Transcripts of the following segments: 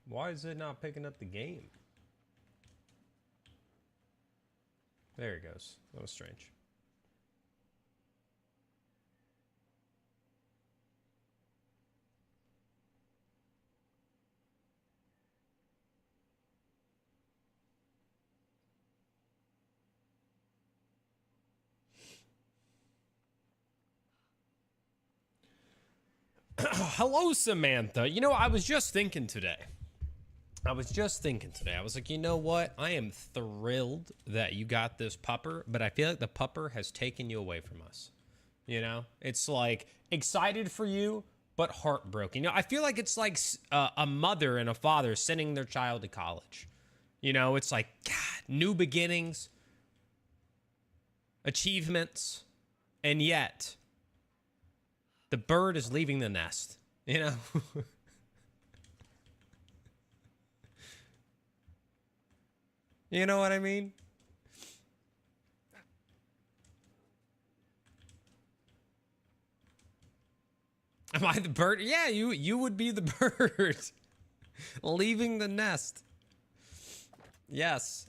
Why is it not picking up the game? There it goes. That was strange. Hello, Samantha. You know, I was just thinking today. I was like, you know what? I am thrilled that you got this pupper, but I feel like the pupper has taken you away from us. You know, it's like excited for you, but heartbroken. You know, I feel like it's like a mother and a father sending their child to college. You know, it's like, God, new beginnings, achievements, and yet the bird is leaving the nest, you know? You know what I mean? Am I the bird? Yeah, you would be the bird leaving the nest. Yes,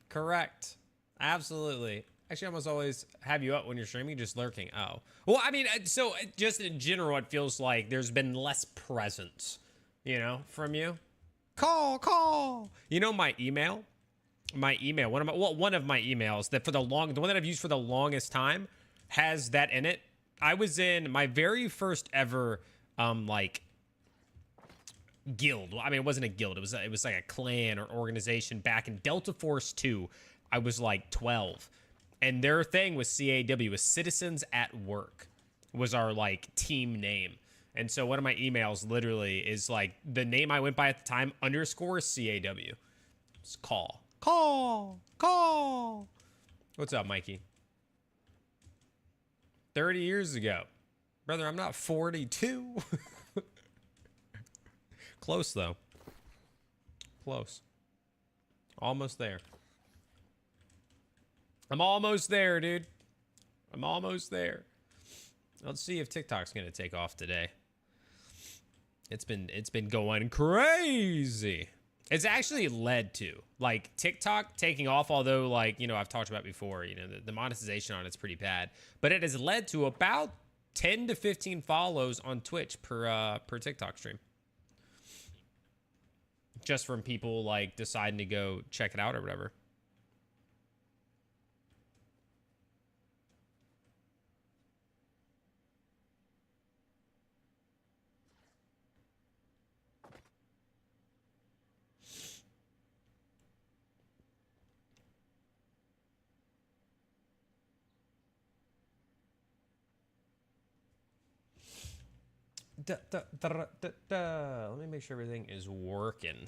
correct. Absolutely. Actually, I almost always have you up when you're streaming, just lurking. Oh. Well, I mean, so just in general, it feels like there's been less presence, you know, from you. Call. You know, my email, one of my emails that the one that I've used for the longest time has that in it. I was in my very first ever, like, guild. Well, I mean, it wasn't a guild. It was like a clan or organization back in Delta Force 2. I was like 12. And their thing was CAW, was Citizens at Work, was our like team name. And so one of my emails literally is like the name I went by at the time underscore CAW. It's call. What's up, Mikey? 30 years ago. Brother, I'm not 42. Close, though. Close. Almost there. I'm almost there, dude. I'm almost there. Let's see if TikTok's gonna take off today. It's been going crazy. It's actually led to like TikTok taking off, although like, you know, I've talked about before, you know, the monetization on it's pretty bad, but it has led to about 10 to 15 follows on Twitch per TikTok stream. Just from people like deciding to go check it out or whatever. Let me make sure everything is working.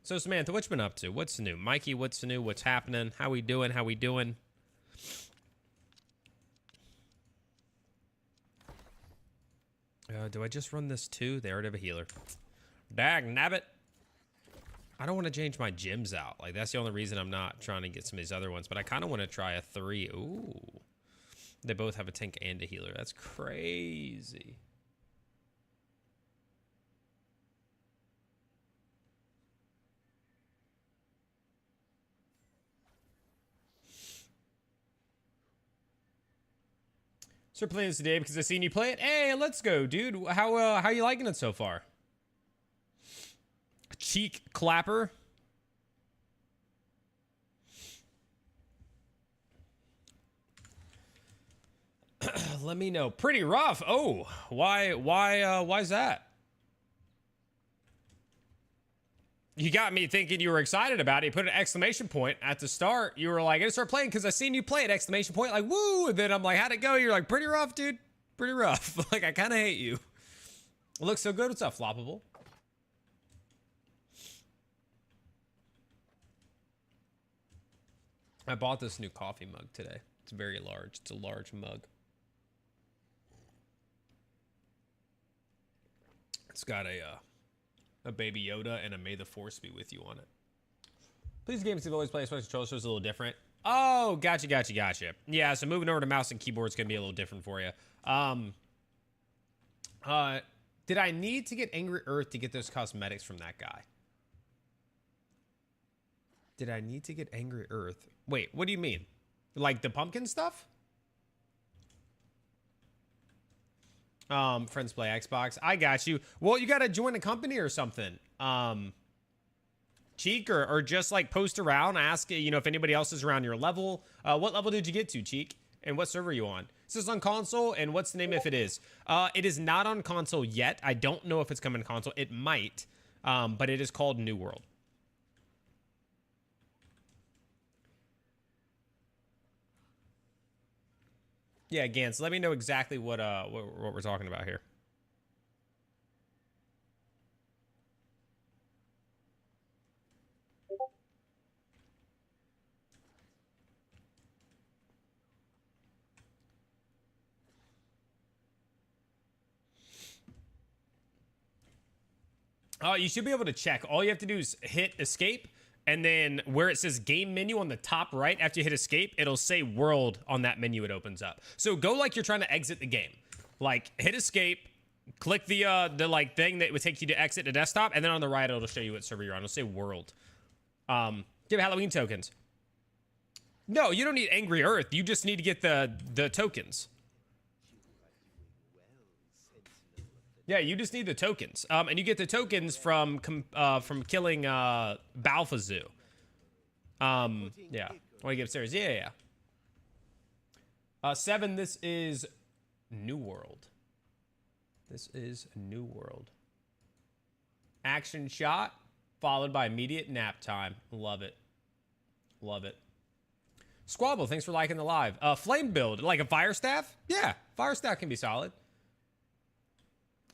So Samantha, what you been up to? What's new? Mikey, what's new? What's happening? How we doing? Do I just run this too? They already have a healer. Dag nabbit. I don't want to change my gyms out. Like, that's the only reason I'm not trying to get some of these other ones. But I kind of want to try a 3. Ooh. They both have a tank and a healer. That's crazy. So playing this today because I seen you play it. Hey, let's go, dude. How you liking it so far? Cheek clapper. Let me know. Pretty rough. Oh, why's that? You got me thinking you were excited about it. You put an exclamation point at the start. You were like, I start playing because I seen you play it. Exclamation point, like, woo. And then I'm like, how'd it go? You're like, pretty rough, dude. Pretty rough. Like, I kind of hate you. It looks so good. What's up, Floppable? I bought this new coffee mug today. It's very large. It's a large mug. It's got a Baby Yoda and a May the Force be with you on it. Please games to always play Xbox controller, so it's a little different. Oh, gotcha. Yeah, so moving over to mouse and keyboard is gonna be a little different for you. Did I need to get Angry Earth to get those cosmetics from that guy? Did I need to get Angry Earth? Wait, what do you mean? Like the pumpkin stuff? Friends play Xbox. I got you. Well, you gotta join a company or something. Cheek, or just like post around, ask, you know, if anybody else is around your level. What level did you get to, Cheek? And what server are you on? Is this on console? And what's the name if it is? It is not on console yet. I don't know if it's coming to console. It might, but it is called New World. Yeah, Gans, let me know exactly what we're talking about here. You should be able to check. All you have to do is hit escape, and then where it says game menu on the top right, after you hit escape, it'll say world on that menu it opens up. So go like you're trying to exit the game. Like hit escape, click the like thing that would take you to exit the desktop, and then on the right it'll show you what server you're on. It'll say world. Give Halloween tokens. No, you don't need Angry Earth. You just need to get the tokens. Yeah, you just need the tokens. And you get the tokens from killing Balfazoo. Yeah. Want to get upstairs? Yeah. 7, this is New World. This is New World. Action shot, followed by immediate nap time. Love it. Love it. Squabble, thanks for liking the live. Flame build, like a fire staff? Yeah, fire staff can be solid.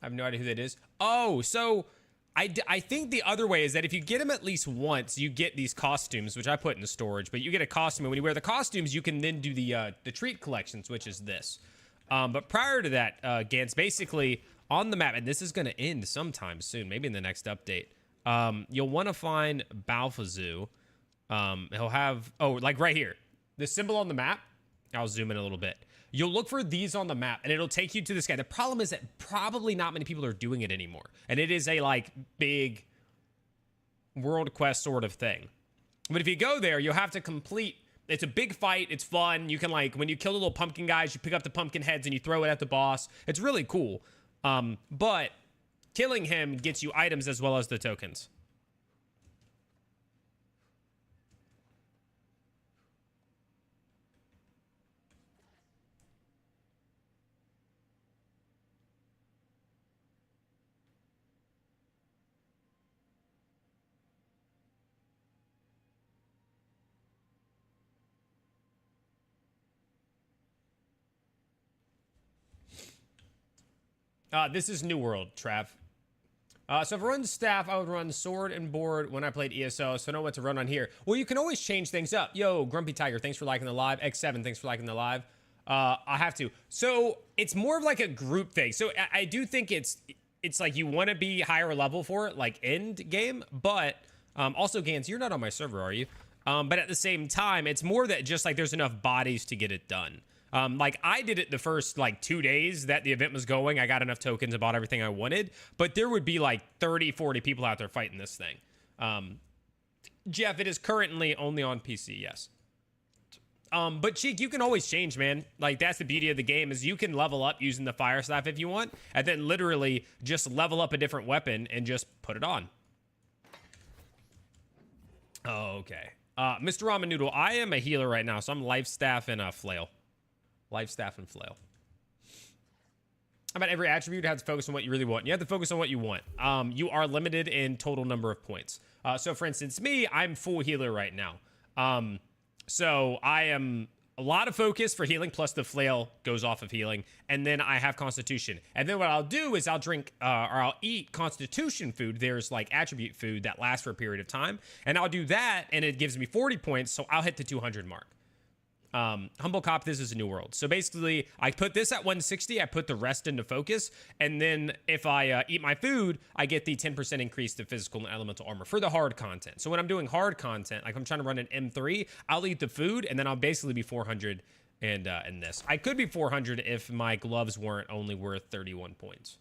I have no idea who that is. Oh, so I think the other way is that if you get them at least once, you get these costumes, which I put in the storage, but you get a costume, and when you wear the costumes, you can then do the treat collections, which is this. But prior to that, Gans, basically on the map, and this is going to end sometime soon, maybe in the next update, you'll want to find Balfazoo. He'll have, like right here, the symbol on the map. I'll zoom in a little bit. You'll look for these on the map, and it'll take you to this guy. The problem is that probably not many people are doing it anymore. And it is a, like, big world quest sort of thing. But if you go there, you'll have to complete... It's a big fight. It's fun. You can, like, when you kill the little pumpkin guys, you pick up the pumpkin heads and you throw it at the boss. It's really cool. But killing him gets you items as well as the tokens. This is New World, Trav. So if I run staff, I would run sword and board when I played ESO, so I know what to run on here. Well, you can always change things up. Yo, Grumpy Tiger, thanks for liking the live. X7, thanks for liking the live. I have to. So it's more of like a group thing. So I do think it's like you want to be higher level for it, like end game. But also, Gans, you're not on my server, are you? But at the same time, it's more that just like there's enough bodies to get it done. Like I did it the first like 2 days that the event was going. I got enough tokens and bought everything I wanted, but there would be like 30, 40 people out there fighting this thing. Jeff, it is currently only on PC. Yes. But Cheek, you can always change, man. Like that's the beauty of the game is you can level up using the fire staff if you want, and then literally just level up a different weapon and just put it on. Oh, okay. Mr. Ramen Noodle, I am a healer right now, so I'm life staff and a flail. Life staff and flail. About every attribute has to focus on what you really want. You have to focus on what you want. You are limited in total number of points. So for instance, me, I'm full healer right now. So I am a lot of focus for healing, plus the flail goes off of healing. And then I have constitution. And then what I'll do is I'll drink, or I'll eat constitution food. There's like attribute food that lasts for a period of time. And I'll do that, and it gives me 40 points, so I'll hit the 200 mark. Humble Cop, this is a new world. So basically, I put this at 160, I put the rest into focus, and then if I eat my food, I get the 10% increase to physical and elemental armor for the hard content. So when I'm doing hard content, like I'm trying to run an M3, I'll eat the food, and then I'll basically be 400 in this. I could be 400 if my gloves weren't only worth 31 points.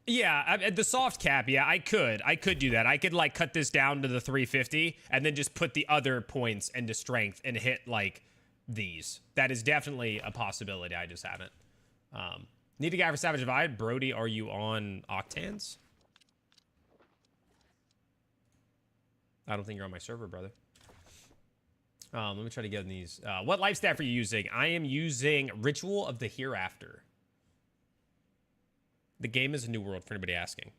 Yeah, the soft cap, yeah, I could do that. I could like cut this down to the 350 and then just put the other points into strength and hit like these. That is definitely a possibility. I just haven't. Need a guy for Savage Divide. Brody, are you on Octans? I don't think you're on my server, brother. Let me try to get in these. What life staff are you using? I am using Ritual of the Hereafter. The game is a new world for anybody asking.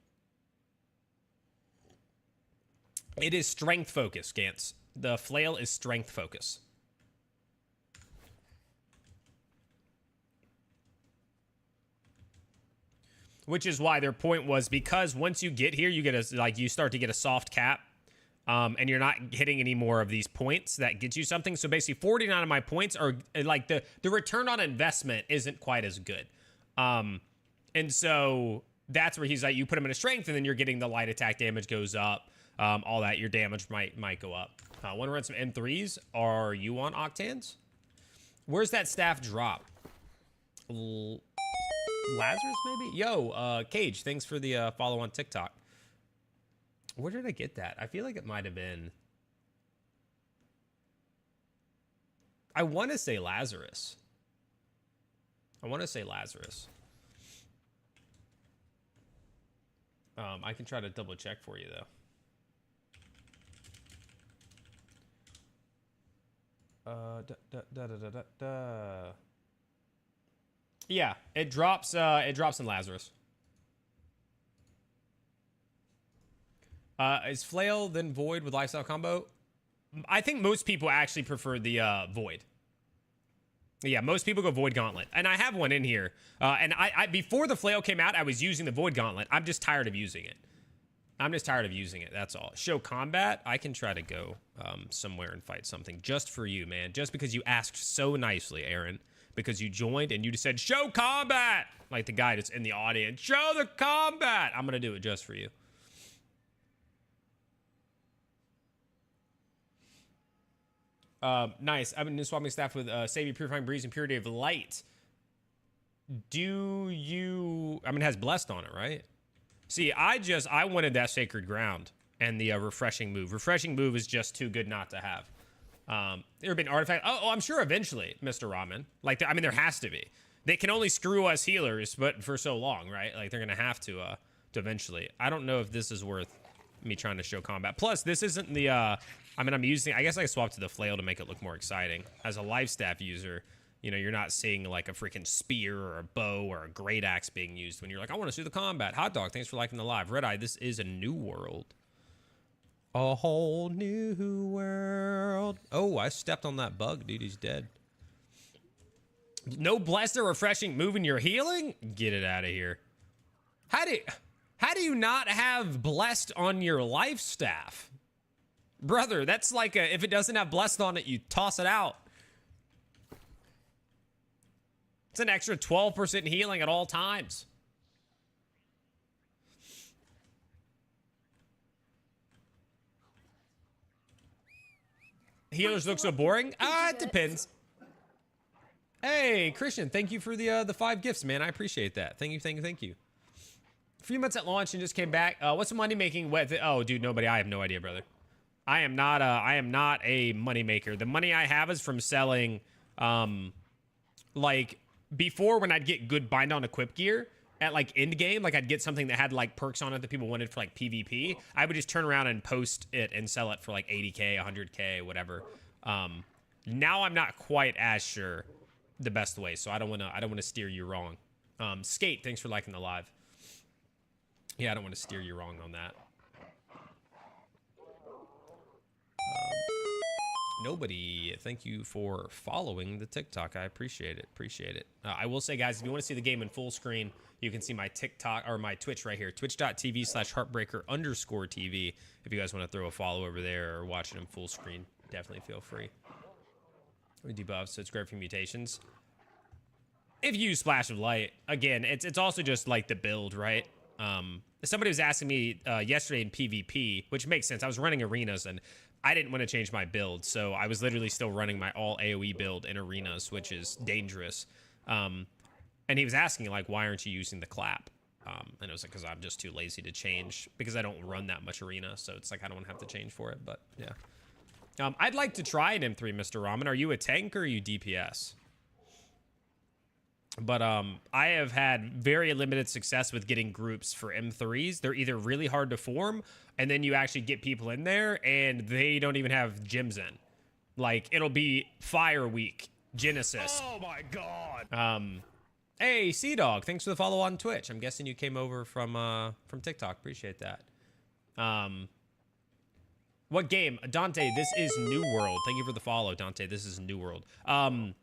It is strength focus, Gantz. The flail is strength focus. Which is why their point was because once you get here, you get a you start to get a soft cap. And you're not hitting any more of these points that gets you something. So basically 49 of my points are like the return on investment isn't quite as good. And so that's where he's like, you put him in a strength and then you're getting the light attack damage goes up. All that, your damage might go up. Want to run some M3s? Are you on Octans? Where's that staff drop? Lazarus maybe? Yo, Cage, thanks for the follow on TikTok. Where did I get that? I feel like it might have been... I want to say Lazarus. I can try to double check for you though. Yeah, it drops in Lazarus. Is Flail then Void with Lifestyle combo? I think most people actually prefer the Void. Yeah, most people go Void Gauntlet. And I have one in here. And I before the Flail came out, I was using the Void Gauntlet. I'm just tired of using it. That's all. Show combat. I can try to go somewhere and fight something just for you, man. Just because you asked so nicely, Aaron. Because you joined and you just said, show combat! Like the guy that's in the audience. Show the combat! I'm going to do it just for you. Nice. I've been swapping staff with Savior, Purifying Breeze, and Purity of Light. Do you... I mean, it has Blessed on it, right? See, I wanted that Sacred Ground and the Refreshing Move. Refreshing Move is just too good not to have. There have been artifacts. Oh, I'm sure eventually, Mr. Ramen. Like, I mean, there has to be. They can only screw us healers, but for so long, right? Like, they're going to have to eventually. I don't know if this is worth me trying to show combat. Plus, this isn't the... I mean, I'm using... I guess I swapped to the Flail to make it look more exciting. As a life staff user, you know, you're not seeing, like, a freaking spear or a bow or a great axe being used when you're like, I want to see the combat. Hot Dog, thanks for liking the live. Red Eye, this is a new world. A whole new world. Oh, I stepped on that bug, dude. He's dead. No blessed or refreshing move in your healing? Get it out of here. How do you not have blessed on your life staff? Brother, that's like if it doesn't have blessed on it, you toss it out. It's an extra 12% healing at all times. Healers look so boring? It depends. Hey, Christian, thank you for the 5 gifts, man. I appreciate that. Thank you. A few months at launch and just came back. What's the money making with it? Oh, dude, nobody. I have no idea, brother. I am not a money maker. The money I have is from selling, like before when I'd get good bind on equip gear at like end game, like I'd get something that had like perks on it that people wanted for like PvP. I would just turn around and post it and sell it for like 80K, 100K, whatever. Now I'm not quite as sure the best way, so I don't want to steer you wrong. Skate, thanks for liking the live. Yeah, I don't want to steer you wrong on that. Nobody, thank you for following the TikTok. I appreciate it. Appreciate it. I will say, guys, if you want to see the game in full screen, you can see my TikTok or my Twitch right here, twitch.tv/heartbreaker_TV. If you guys want to throw a follow over there or watch it in full screen, definitely feel free. Debuffs, so it's great for mutations. If you use Splash of Light, again, it's also just like the build, right? Somebody was asking me yesterday in PvP, which makes sense. I was running arenas and I didn't want to change my build, so I was literally still running my all AoE build in arenas, which is dangerous. And he was asking, like, why aren't you using the clap? And it was like, because I'm just too lazy to change, because I don't run that much arena, so it's like I don't have to change for it, but yeah. I'd like to try an M3, Mr. Ramen. Are you a tank or are you DPS? But I have had very limited success with getting groups for M3s. They're either really hard to form, and then you actually get people in there, and they don't even have gyms in. Like, it'll be Fire Week, Genesis. Oh my god. Hey, Sea Dog, thanks for the follow on Twitch. I'm guessing you came over from TikTok. Appreciate that. What game? Dante, this is New World. Thank you for the follow, Dante. This is New World.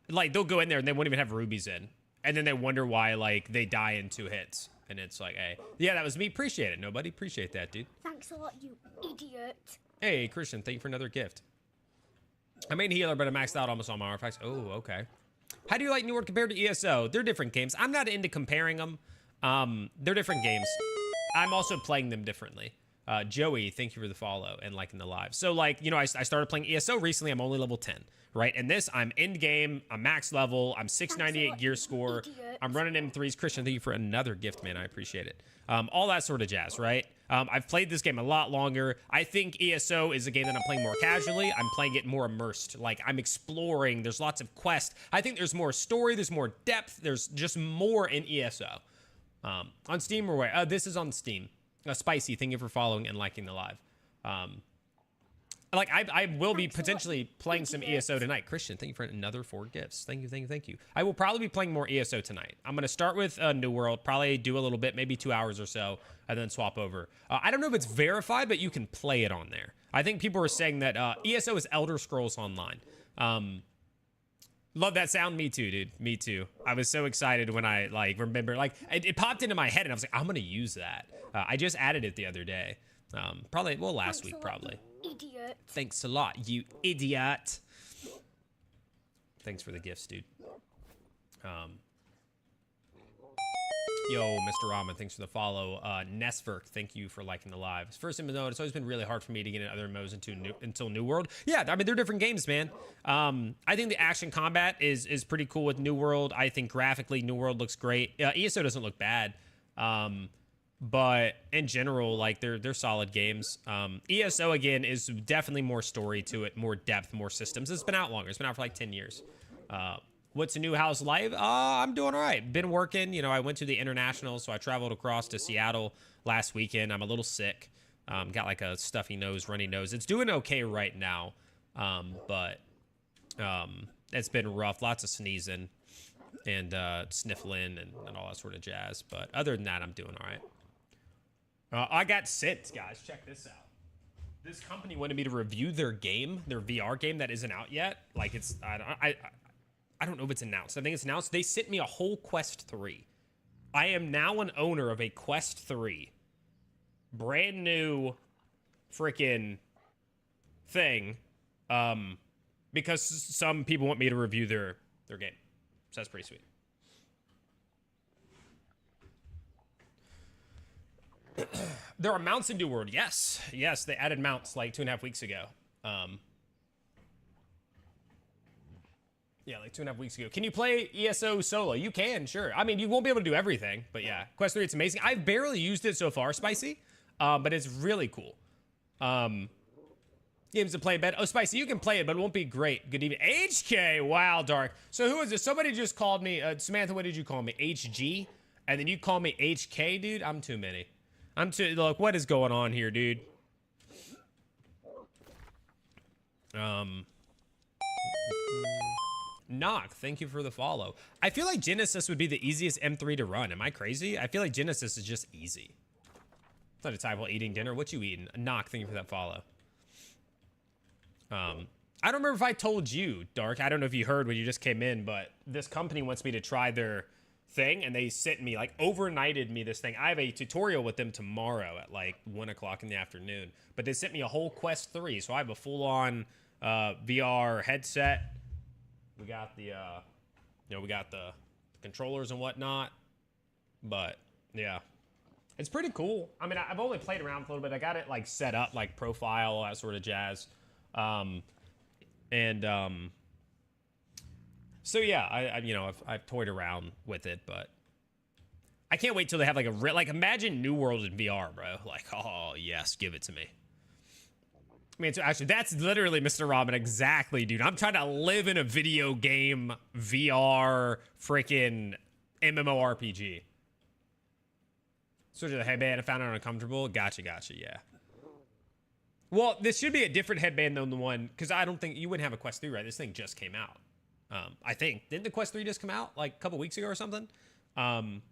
Like, they'll go in there and they won't even have rubies in. And then they wonder why, like, they die in 2 hits. And it's like, hey. Yeah, that was me. Appreciate it. Nobody appreciate that, dude. Thanks a lot, you idiot. Hey, Christian, thank you for another gift. I made healer, but I maxed out almost all my artifacts. Oh, okay. How do you like New World compared to ESO? They're different games. I'm not into comparing them. They're different games. I'm also playing them differently. Joey, thank you for the follow and liking the live. So, like, you know, I started playing ESO recently. I'm only level 10, right? And this, I'm end game. I'm max level. I'm 698 gear score. I'm running M3s. Christian, thank you for another gift, man. I appreciate it. All that sort of jazz, right? I've played this game a lot longer. I think ESO is a game that I'm playing more casually. I'm playing it more immersed. Like, I'm exploring. There's lots of quests. I think there's more story. There's more depth. There's just more in ESO. On Steam or where? This is on Steam. Spicy, thank you for following and liking the live. Like, I will be potentially playing some ESO tonight. Christian, thank you for another 4 gifts. Thank you, thank you, thank you. I will probably be playing more ESO tonight. I'm going to start with New World, probably do a little bit, maybe 2 hours or so, and then swap over. I don't know if it's verified, but you can play it on there. I think people were saying that ESO is Elder Scrolls Online. Love that sound. Me too, dude. Me too. I was so excited when I, like, remember, like, it popped into my head, and I was like, I'm going to use that. I just added it the other day. Probably, well, last week, probably. Idiot. Thanks a lot, you idiot. Thanks for the gifts, dude. Yo, Mr. Ramen, thanks for the follow. Nesverk, thank you for liking the live. First thing to note, it's always been really hard for me to get in other modes until New World. Yeah, I mean, they're different games, man. I think the action combat is pretty cool with New World. I think graphically, New World looks great. ESO doesn't look bad. But in general, like, they're solid games. ESO, again, is definitely more story to it, more depth, more systems. It's been out longer. It's been out for like 10 years. What's a new house life? I'm doing all right. Been working. You know, I went to the international, so I traveled across to Seattle last weekend. I'm a little sick. Got like a stuffy nose, runny nose. It's doing okay right now, but it's been rough. Lots of sneezing and sniffling and all that sort of jazz. But other than that, I'm doing all right. I got sent, guys. Check this out. This company wanted me to review their game, their VR game that isn't out yet. Like, it's I don't know if it's announced. I think it's announced. They sent me a whole Quest 3. I am now an owner of a Quest 3. Brand new freaking thing. Because some people want me to review their game. So that's pretty sweet. There are mounts in New World. Yes. Yes, they added mounts like 2.5 weeks ago. Yeah, like 2.5 weeks ago. Can you play ESO solo? You can, sure. I mean, you won't be able to do everything, but yeah. Quest 3, it's amazing. I've barely used it so far, Spicy, but it's really cool. Games to play in bed. Oh, Spicy, you can play it, but it won't be great. Good evening. HK, wow, Dark. So who is this? Somebody just called me, Samantha, what did you call me? HG? And then you call me HK, dude? I'm too many. Look, what is going on here, dude? Knock, thank you for the follow. I feel like Genesis would be the easiest M3 to run. Am I crazy? I feel like Genesis is just easy. It's not a type while eating dinner. What you eating? Knock, thank you for that follow. I I don't remember if I told you, Dark. I don't know if you heard when you just came in, but this company wants me to try their thing, and they sent me, like, overnighted me this thing. I have a tutorial with them tomorrow at, like, 1 o'clock in the afternoon. But they sent me a whole Quest 3, so I have a full-on VR headset. We got the, we got the controllers and whatnot. But, yeah. It's pretty cool. I mean, I've only played around a little bit. I got it, like, set up, like, profile, all that sort of jazz. So yeah, I've toyed around with it, but I can't wait till they have like like imagine New World in VR, bro. Like, oh yes, give it to me. I mean, actually, that's literally Mr. Robin, exactly, dude. I'm trying to live in a video game VR freaking MMORPG. Switch to the headband. I found it uncomfortable. Gotcha, yeah. Well, this should be a different headband than the one, because I don't think you wouldn't have a Quest 3, right? This thing just came out. I think. Didn't the Quest 3 just come out like a couple weeks ago or something? But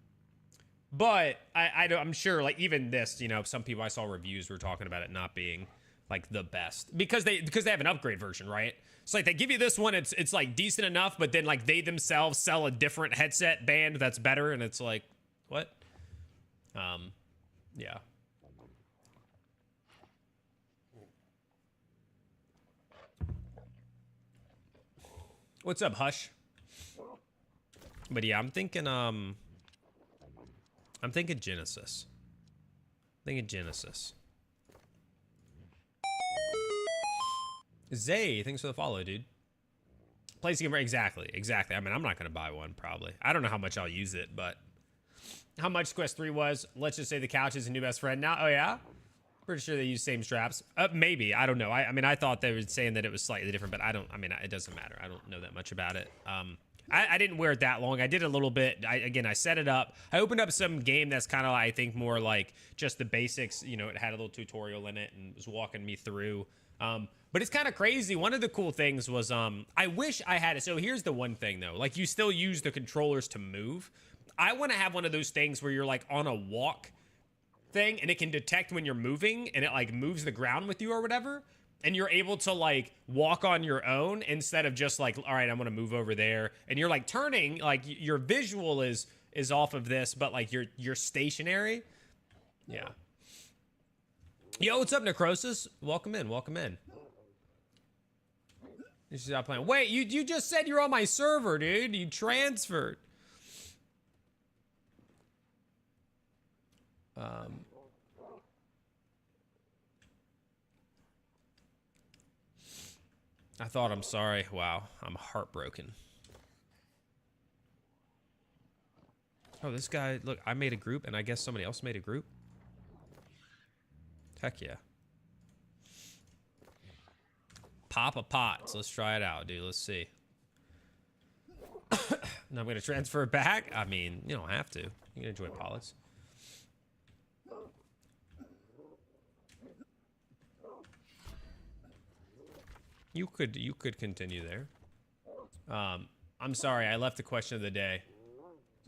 I'm sure, like, even this, some people I saw reviews were talking about it not being like the best because they have an upgrade version, right? It's like they give you this one, it's like decent enough, but then like they themselves sell a different headset band that's better, and it's like, what? Yeah. What's up, Hush? But yeah, I'm thinking Genesis. Zay, thanks for the follow, dude. Plays the game, exactly. I mean, I'm not gonna buy one, probably. I don't know how much I'll use it, but how much Quest 3 was? Let's just say the couch is a new best friend now. Oh yeah? Pretty sure they use same straps. Maybe, I don't know. I mean, I thought they were saying that it was slightly different, but it doesn't matter. I don't know that much about it. I didn't wear it that long. I did a little bit. I set it up. I opened up some game that's kind of, I think, more like just the basics. It had a little tutorial in it and was walking me through. But it's kind of crazy. One of the cool things was, I wish I had it. So here's the one thing though, like you still use the controllers to move. I want to have one of those things where you're like on a walk thing and it can detect when you're moving and it like moves the ground with you or whatever. And you're able to like walk on your own instead of just like, all right, I'm going to move over there. And you're like turning, like your visual is off of this, but like you're stationary. Yeah. Yo, what's up, Necrosis? Welcome in. You should stop playing. Wait, you just said you're on my server, dude. You transferred. I thought, I'm sorry. Wow, I'm heartbroken. Oh, this guy, look, I made a group, and I guess somebody else made a group. Heck yeah. Papa Pots. Let's try it out, dude. Let's see. Now I'm going to transfer it back. I mean, you don't have to. You can enjoy Pollux. You could continue there. I'm sorry, I left the question of the day.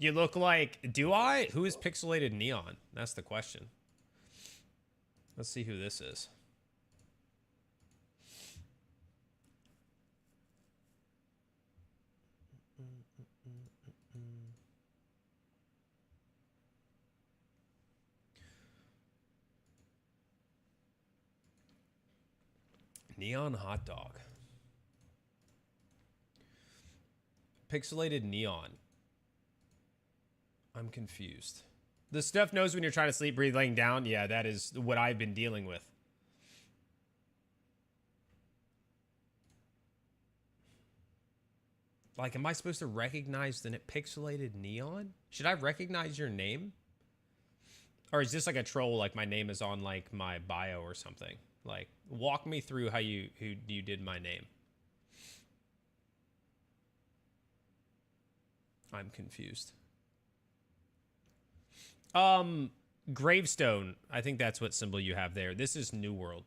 You look like, do I? Who is Pixelated Neon? That's the question. Let's see who this is. Neon Hot Dog. Pixelated Neon. I'm confused. The stuff knows when you're trying to sleep, breathe, laying down. Yeah, that is what I've been dealing with. Like, am I supposed to recognize the Pixelated Neon? Should I recognize your name? Or is this like a troll, like my name is on like my bio or something? Like, walk me through how you did my name. I'm confused. Gravestone. I think that's what symbol you have there. This is New World.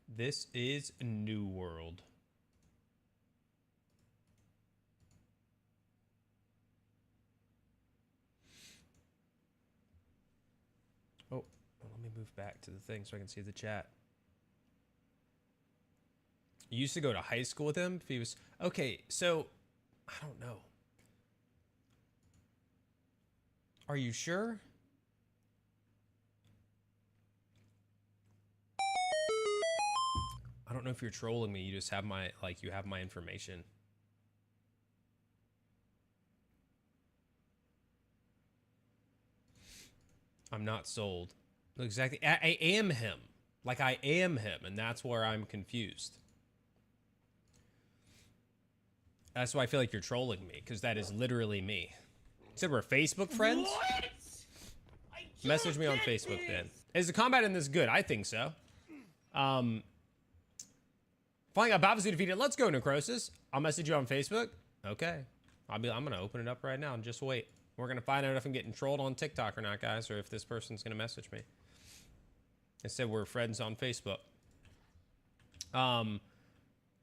This is New World. Oh, let me move back to the thing so I can see the chat. You used to go to high school with him? If he was okay, so I don't know. Are you sure? I don't know if you're trolling me. You just have my you have my information. I'm not sold. Exactly. I am him. Like I am him, and that's where I'm confused. That's why I feel like you're trolling me, because that is literally me. You said we're Facebook friends? What? Message me on Facebook then. Is the combat in this good? I think so. Finding out Babazu defeated. Let's go, Necrosis. I'll message you on Facebook. Okay. I'm gonna open it up right now and just wait. We're gonna find out if I'm getting trolled on TikTok or not, guys, or if this person's gonna message me. I said we're friends on Facebook.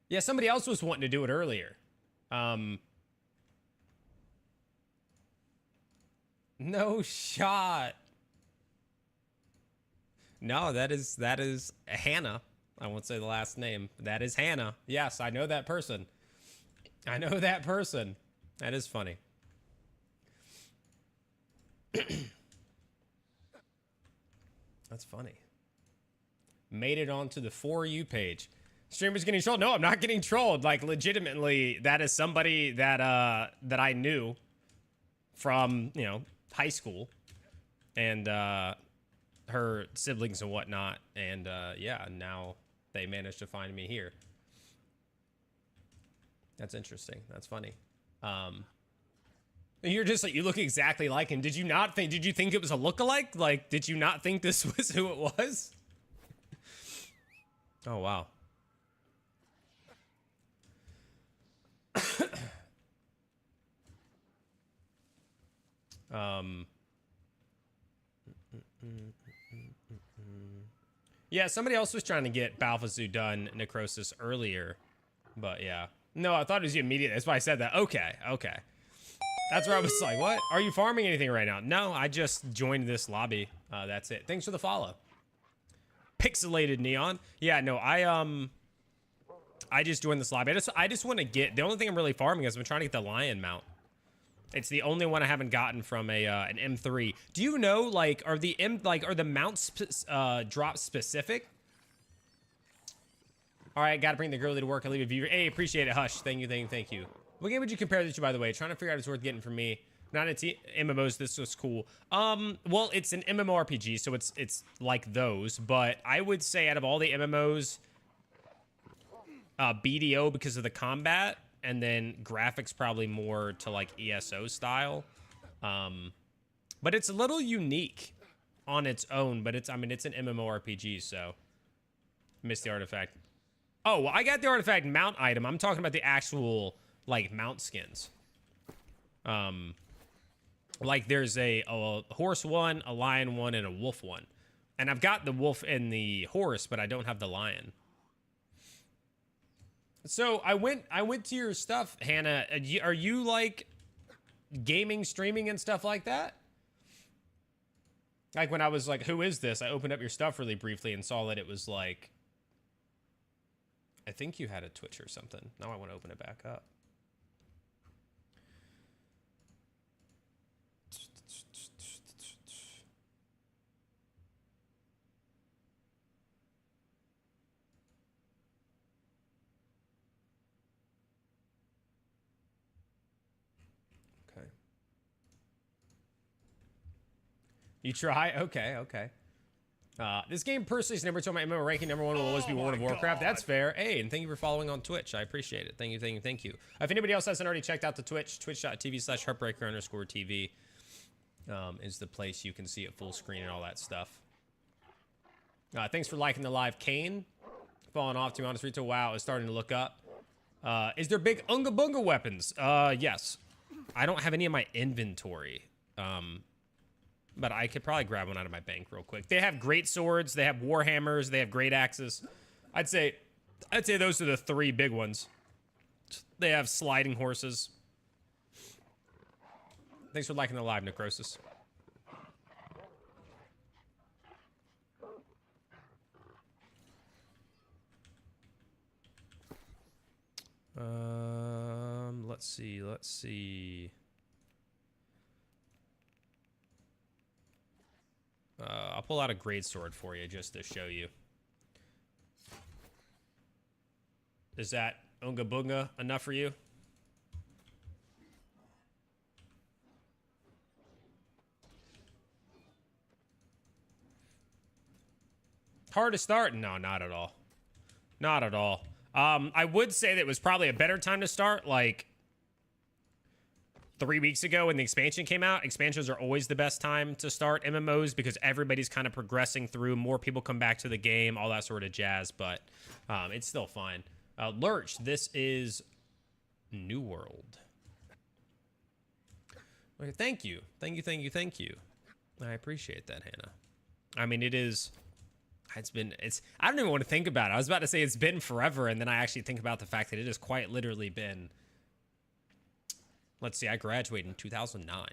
Yeah, somebody else was wanting to do it earlier. No shot. No, that is Hannah. I won't say the last name. That is Hannah. Yes, I know that person. I know that person. That is funny. That's funny. Made it onto the For You page. Streamer's getting trolled. No, I'm not getting trolled. Like, legitimately, that is somebody that that I knew from, you know, high school. And her siblings and whatnot. And yeah, now they managed to find me here. That's interesting. That's funny. You're just like, you look exactly like him. Did you think it was a lookalike? Like, did you not think this was who it was? Oh, wow. Yeah, somebody else was trying to get Balfazu done Necrosis earlier, but yeah. No, I thought it was you immediately. That's why I said that. Okay, okay. That's where I was like, what? Are you farming anything right now? No, I just joined this lobby. That's it. Thanks for the follow. Pixelated Neon. Yeah, no, I just joined this lobby. I just want to get, the only thing I'm really farming is I'm trying to get the lion mount. It's the only one I haven't gotten from an M3. Do you know, like, are the mounts drop specific? All right, gotta bring the girlie to work and leave a viewer. Hey, appreciate it. Hush. Thank you, thank you, thank you. What game would you compare this to, by the way? Trying to figure out if it's worth getting from me. Not into MMOs. This was cool. Well, it's an MMORPG, so it's like those. But I would say out of all the MMOs, BDO because of the combat, and then graphics probably more to like ESO style. But it's a little unique on its own. But it's, I mean, it's an MMORPG, so missed the artifact. Oh, well, I got the artifact mount item. I'm talking about the actual, like, mount skins. Like, there's a horse one, a lion one, and a wolf one. And I've got the wolf and the horse, but I don't have the lion. So, I went to your stuff, Hannah. Are you, like, gaming, streaming, and stuff like that? Like, when I was like, who is this? I opened up your stuff really briefly and saw that it was, like... I think you had a Twitch or something. Now I want to open it back up. Okay. You try? Okay, okay. This game personally has never told my MMO ranking. Number one will always be World of Warcraft. That's fair. Hey, and thank you for following on Twitch. I appreciate it. Thank you, thank you, thank you. If anybody else hasn't already checked out the Twitch, twitch.tv/heartbreaker_TV is the place you can see it full screen and all that stuff. Thanks for liking the live, Kane. Falling off, to be honest, Rito. Wow, is starting to look up. Is there big Unga Bunga weapons? Yes. I don't have any in my inventory. But I could probably grab one out of my bank real quick. They have great swords. They have war hammers. They have great axes. I'd say those are the three big ones. They have sliding horses. Thanks for liking the live, Necrosis. Let's see. Let's see. I'll pull out a great sword for you just to show you. Is that Unga Bunga enough for you? Hard to start? No, not at all. Not at all. I would say that it was probably a better time to start, like 3 weeks ago when the expansion came out. Expansions are always the best time to start MMOs because everybody's kind of progressing through. More people come back to the game, all that sort of jazz, but it's still fine. Lurch, this is New World. Okay, thank you. Thank you, thank you, thank you. I appreciate that, Hannah. I mean, it's I don't even want to think about it. I was about to say it's been forever, and then I actually think about the fact that it has quite literally been, let's see, I graduated in 2009.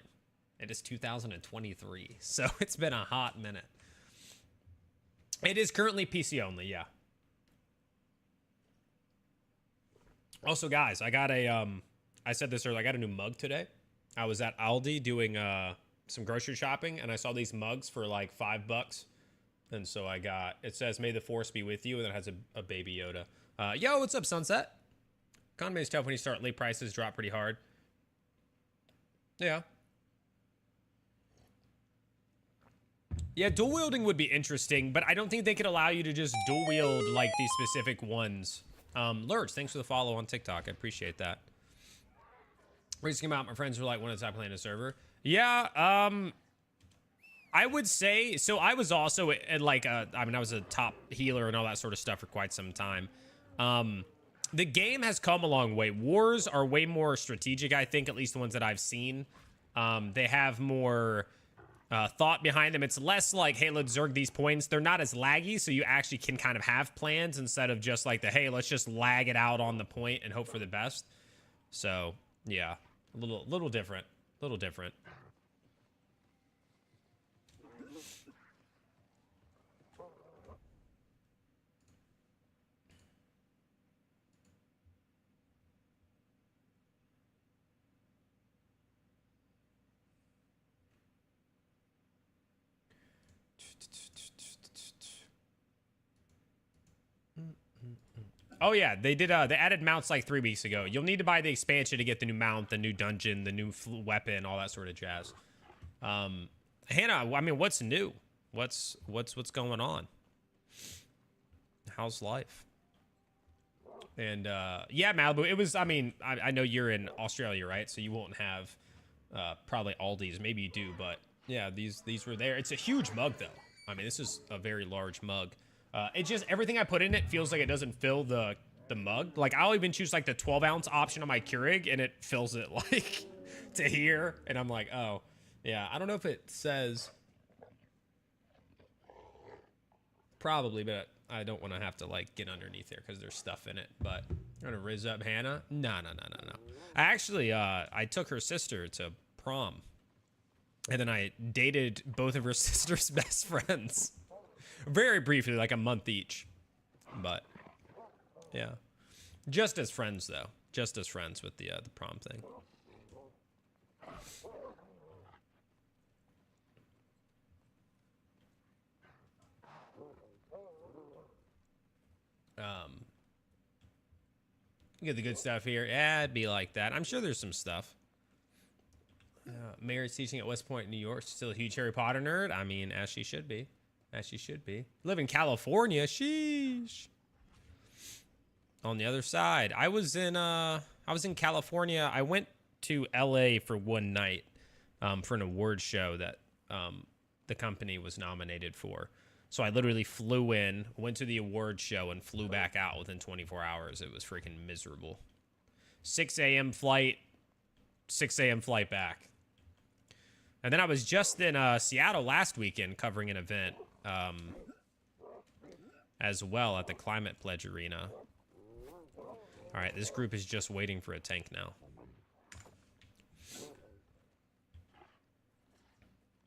It is 2023, so it's been a hot minute. It is currently PC only, yeah. Also, guys, I got a, I said this earlier, I got a new mug today. I was at Aldi doing some grocery shopping, and I saw these mugs for like $5. And so I got, it says, "May the force be with you," and it has a baby Yoda. Yo, what's up, Sunset? Economy is tough when you start late, prices drop pretty hard. Yeah. Yeah, dual wielding would be interesting, but I don't think they could allow you to just dual wield like these specific ones. Lurch, thanks for the follow on TikTok. I appreciate that. Recently came out, my friends were like, "When did I play in a server?" Yeah, I would say, so I was also at like I mean, I was a top healer and all that sort of stuff for quite some time. The game has come a long way. Wars are way more strategic, I think, at least the ones that I've seen. They have more thought behind them. It's less like, hey, let's zerg these points. They're not as laggy, so you actually can kind of have plans instead of just like the, hey, let's just lag it out on the point and hope for the best. So, yeah, a little different. Little different. Oh yeah, they did. They added mounts like 3 weeks ago. You'll need to buy the expansion to get the new mount, the new dungeon, the new weapon, all that sort of jazz. Hannah, I mean, what's new? What's going on? How's life? And yeah, Malibu. It was. I mean, I know you're in Australia, right? So you won't have probably Aldi's. Maybe you do, but yeah, these were there. It's a huge mug though. I mean, this is a very large mug. It just, everything I put in it feels like it doesn't fill the mug. Like, I'll even choose like the 12-ounce option on my Keurig, and it fills it like to here. And I'm like, oh, yeah. I don't know if it says probably, but I don't want to have to like get underneath there because there's stuff in it. But I'm gonna rizz up Hannah. No. I actually, I took her sister to prom, and then I dated both of her sister's best friends. Very briefly, like a month each. But, yeah. Just as friends, though. Just as friends with the prom thing. You get the good stuff here. Yeah, it'd be like that. I'm sure there's some stuff. Mary's teaching at West Point, New York. Still a huge Harry Potter nerd. I mean, as she should be. As she should be. Live in California. Sheesh. On the other side, I was in California. I went to LA for one night for an award show that the company was nominated for. So I literally flew in, went to the award show, and flew back out within 24 hours. It was freaking miserable. 6 a.m. flight, 6 a.m. flight back. And then I was just in Seattle last weekend covering an event as well at the Climate Pledge Arena. All right, this group is just waiting for a tank now.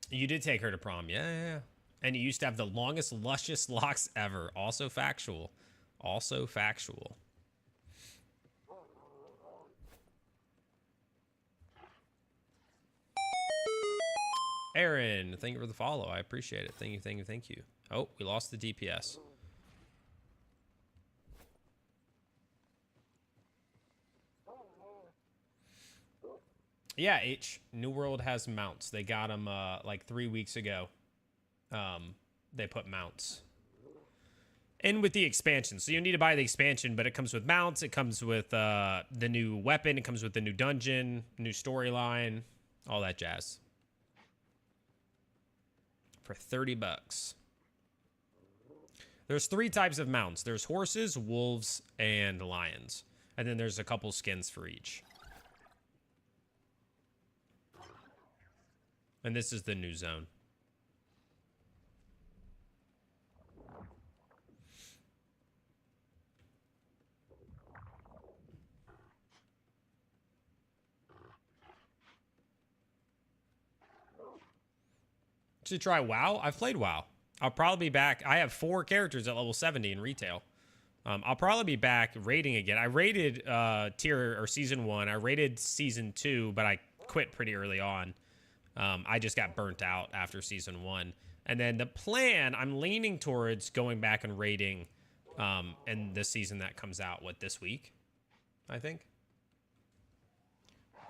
You did take her to prom, yeah. And you used to have the longest luscious locks ever. Also factual. Also factual. Aaron, thank you for the follow. I appreciate it. Thank you, thank you, thank you. Oh, we lost the DPS. Yeah, New World has mounts. They got them like 3 weeks ago. They put mounts. And with the expansion. So you need to buy the expansion, but it comes with mounts. It comes with the new weapon. It comes with the new dungeon, new storyline, all that jazz. For 30 bucks. There's 3 types of mounts. There's horses, wolves, and lions. And then there's a couple skins for each. And this is the new zone. To try WoW? I've played WoW. I'll probably be back. I have 4 characters at level 70 in retail. I'll probably be back raiding again. I raided tier or season 1. I raided season 2, but I quit pretty early on. I just got burnt out after season 1. And then the plan, I'm leaning towards going back and raiding in the season that comes out, this week? I think.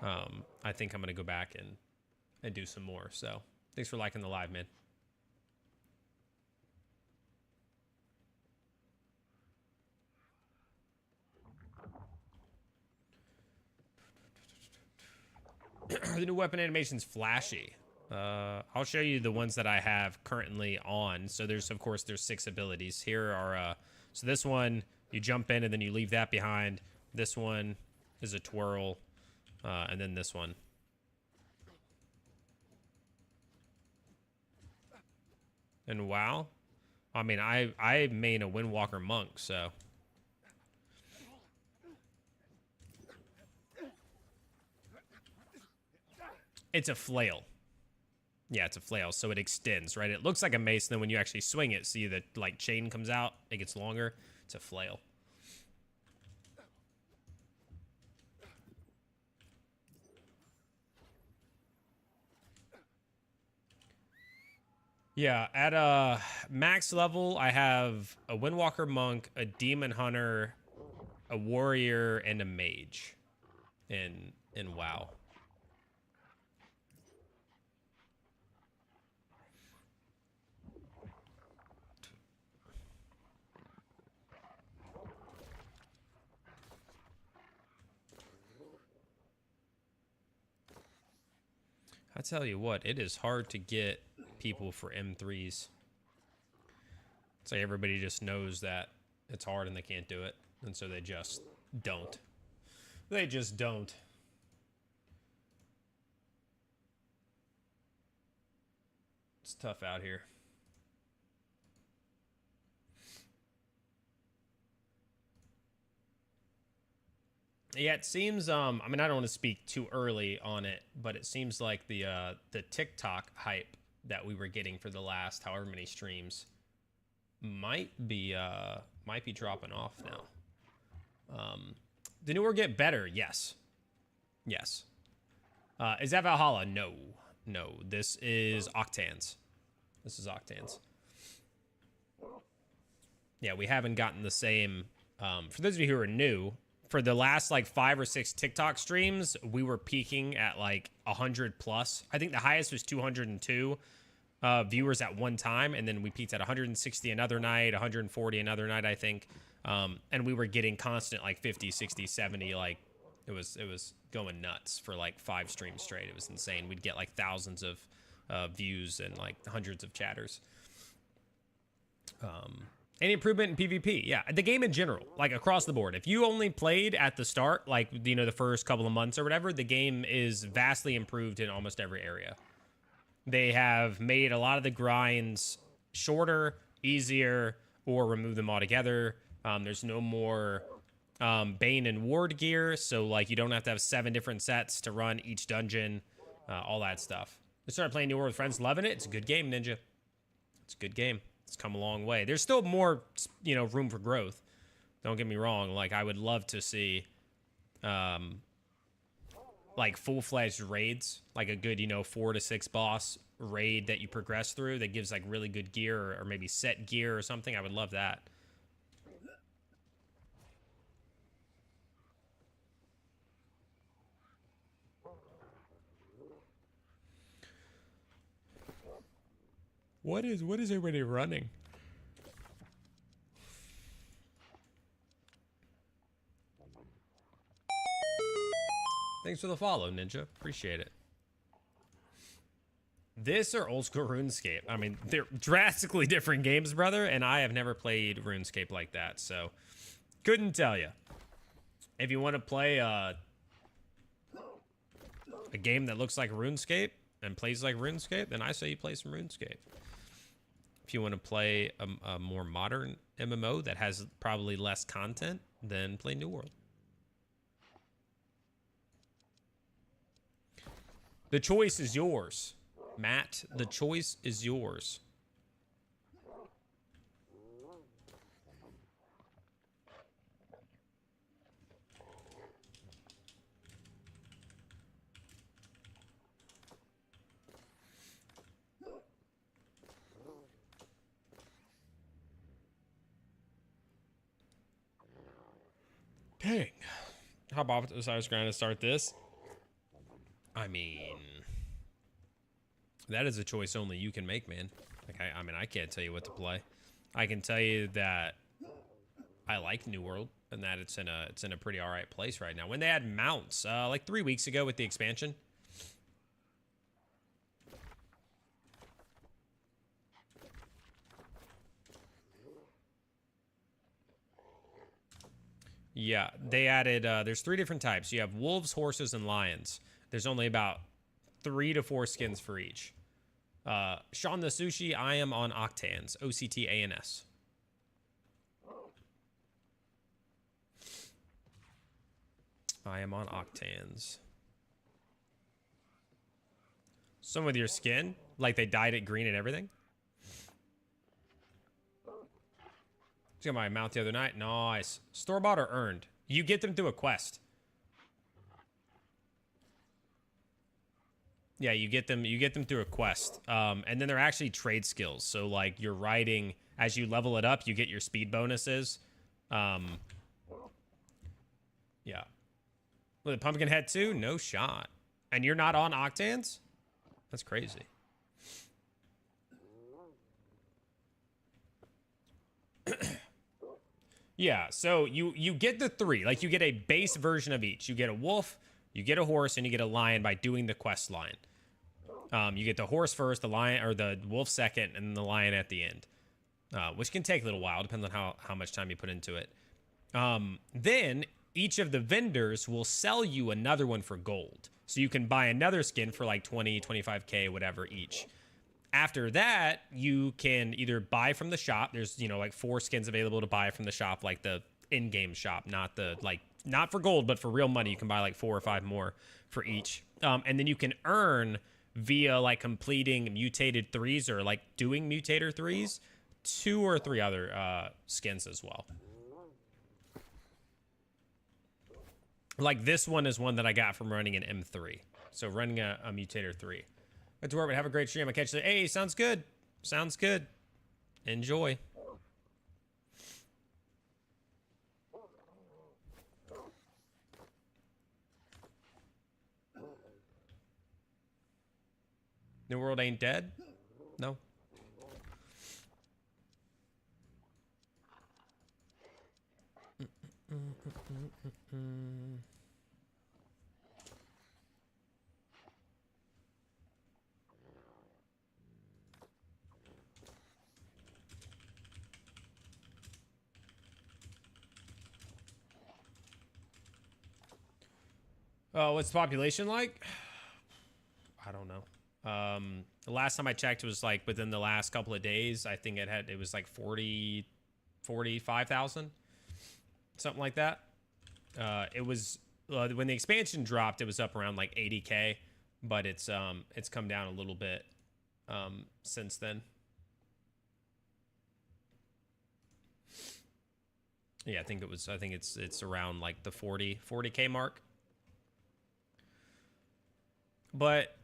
I think I'm going to go back and do some more, so... Thanks for liking the live, man. The new weapon animation's flashy. I'll show you the ones that I have currently on. So there's 6 abilities. Here are, so this one, you jump in and then you leave that behind. This one is a twirl. And then this one. And WoW, I mean, I main a Windwalker monk, so. It's a flail. Yeah, it's a flail, so it extends, right? It looks like a mace, and then when you actually swing it, see the like chain comes out, it gets longer. It's a flail. Yeah, at a max level, I have a Windwalker monk, a demon hunter, a warrior, and a mage in WoW. I tell you what, it is hard to get people for M3s. It's like everybody just knows that it's hard and they can't do it, and so they just don't. They just don't. It's tough out here. Yeah, it seems, I mean, I don't want to speak too early on it, but it seems like the TikTok hype that we were getting for the last however many streams might be dropping off now. The newer get better, yes. Yes. Is that Valhalla? No. No, this is Octans. This is Octans. Yeah, we haven't gotten the same, for those of you who are new, for the last like 5 or 6 TikTok streams, we were peaking at like 100 plus. I think the highest was 202 viewers at one time, and then we peaked at 160 another night, 140 another night, I think. And we were getting constant like 50, 60, 70, like it was going nuts for like 5 streams straight. It was insane. We'd get like thousands of views and like hundreds of chatters. Any improvement in PvP? Yeah, the game in general, like across the board. If you only played at the start, like, you know, the first couple of months or whatever, the game is vastly improved in almost every area. They have made a lot of the grinds shorter, easier, or remove them altogether. There's no more Bane and Ward gear, so like you don't have to have 7 different sets to run each dungeon, all that stuff. I started playing New World with friends, loving it. It's a good game, Ninja. It's a good game. It's come a long way. There's still more, you know, room for growth. Don't get me wrong. Like, I would love to see, like full-fledged raids, like a good, 4 to 6 boss raid that you progress through that gives like really good gear or maybe set gear or something, I would love that. What is everybody running? Thanks for the follow, Ninja. Appreciate it. This or old school RuneScape? I mean, they're drastically different games, brother, and I have never played RuneScape like that, so couldn't tell you. If you want to play a game that looks like RuneScape and plays like RuneScape, then I say you play some RuneScape. If you want to play a more modern MMO that has probably less content, then play New World. The choice is yours, Matt. The choice is yours. Dang. How about I was trying to start this? I mean, that is a choice only you can make, man. Like, I mean, I can't tell you what to play. I can tell you that I like New World and that it's in a pretty all right place right now. When they had mounts, like 3 weeks ago with the expansion. Yeah, they added, there's 3 different types. You have wolves, horses, and lions. There's only about 3 to 4 skins for each. Sean the Sushi, I am on Octans. OCTANS. I am on Octans. Some with your skin, like they dyed it green and everything. Got my mount the other night. Nice. Store-bought or earned? You get them through a quest. Yeah, you get them through a quest. And then they're actually trade skills. So like you're riding, as you level it up, you get your speed bonuses. Yeah. With a pumpkin head too? No shot. And you're not on Octans? That's crazy. Yeah, so you get the 3. Like, you get a base version of each. You get a wolf, you get a horse, and you get a lion by doing the quest line. You get the horse first, the lion, or the wolf second, and the lion at the end. Which can take a little while, depends on how much time you put into it. Then, each of the vendors will sell you another one for gold. So you can buy another skin for like 20, 25K, whatever each. After that, you can either buy from the shop. There's, like 4 skins available to buy from the shop, like the in-game shop, not for gold, but for real money. You can buy like 4 or 5 more for each. And then you can earn via like completing mutated 3s or like doing mutator 3s, 2 or 3 other skins as well. Like this one is one that I got from running an M3. So running a mutator 3. Good to work, but have a great stream. I catch you. Hey, sounds good. Sounds good. Enjoy. New World ain't dead? No. What's the population like? I don't know. The last time I checked was like within the last couple of days. I think it was like 45,000, something like that. It was when the expansion dropped, it was up around like 80K, but it's come down a little bit since then. Yeah, I think it's around like the 40K mark. but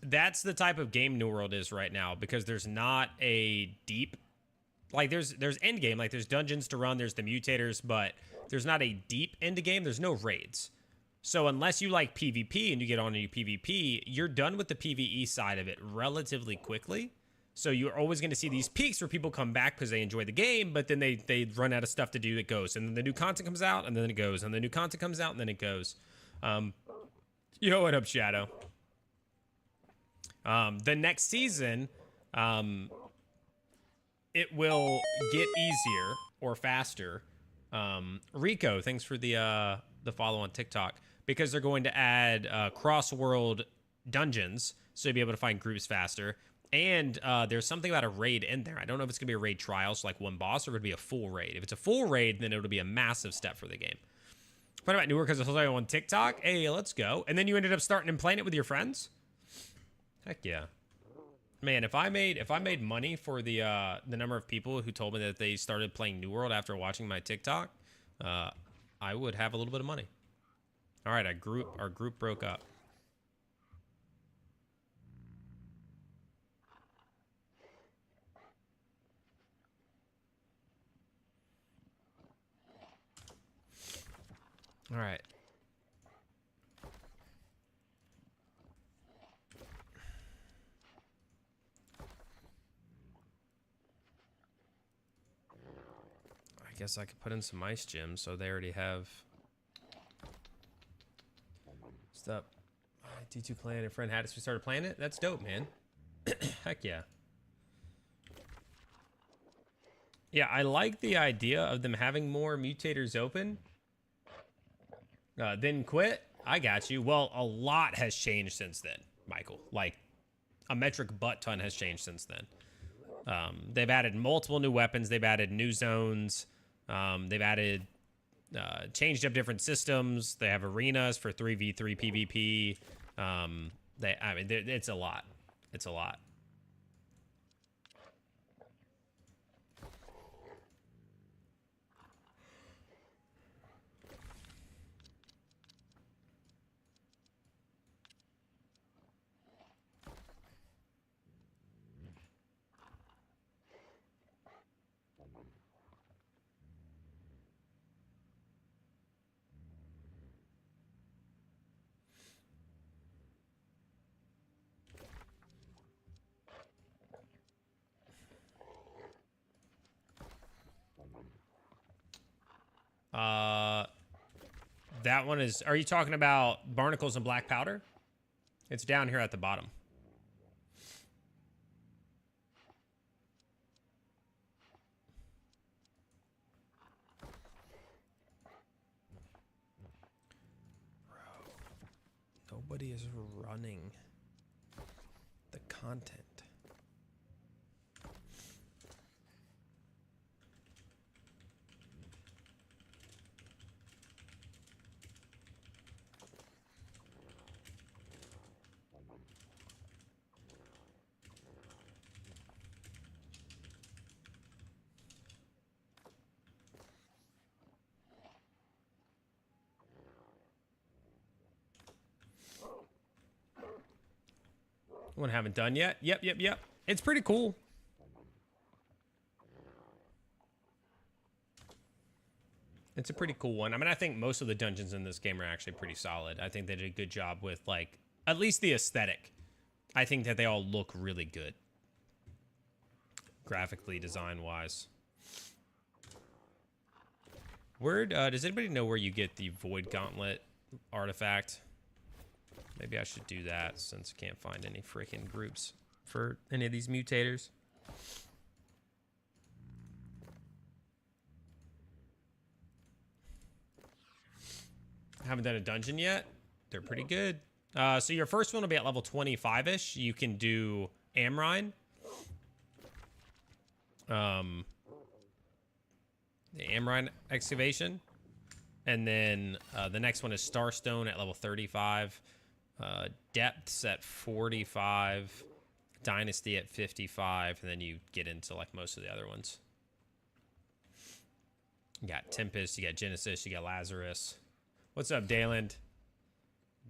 that's the type of game New World is right now, because there's not a deep, like there's end game, like there's dungeons to run, there's the mutators, but there's not a deep end game. There's no raids. So unless you like PvP and you get on a PvP, you're done with the PvE side of it relatively quickly. So you're always going to see these peaks where people come back because they enjoy the game, but then they run out of stuff to do that goes. And then the new content comes out, and then it goes. And the new content comes out, and then it goes. Yo, what up, Shadow? The next season, it will get easier or faster. Rico, thanks for the follow on TikTok. Because they're going to add cross-world dungeons, so you'll be able to find groups faster. And there's something about a raid in there. I don't know if it's going to be a raid trial, so like one boss, or it would be a full raid. If it's a full raid, then it'll be a massive step for the game. What about newer? Because I saw you on TikTok. Hey, let's go. And then you ended up starting and playing it with your friends? Heck yeah. Man, if I made money for the number of people who told me that they started playing New World after watching my TikTok, I would have a little bit of money. All right, our group broke up. All right. I guess I could put in some ice gems, so they already have stuff. D2 clan and friend had us. We started playing it. That's dope, man. Heck yeah. Yeah, I like the idea of them having more mutators open. Then quit. I got you. Well, a lot has changed since then, Michael. Like, a metric butt ton has changed since then. They've added multiple new weapons. They've added new zones. They've added, changed up different systems. They have arenas for 3v3 PvP. I mean, it's a lot. It's a lot. That one is, are you talking about barnacles and black powder? It's down here at the bottom. Bro, nobody is running the content. One haven't done yet. Yep. It's pretty cool. It's a pretty cool one. I mean, I think most of the dungeons in this game are actually pretty solid. I think they did a good job with, like, at least the aesthetic. I think that they all look really good. Graphically, design-wise. Where, does anybody know where you get the Void Gauntlet artifact? Maybe I should do that since I can't find any freaking groups for any of these mutators. Haven't done a dungeon yet. They're pretty good. So your first one will be at level 25-ish. You can do Amrine. The Amrine excavation. And then the next one is Starstone at level 35. Depths at 45, Dynasty at 55, and then you get into like most of the other ones. You got Tempest, you got Genesis, you got Lazarus. What's up, Dayland?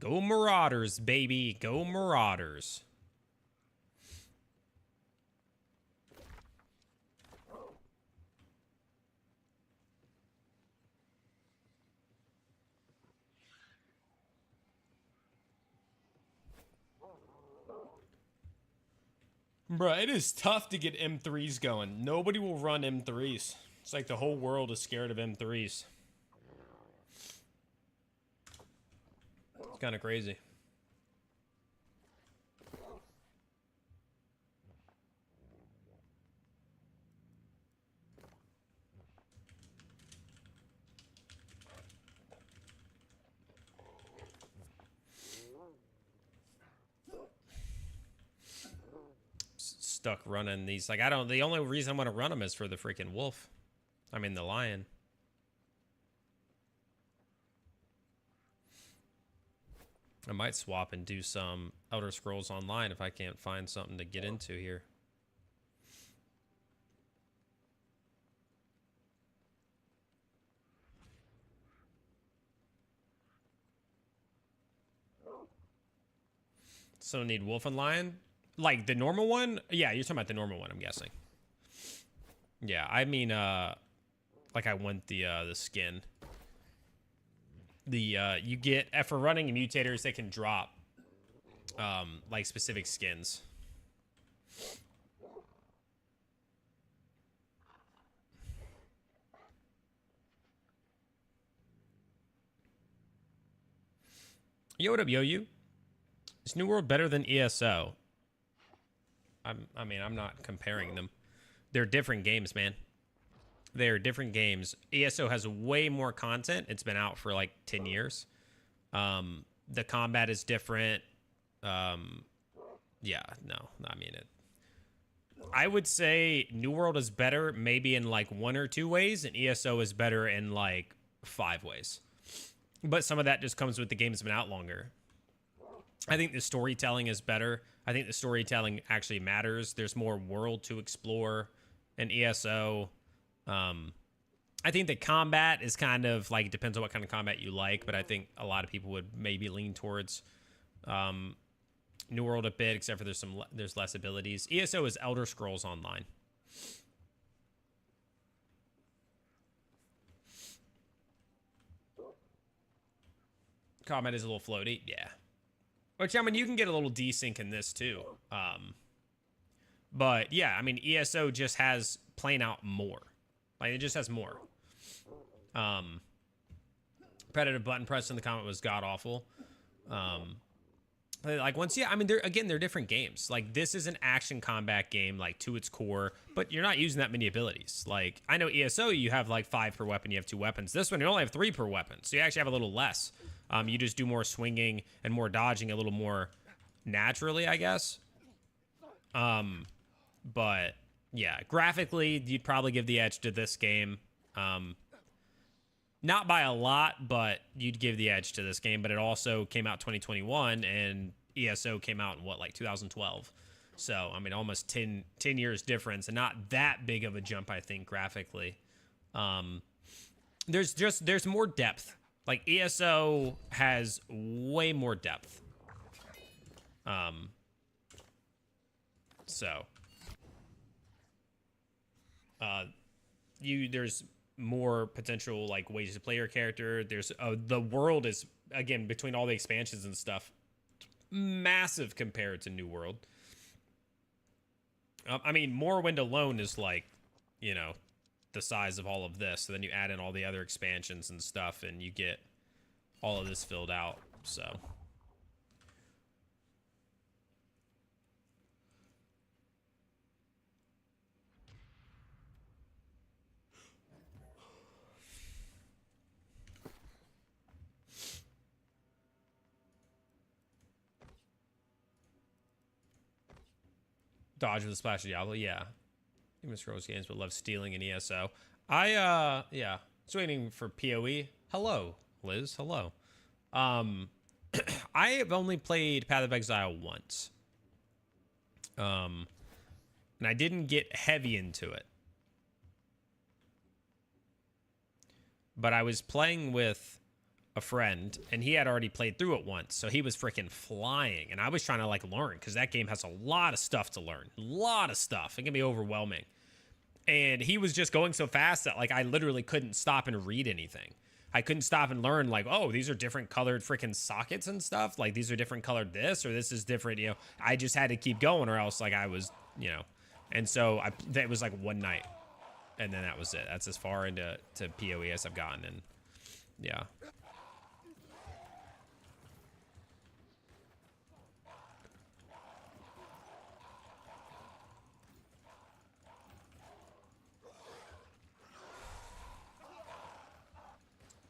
Go Marauders, baby. Go Marauders. Bruh, it is tough to get M3s going. Nobody will run M3s. It's like the whole world is scared of M3s. It's kind of crazy. Stuck running these. Like, I don't, the only reason I'm going to run them is for the freaking wolf. I mean, the lion. I might swap and do some Elder Scrolls Online if I can't find something to get into here. So need wolf and lion? Like the normal one? Yeah, you're talking about the normal one, I'm guessing. Yeah, I mean, like I want the skin. The, you get, for running mutators, they can drop, like specific skins. Yo, what up, yo, you? Is New World better than ESO? I mean, I'm not comparing them. They're different games, man. They're different games. ESO has way more content. It's been out for like 10 years. The combat is different. Yeah, no, I mean it. I would say New World is better maybe in like 1 or 2 ways, and ESO is better in like 5 ways. But some of that just comes with the game's been out longer. I think the storytelling is better. I think the storytelling actually matters. There's more world to explore in ESO. I think the combat is kind of like, it depends on what kind of combat you like, but I think a lot of people would maybe lean towards New World a bit, except for there's less abilities. ESO is Elder Scrolls Online. Combat is a little floaty, yeah. Which, I mean, you can get a little desync in this, too. But, yeah, I mean, ESO just has plain out more. Like, it just has more. Repetitive button press in the comment was god-awful. Like, once, yeah, I mean, they're different games. Like, this is an action combat game, like, to its core, but you're not using that many abilities. Like, I know ESO, you have, like, 5 per weapon, you have 2 weapons. This one, you only have 3 per weapon, so you actually have a little less. You just do more swinging and more dodging a little more naturally, I guess. But yeah, graphically, you'd probably give the edge to this game. Not by a lot, but you'd give the edge to this game. But it also came out 2021, and ESO came out in, what, like 2012. So, I mean, almost 10 years difference, and not that big of a jump, I think, graphically. There's more depth. Like, ESO has way more depth. There's more potential, like, ways to play your character. There's, the world is, again, between all the expansions and stuff, massive compared to New World. I mean, Morrowind alone is, like, you know, the size of all of this. So then you add in all the other expansions and stuff, and you get all of this filled out. So dodge with a splash of Diablo, yeah. Demon Scrolls games, but love stealing in ESO. Yeah, just waiting for PoE. Hello, Liz. Hello. I have only played Path of Exile once. And I didn't get heavy into it. But I was playing with a friend, and he had already played through it once, so he was freaking flying, and I was trying to like learn because that game has a lot of stuff to learn, a lot of stuff. It can be overwhelming, and he was just going so fast that like I literally couldn't stop and read anything. I couldn't stop and learn like, oh, these are different colored freaking sockets and stuff. Like these are different colored this, or this is different. You know, I just had to keep going, or else like I was, you know. And so that was like one night, and then that was it. That's as far into PoE as I've gotten, and yeah.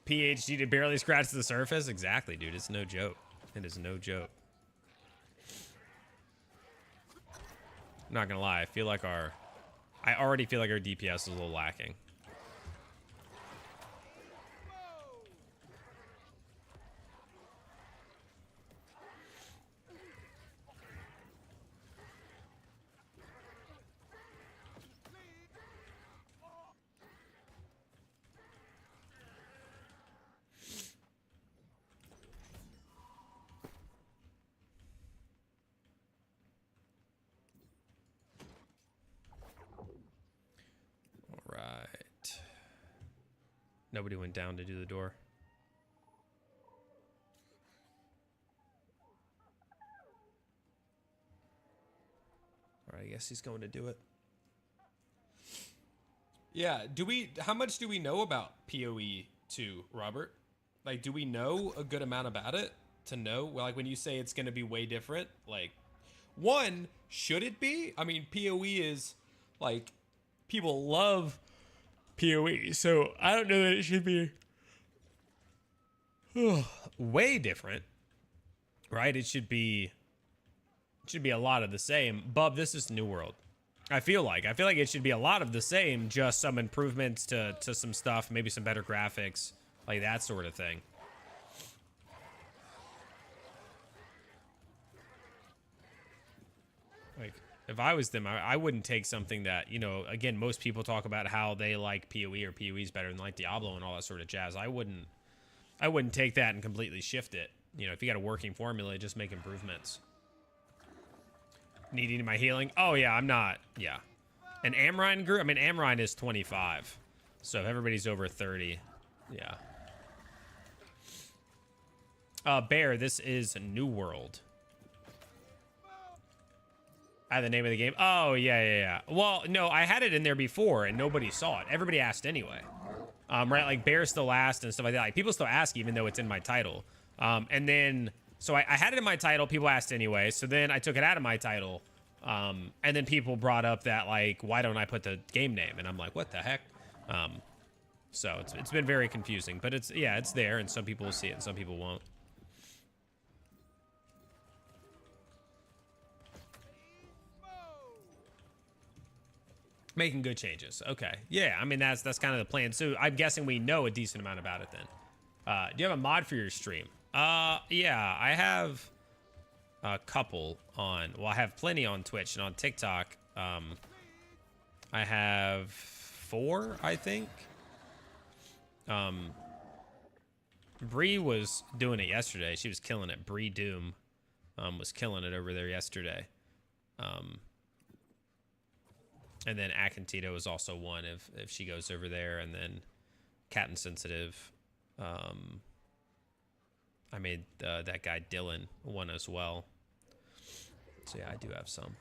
PhD to barely scratch the surface? Exactly, dude. It's no joke. It is no joke. I'm not gonna lie. I already feel like our DPS is a little lacking. Right. Nobody went down to do the door. All right, I guess he's going to do it. Yeah, how much do we know about PoE 2, Robert? Like, do we know a good amount about it to know? Well, like when you say it's going to be way different, like, one, should it be? I mean, PoE is like, people love PoE, so I don't know that it should be way different, right? It should be a lot of the same. Bub, this is New World. I feel like it should be a lot of the same, just some improvements to some stuff, maybe some better graphics, like that sort of thing. Like, if I was them, I wouldn't take something that, you know, again, most people talk about how they like PoE or PoE's better than like Diablo and all that sort of jazz. I wouldn't take that and completely shift it. You know, if you got a working formula, just make improvements. Needing my healing? Oh, yeah, I'm not. Yeah. And Amrine grew? I mean, Amrine is 25. So if everybody's over 30, yeah. Bear, this is New World. I had the name of the game. Oh, yeah. Well, no, I had it in there before and nobody saw it. Everybody asked anyway. Right, like Bear's still asked and stuff like that. Like, people still ask even though it's in my title. And then... So I had it in my title. People asked anyway. So then I took it out of my title. And then people brought up that, like, why don't I put the game name? And I'm like, what the heck? So it's been very confusing. But it's there. And some people will see it and some people won't. Making good changes. Okay. Yeah, I mean, that's kind of the plan. So I'm guessing we know a decent amount about it then. Do you have a mod for your stream? Yeah, I have a couple on, well, I have plenty on Twitch and on TikTok. I have 4, I think. Bree was doing it yesterday. She was killing it. Bree Doom, was killing it over there yesterday. And then Akintito is also one if she goes over there, and then Cat Insensitive. I made that guy Dylan one as well. So yeah, I do have some.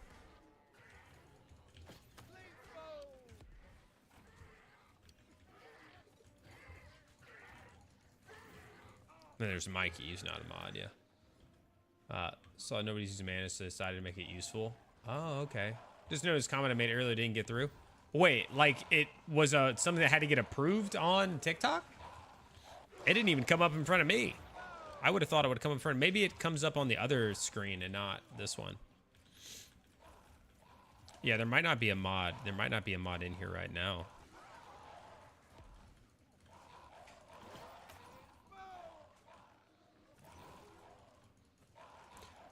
Then there's Mikey, he's not a mod, yeah. Saw nobody's using mana, so decided to make it useful. Oh, okay. Just noticed comment I made earlier didn't get through. Wait, like it was something that had to get approved on TikTok? It didn't even come up in front of me. I would have thought it would come in front. Maybe it comes up on the other screen and not this one. Yeah, there might not be a mod. There might not be a mod in here right now.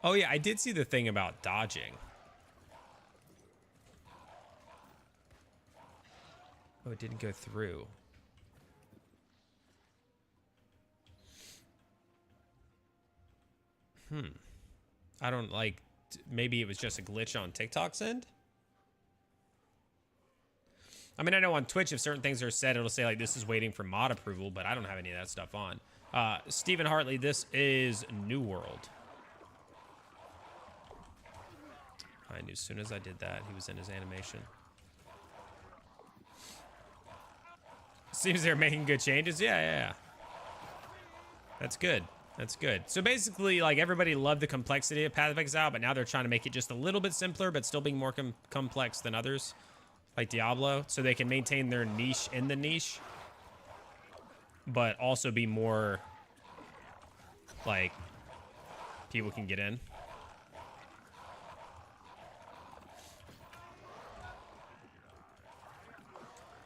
Oh yeah, I did see the thing about dodging. Oh, it didn't go through. I don't like. Maybe it was just a glitch on TikTok's end. I mean, I know on Twitch, if certain things are said, it'll say like this is waiting for mod approval, but I don't have any of that stuff on. Stephen Hartley, this is New World. I knew as soon as I did that, he was in his animation. Seems they're making good changes. Yeah. That's good. That's good. So basically, like, everybody loved the complexity of Path of Exile, but now they're trying to make it just a little bit simpler, but still being more complex than others, like Diablo, so they can maintain their niche in the niche, but also be more, like, people can get in.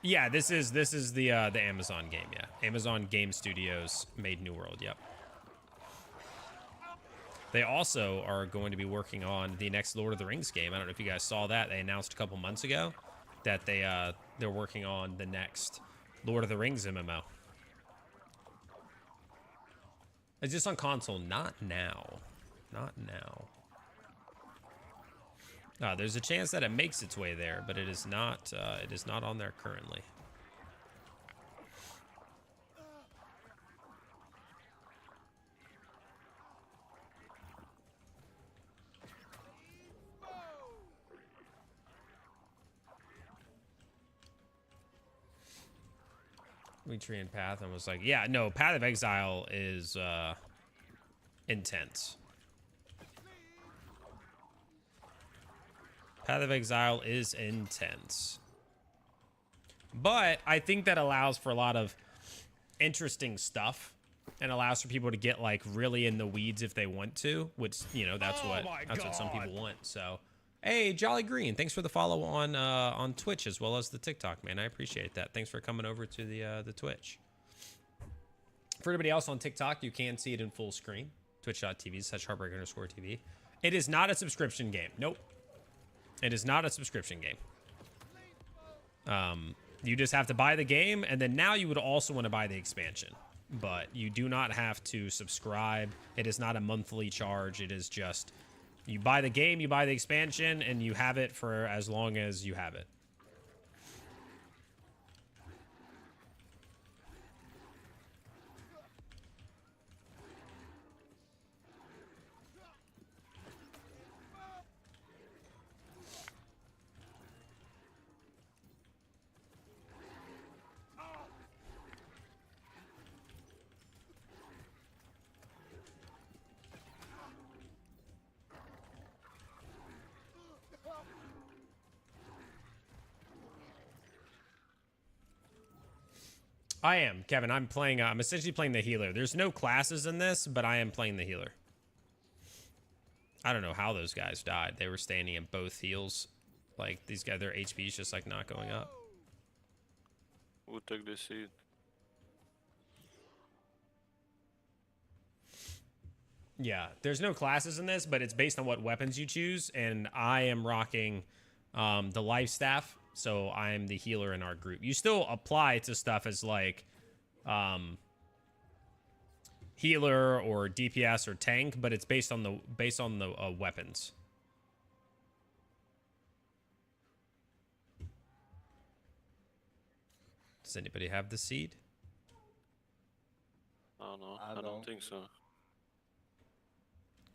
Yeah, this is the Amazon game. Yeah, Amazon Game Studios made New World. Yep. They also are going to be working on the next Lord of the Rings game. I don't know if you guys saw that. They announced a couple months ago that they're working on the next Lord of the Rings MMO. It's just on console, not now. Not now. There's a chance that it makes its way there, but it is not. It is not on there currently. Tree and Path and was like, yeah, no, Path of Exile is intense. Path of Exile is intense. But I think that allows for a lot of interesting stuff and allows for people to get like really in the weeds if they want to, which, you know, that's what some people want. So, hey, Jolly Green, thanks for the follow on Twitch as well as the TikTok, man. I appreciate that. Thanks for coming over to the Twitch. For everybody else on TikTok, you can see it in full screen. Twitch.tv/Heartbreak_TV. It is not a subscription game. Nope. It is not a subscription game. You just have to buy the game, and then now you would also want to buy the expansion. But you do not have to subscribe. It is not a monthly charge. It is just, you buy the game, you buy the expansion, and you have it for as long as you have it. I am, Kevin. I'm playing, I'm essentially playing the healer. There's no classes in this, but I am playing the healer. I don't know how those guys died. They were standing in both heals. Like, these guys, their HP is just, like, not going up. Who took the seat? Yeah, there's no classes in this, but it's based on what weapons you choose, and I am rocking the life staff. So I'm the healer in our group. You still apply to stuff as like healer or DPS or tank, but it's based on the weapons. Does anybody have the seed? I don't know. I don't think so.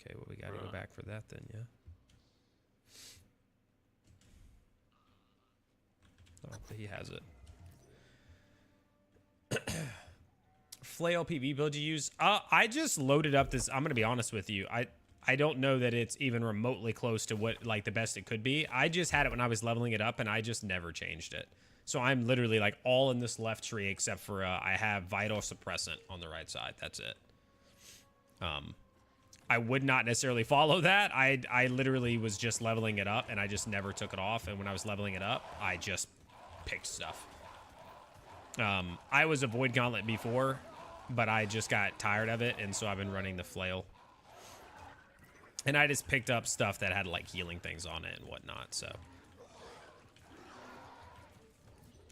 Okay, well, we gotta go back for that then, yeah. Oh, he has it. Flail PV build you use? I just loaded up this. I'm gonna be honest with you. I don't know that it's even remotely close to what like the best it could be. I just had it when I was leveling it up, and I just never changed it. So I'm literally like all in this left tree except for I have Vital Suppressant on the right side. That's it. I would not necessarily follow that. I literally was just leveling it up, and I just never took it off. And when I was leveling it up, I just picked stuff. I was a Void Gauntlet before, but I just got tired of it, and so I've been running the Flail. And I just picked up stuff that had like healing things on it and whatnot, so.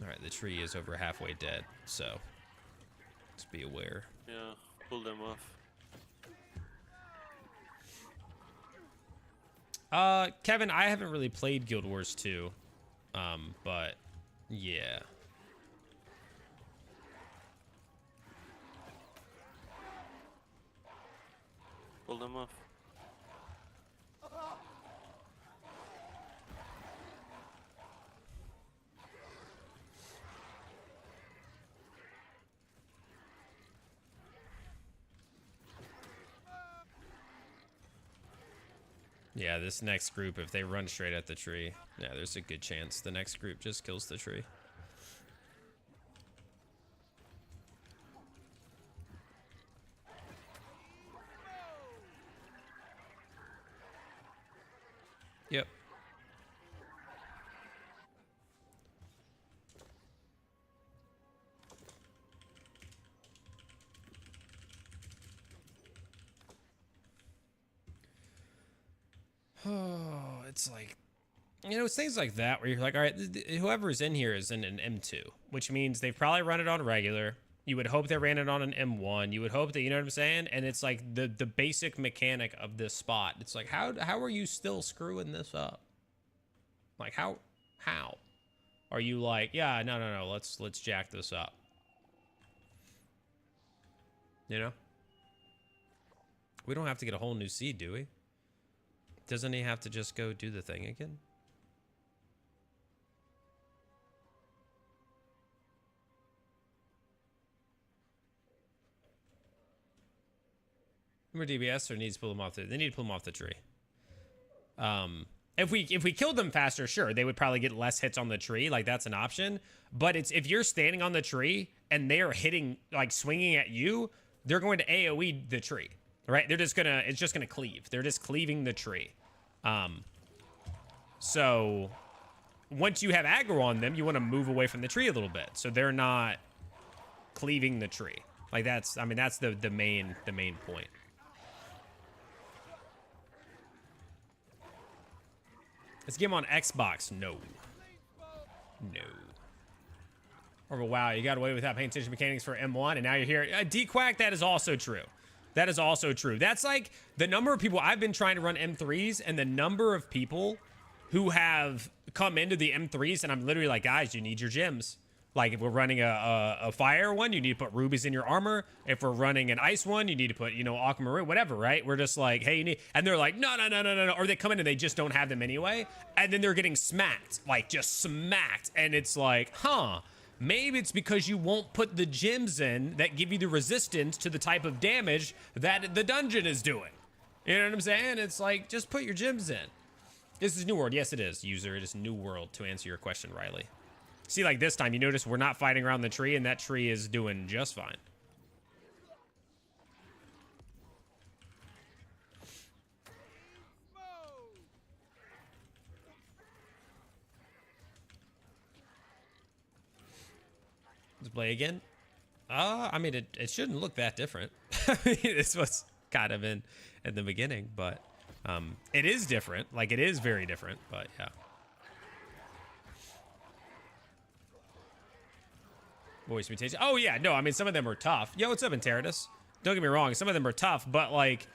Alright, the tree is over halfway dead, so just be aware. Yeah, pull them off. Kevin, I haven't really played Guild Wars 2. But yeah. Pull them off. Yeah, this next group, if they run straight at the tree, yeah, there's a good chance the next group just kills the tree. Yep. Oh, it's like, you know, it's things like that where you're like, all right, whoever's in here is in an M2, which means they've probably run it on regular. You would hope they ran it on an M1. You would hope that, you know what I'm saying? And it's like the basic mechanic of this spot. It's like, how are you still screwing this up? Like, how are you like, yeah, no, let's jack this up. You know? We don't have to get a whole new seed, do we? Doesn't he have to just go do the thing again? Remember DBS or needs to pull them off they need to pull them off the tree. If we killed them faster, sure, they would probably get less hits on the tree. Like, that's an option. But it's if you're standing on the tree and they are hitting, like, swinging at you, they're going to AoE the tree, right? They're just gonna, it's just gonna cleave. They're just cleaving the tree. So once you have aggro on them, you want to move away from the tree a little bit so they're not cleaving the tree. Like, that's, I mean, that's the main point. This game on Xbox? No. Or wow, you got away without paying attention to mechanics for M1, and now you're here. D-Quack, that is also true. That is also true. That's like the number of people I've been trying to run M3s, and the number of people who have come into the M3s, and I'm literally like, guys, you need your gems. Like, if we're running a fire one, you need to put rubies in your armor. If we're running an ice one, you need to put, you know, aquamarine, whatever, right? We're just like, hey, you need, and they're like, no. Or they come in and they just don't have them anyway. And then they're getting smacked, like just smacked. And it's like, huh, maybe it's because you won't put the gems in that give you the resistance to the type of damage that the dungeon is doing. You know what I'm saying? It's like, just put your gems in. This is New World. Yes, it is, user. It is New World, to answer your question, Riley. See, like this time, you notice we're not fighting around the tree, and that tree is doing just fine. Let's play again. I mean, it shouldn't look that different. I mean, this was kind of in the beginning, but it is different. Like, it is very different, but yeah. Voice mutation. Oh, yeah. No, I mean, some of them are tough. Yo, what's up, Enteritus? Don't get me wrong. Some of them are tough, but, like,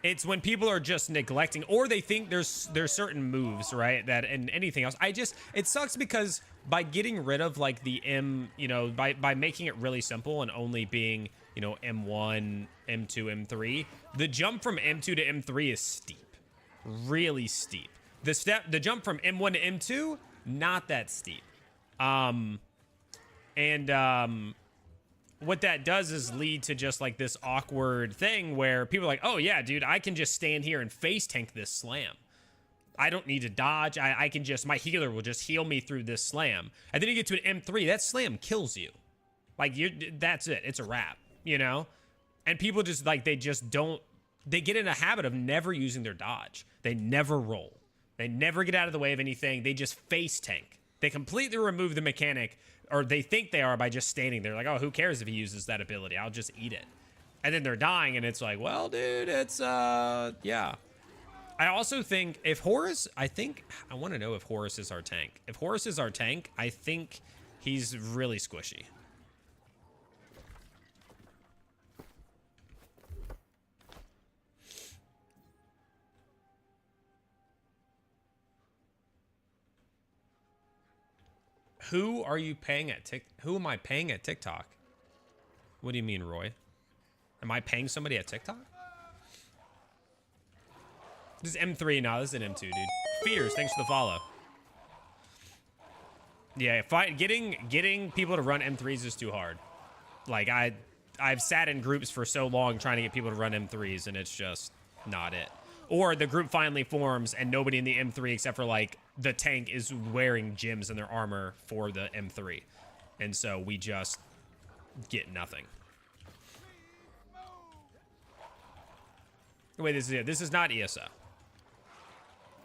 it's when people are just neglecting, or they think there's certain moves, right, that, and anything else. It sucks because by getting rid of, like, the M, you know, by making it really simple and only being, you know, M1, M2, M3, the jump from M2 to M3 is steep. Really steep. The jump from M1 to M2, not that steep. And what that does is lead to just like this awkward thing where people are like, oh yeah, dude, I can just stand here and face tank this slam. I don't need to dodge. I can just, my healer will just heal me through this slam. And then you get to an M3, that slam kills you. Like, that's it. It's a wrap, you know? And people just like, they get in a habit of never using their dodge. They never roll. They never get out of the way of anything. They just face tank. They completely remove the mechanic, or they think they are, by just standing there. Like, oh, who cares if he uses that ability? I'll just eat it. And then they're dying, and it's like, well, dude, it's, yeah. I also think if Horus, I want to know if Horus is our tank. If Horus is our tank, I think he's really squishy. Who are you paying at Who am I paying at TikTok? What do you mean, Roy? Am I paying somebody at TikTok? This is M3 now. This is an M2, dude. Fears, thanks for the follow. Yeah, getting people to run M3s is too hard. Like I've sat in groups for so long trying to get people to run M3s, and it's just not it. Or the group finally forms and nobody in the M3 except for like the tank is wearing gems in their armor for the M3. And so we just get nothing. Wait, this is not ESO.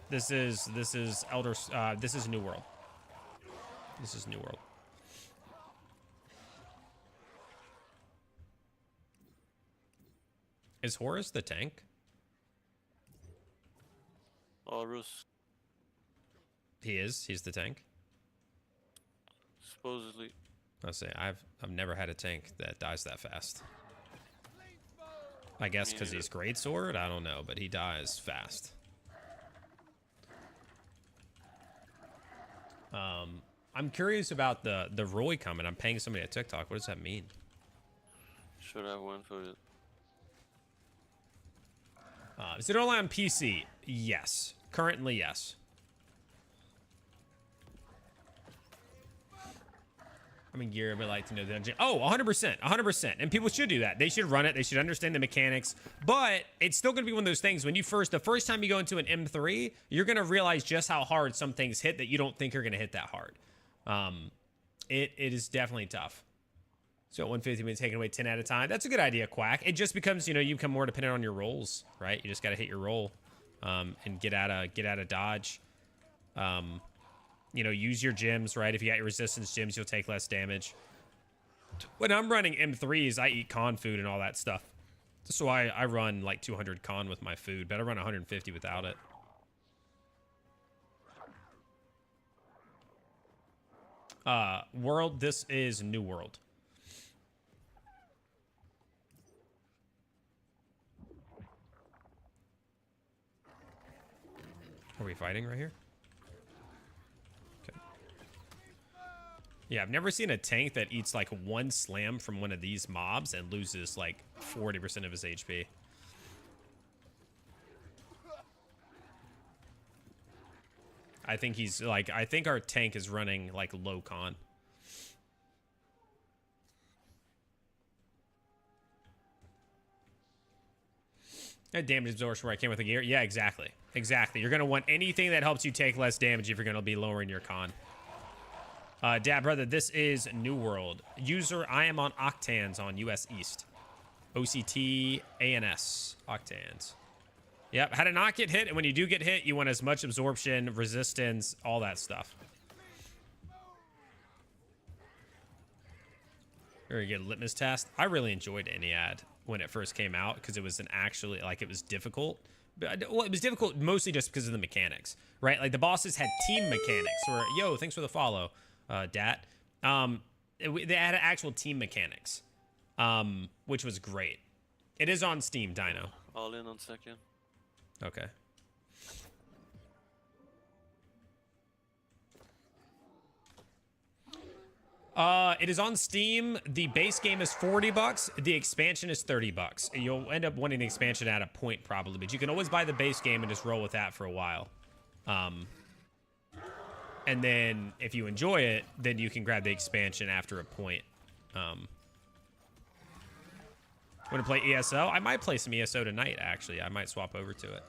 This is Elder this is New World. This is New World. Is Horus the tank? Horus, He is. He's the tank. supposedly. I'll say I've never had a tank that dies that fast. I guess because he's great sword. I don't know, but he dies fast. I'm curious about the Roy comment. I'm paying somebody at TikTok. What does that mean? Should have went for it. Is it only on PC? Yes. Currently, yes. I'm in gear, but like to know the dungeon. Oh, 100%, 100%. And people should do that. They should run it. They should understand the mechanics. But it's still going to be one of those things when the first time you go into an M3, you're going to realize just how hard some things hit that you don't think are going to hit that hard. It is definitely tough. So at 150, we're taking away 10 at a time. That's a good idea, Quack. It just becomes, you become more dependent on your rolls, right? You just got to hit your roll, and get out of dodge. Use your gems, right? If you got your resistance gems, you'll take less damage. When I'm running M3s, I eat con food and all that stuff. So I run like 200 con with my food, but I run 150 without it. World, this is New World. Are we fighting right here? Okay. Yeah, I've never seen a tank that eats like one slam from one of these mobs and loses like 40% of his HP. I think our tank is running like low con. That damage absorption where I came with the gear. Yeah, exactly. Exactly. You're going to want anything that helps you take less damage if you're going to be lowering your con. Dad, brother, this is New World. User, I am on Octans on US East. OCT, ANS, Octans. Yep, how to not get hit, and when you do get hit, you want as much absorption, resistance, all that stuff. Very good litmus test. I really enjoyed Eniad when it first came out because it was it was difficult. Well, it was difficult mostly just because of the mechanics, right? Like the bosses had team mechanics where, yo, thanks for the follow, Dat. They had actual team mechanics, which was great. It is on Steam, Dino. All in on second. Okay. It is on Steam. The base game is $40. The expansion is $30. You'll end up wanting the expansion at a point probably, but you can always buy the base game and just roll with that for a while. And then if you enjoy it, then you can grab the expansion after a point. Want to play ESO? I might play some ESO tonight, actually. I might swap over to it.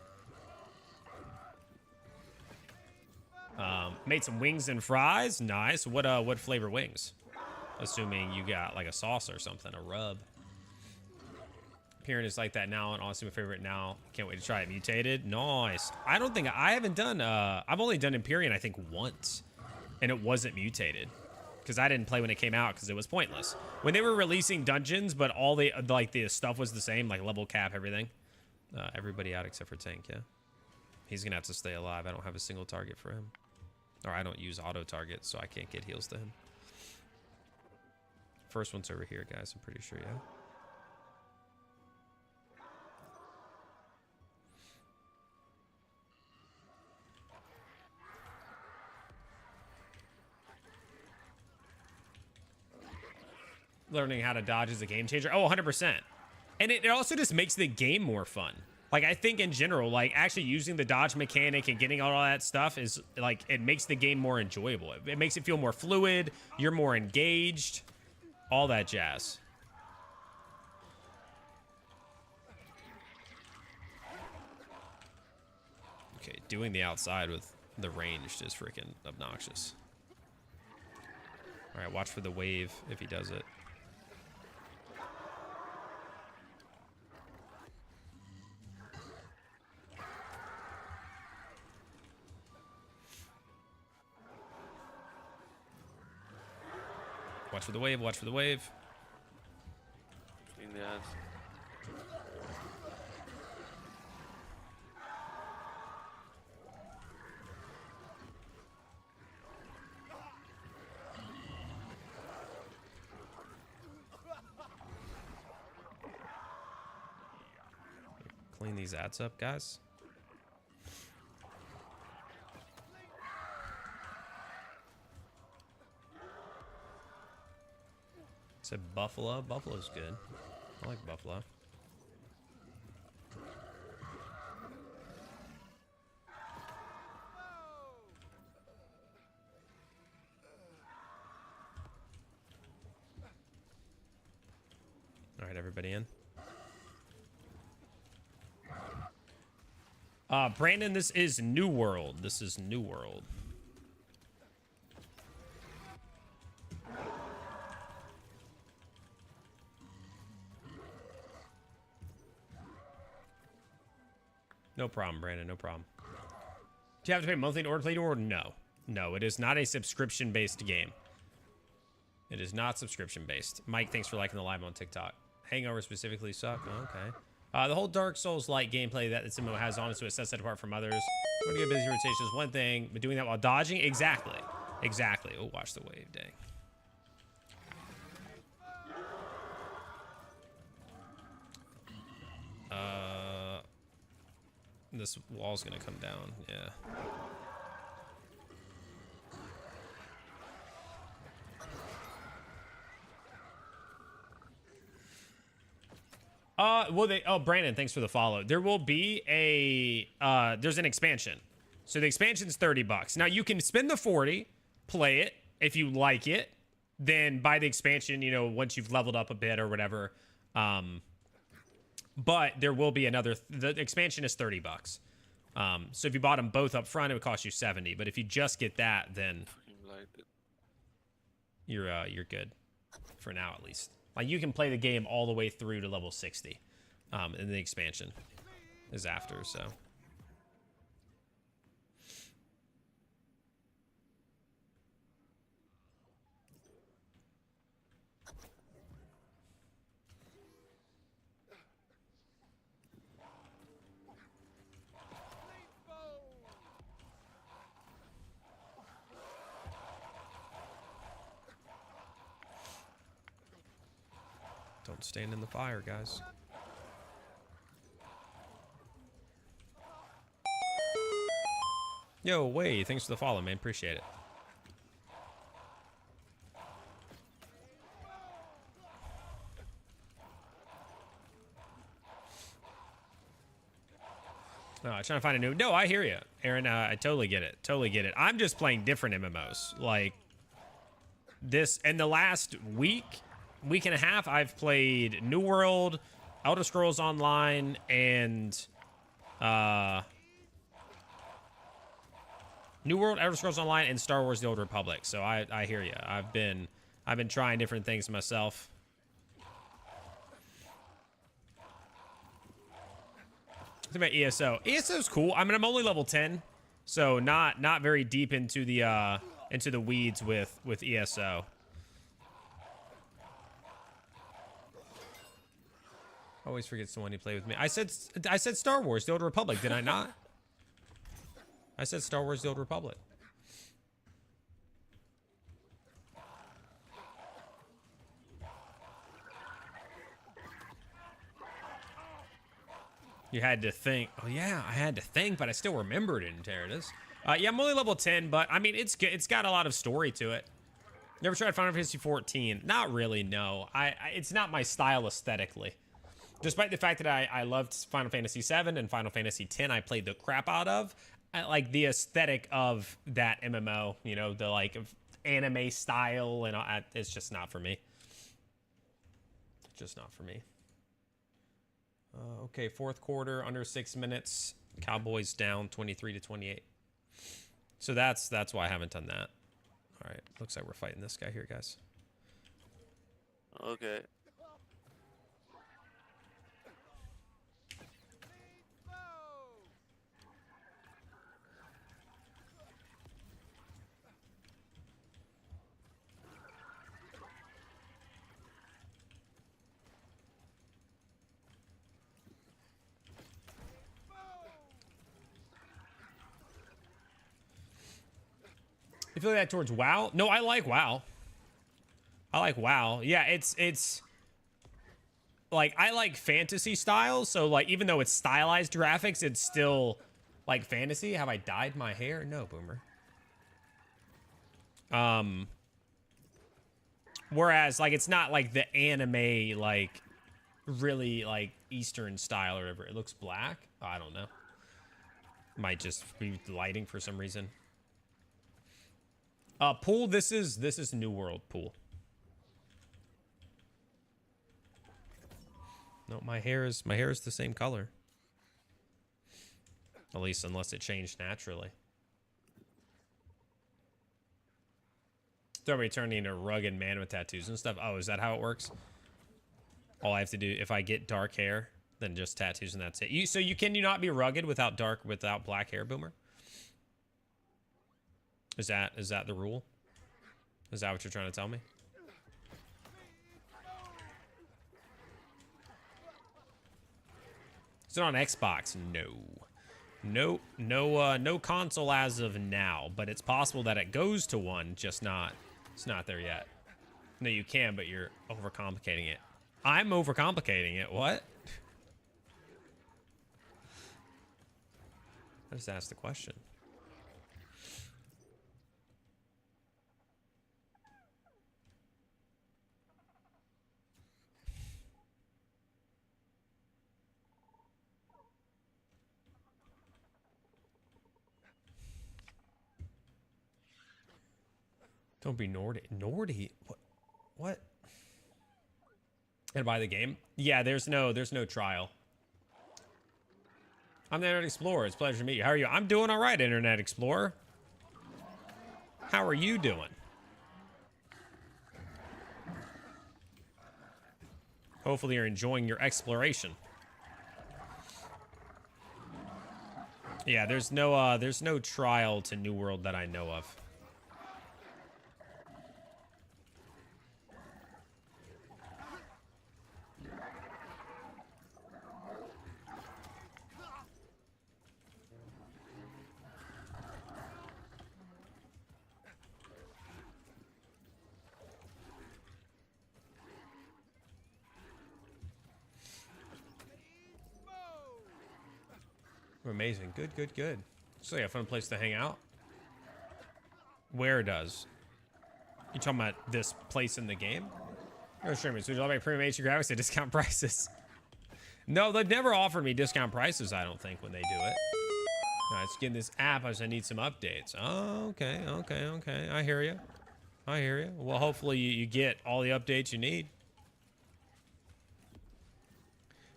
Made some wings and fries. Nice. What flavor wings? Assuming you got like a sauce or something, a rub. Empyrean is like that now, and honestly my favorite now. Can't wait to try it. Mutated. Nice. I haven't done, I've only done Empyrean, I think, once. And it wasn't mutated. Because I didn't play when it came out because it was pointless. When they were releasing dungeons, but all the stuff was the same, like level cap, everything. Everybody out except for Tank, yeah. He's gonna have to stay alive. I don't have a single target for him. Or I don't use auto targets, so I can't get heals to him. First one's over here, guys. I'm pretty sure, yeah. learning how to dodge is a game changer. Oh, 100%. And it also just makes the game more fun. Like, I think in general, like, actually using the dodge mechanic and getting all that stuff is, like, it makes the game more enjoyable. It makes it feel more fluid. You're more engaged. All that jazz. Okay, doing the outside with the ranged is freaking obnoxious. All right, watch for the wave if he does it. Watch for the wave, watch for the wave. Clean the ads. Clean these ads up, guys. Said Buffalo. Buffalo's good. I like Buffalo. All right, everybody in. Brandon, this is New World. This is New World. No problem, Brandon. No problem. Do you have to pay monthly in order to play New World? No. No, it is not a subscription-based game. It is not subscription-based. Mike, thanks for liking the live on TikTok. Hangover specifically suck. Oh, okay. The whole Dark Souls-like gameplay that the MMO has on it, so it sets it apart from others. Going to get busy rotation is one thing, but doing that while dodging? Exactly. Exactly. Oh, watch the wave. Dang. This wall's going to come down. Yeah. Brandon, thanks for the follow. There will be there's an expansion. So the expansion's $30. Now you can spend the 40, play it. If you like it, then buy the expansion, you know, once you've leveled up a bit or whatever. But there will be the expansion is $30. So if you bought them both up front, it would cost you 70. But if you just get that, then you're good for now, at least. Like, you can play the game all the way through to level 60. And the expansion is after, so. Don't stand in the fire, guys. Yo, Wei, thanks for the follow, man. Appreciate it. No, I'm trying to find a new... No, I hear you, Aaron. I totally get it. Totally get it. I'm just playing different MMOs. Like, this... In the last week and a half, I've played New World, Elder Scrolls Online, and... New World, Elder Scrolls Online, and Star Wars: The Old Republic. So I hear you. I've been trying different things myself. Think about ESO. ESO's cool. I mean, I'm only level 10, so not very deep into the weeds with ESO. Always forgets the one you play with me. I said Star Wars: The Old Republic. Did I not? I said Star Wars: The Old Republic. You had to think. Oh yeah, I had to think, but I still remembered it in Terradus. Yeah, I'm only level 10, but I mean, it's good. It's got a lot of story to it. You ever tried Final Fantasy 14? Not really, no. It's not my style aesthetically. Despite the fact that I loved Final Fantasy 7 and Final Fantasy 10, I played the crap out of. I like the aesthetic of that MMO, you know, the like anime style, and it's just not for me. Just not for me. Okay, fourth quarter, under 6 minutes. Cowboys down 23-28. So that's why I haven't done that. All right, looks like we're fighting this guy here, guys. Okay. You feel that towards WoW? No, I like WoW. I like WoW. Yeah, it's like I like fantasy style, so like even though it's stylized graphics, it's still like fantasy. Have I dyed my hair? No, Boomer. Whereas like it's not like the anime like really like Eastern style or whatever. It looks black. Oh, I don't know. Might just be lighting for some reason. Pool, this is New World Pool. No, my hair is the same color. At least unless it changed naturally. Throw me turning into a rugged man with tattoos and stuff. Oh, is that how it works? All I have to do, if I get dark hair, then just tattoos and that's it. So can you not be rugged without black hair, Boomer? Is that the rule? Is that what you're trying to tell me? Is it on Xbox? No. No console as of now, but it's possible that it goes to one, just not. It's not there yet. No, you can, but you're overcomplicating it. I'm overcomplicating it. What? I just asked the question. Don't be Nordy. Nordy? What? And buy the game? Yeah, there's no trial. I'm the Internet Explorer. It's a pleasure to meet you. How are you? I'm doing all right, Internet Explorer. How are you doing? Hopefully you're enjoying your exploration. Yeah, there's no trial to New World that I know of. Amazing. Good. So yeah, fun place to hang out. Where does? You talking about this place in the game? Oh, sure, so you all make premium HD graphics at discount prices. No, they've never offered me discount prices, I don't think, when they do it. Alright, let's get this app as I need some updates. Oh, okay. I hear you. Well, hopefully you get all the updates you need.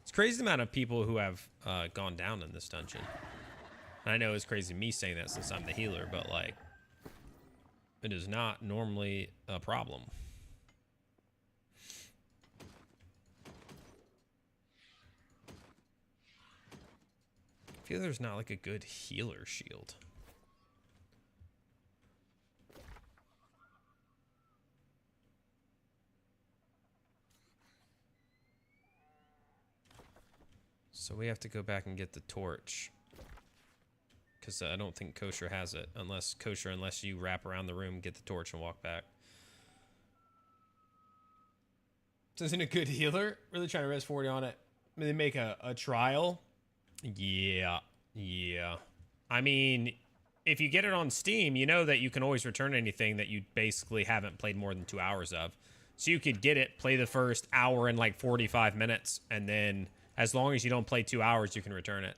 It's crazy the amount of people who have gone down in this dungeon. And I know it's crazy me saying that since I'm the healer, but like, it is not normally a problem. I feel there's not like a good healer shield. So we have to go back and get the torch. Because I don't think Kosher has it. Unless you wrap around the room, get the torch, and walk back. So isn't a good healer? Really trying to res 40 on it. I mean, they make a trial. Yeah. I mean, if you get it on Steam, you know that you can always return anything that you basically haven't played more than 2 hours of. So you could get it, play the first hour in like 45 minutes, and then as long as you don't play 2 hours, you can return it.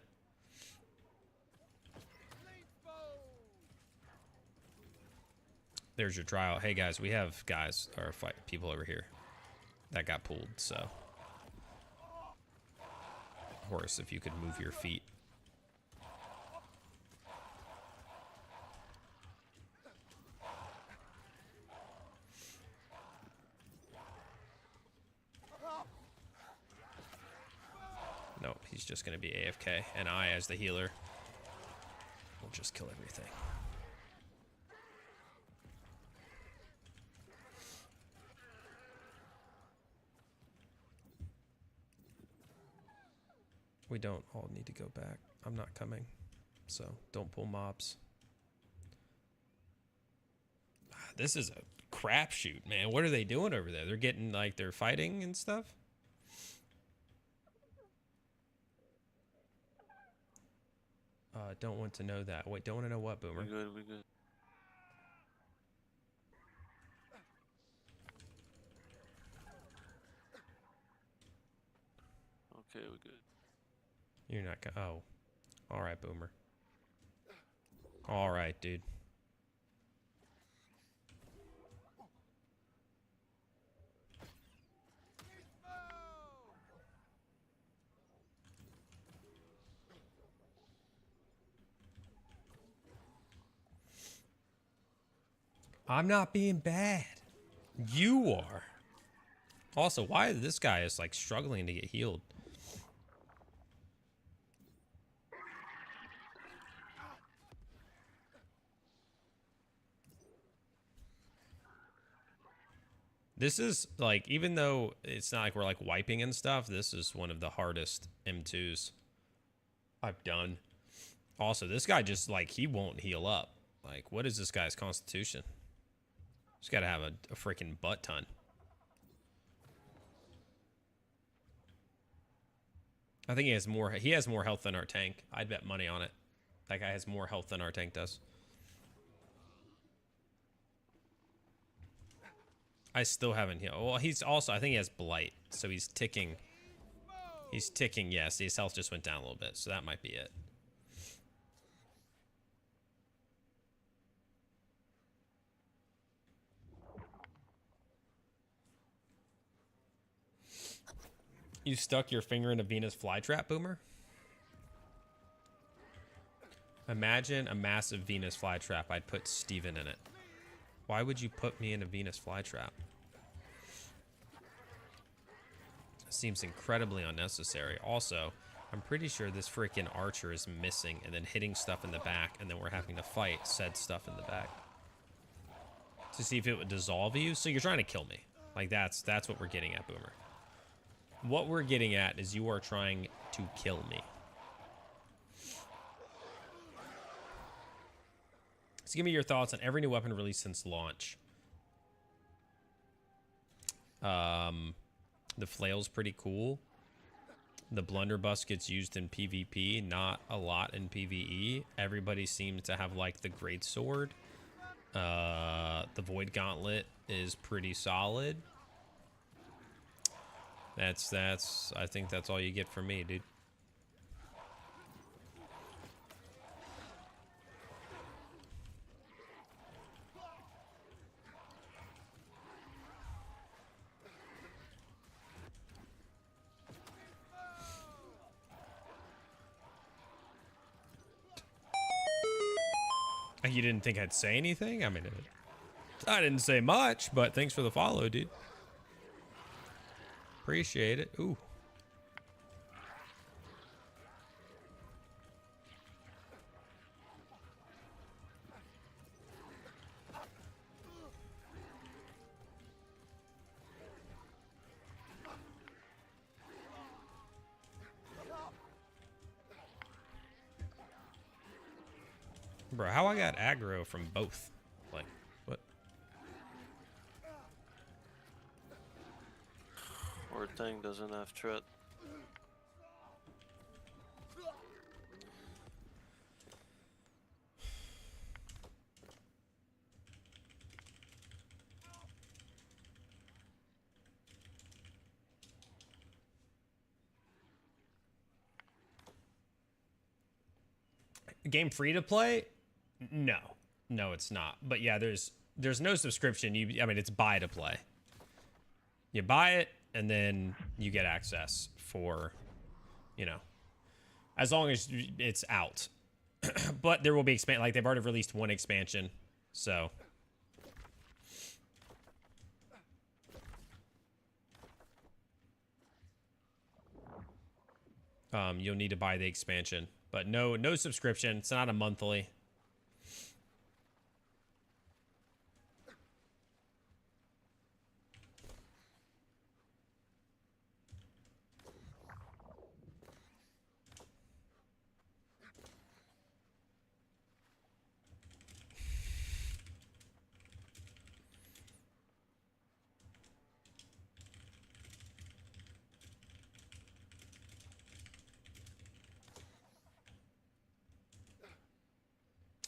There's your trial. Hey guys, we have guys or people over here that got pulled, so. Horse, if you could move your feet. Nope, he's just going to be AFK, and I, as the healer, will just kill everything. We don't all need to go back. I'm not coming, so don't pull mobs. This is a crapshoot, man. What are they doing over there? They're getting, like, they're fighting and stuff? Don't want to know that. Wait, don't want to know what, Boomer? We good, we good. Okay, we good. You're not gonna. Oh. Alright, Boomer. Alright, dude. I'm not being bad. You are. Also, why this guy is like struggling to get healed? This is like, even though it's not like we're like wiping and stuff, this is one of the hardest M2s I've done. Also, this guy just like, he won't heal up. Like, what is this guy's constitution? He's got to have a freaking butt ton. I think he has more health than our tank. I'd bet money on it. That guy has more health than our tank does. I still haven't healed. Well, he's also, I think he has blight, so he's ticking. He's ticking, yes. His health just went down a little bit, so that might be it. You stuck your finger in a Venus flytrap, Boomer? Imagine a massive Venus flytrap. I'd put Steven in it. Why would you put me in a Venus flytrap? Seems incredibly unnecessary. Also, I'm pretty sure this freaking archer is missing and then hitting stuff in the back, and then we're having to fight said stuff in the back to see if it would dissolve you. So you're trying to kill me. Like, that's what we're getting at, Boomer. What we're getting at is you are trying to kill me. So give me your thoughts on every new weapon released since launch. The flail's pretty cool. The blunderbuss gets used in PvP, not a lot in PvE. Everybody seems to have like the greatsword. The void gauntlet is pretty solid. I think that's all you get from me, dude. You didn't think I'd say anything? I mean, I didn't say much, but thanks for the follow, dude. Appreciate it. Ooh. Bro, how I got aggro from both? Like, what? Our tank doesn't have threat. game free to play? No, no, it's not. But yeah, there's no subscription. I mean, it's buy to play. You buy it and then you get access for, you know, as long as it's out. But there will be like they've already released one expansion, so. You'll need to buy the expansion, but no subscription. It's not a monthly.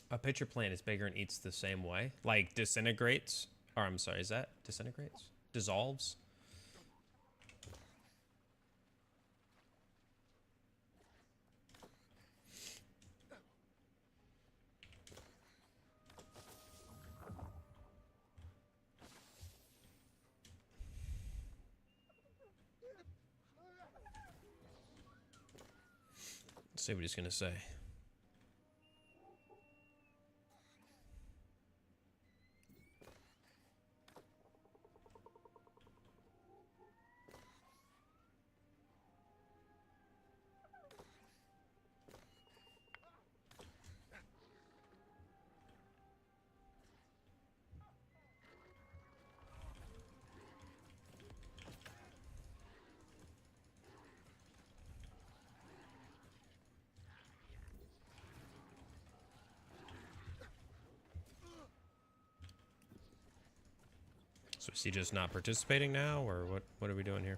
A pitcher plant is bigger and eats the same way. Like disintegrates. Or I'm sorry, is that disintegrates? Dissolves? Let's see what he's gonna say. So is he just not participating now, or what are we doing here?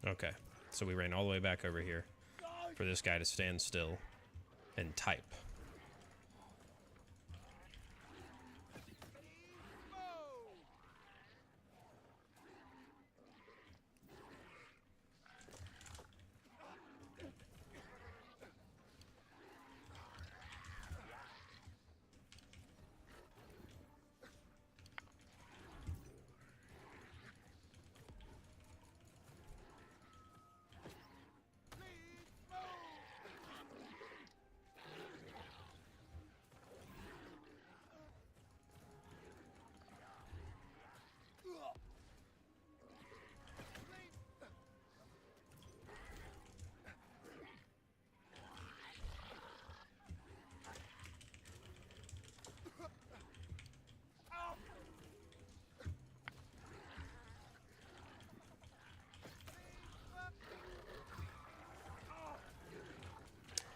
Okay, so we ran all the way back over here for this guy to stand still and type.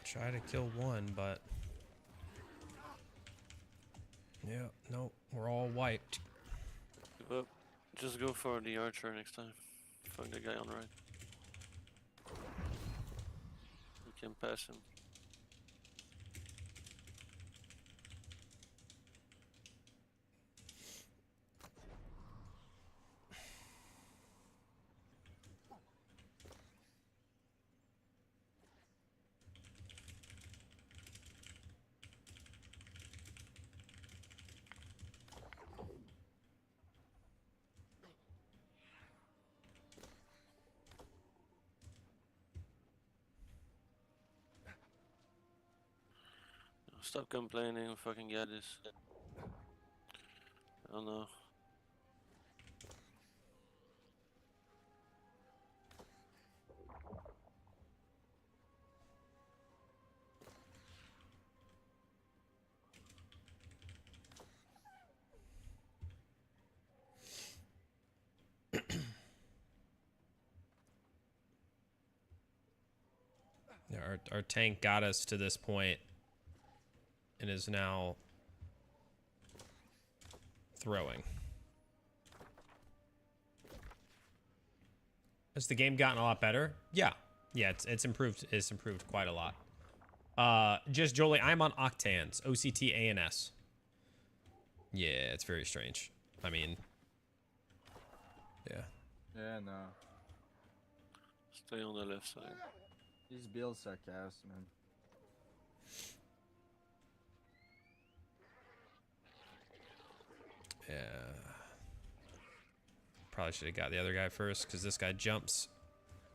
Try to kill one, but yeah, nope, we're all wiped. Give up. Just go for the archer next time. Fuck the guy on the right. You can pass him. Stop complaining, we fucking get this. Oh no. Yeah, our tank got us to this point and is now throwing. Has the game gotten a lot better? Yeah. Yeah, it's improved. It's improved quite a lot. Just Jolie, I'm on Octans. OCTANS. Yeah, it's very strange. I mean, yeah. Yeah, no. Stay on the left side. These builds are chaos, man. Yeah. Probably should have got the other guy first, because this guy jumps.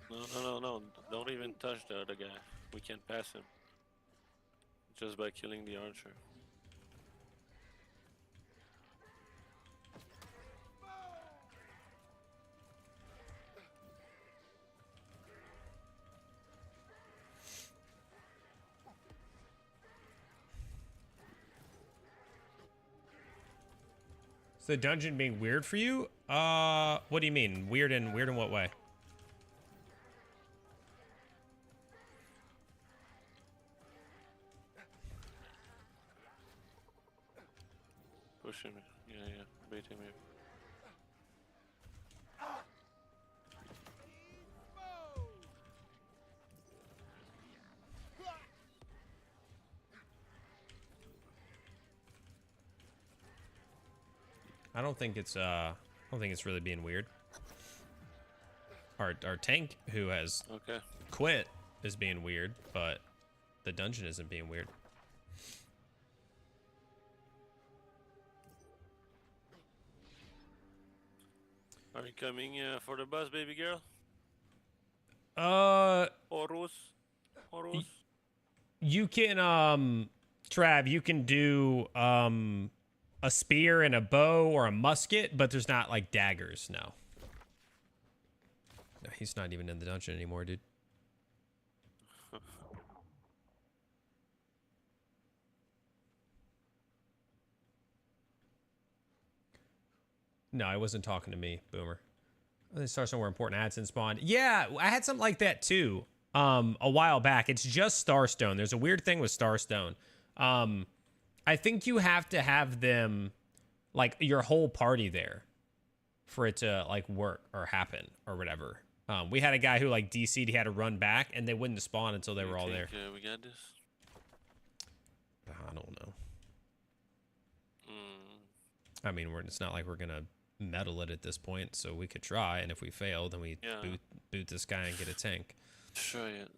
No. Don't even touch the other guy. We can't pass him. Just by killing the archer. Is the dungeon being weird for you? What do you mean? Weird in what way? Push him. Yeah. Bait him here. I don't think it's really being weird. Our tank who has Okay. quit is being weird, but the dungeon isn't being weird. Are you coming for the bus, baby girl? Horus? You can Trav, you can do a spear and a bow or a musket, but there's not like daggers. No, he's not even in the dungeon anymore, dude. No, I wasn't talking to me, Boomer. They start somewhere important. Adson spawned. Yeah, I had something like that too. A while back. It's just Starstone. There's a weird thing with Starstone. I think you have to have them, like, your whole party there for it to, like, work or happen or whatever. We had a guy who, like, DC'd. He had to run back, and they wouldn't spawn until they were all there. We got this? I don't know. I mean, it's not like we're going to meddle it at this point, so we could try, and if we fail, then we boot this guy and get a tank. Try it.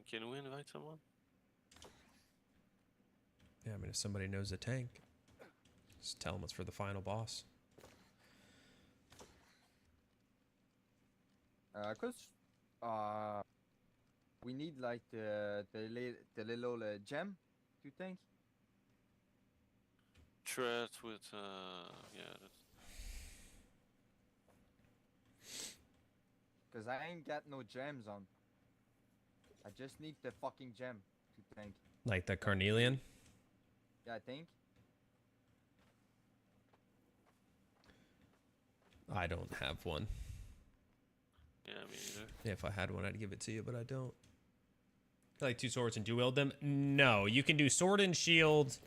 Can we invite someone? Yeah, I mean, if somebody knows a tank, just tell them it's for the final boss. We need like the little gem to tank. Threat with yeah. Cause I ain't got no gems on. I just need the fucking gem to tank. Like the Carnelian? Yeah, I think. I don't have one. Yeah, me either. If I had one, I'd give it to you, but I don't. Like 2 swords and dual wield them? No, you can do sword and shield.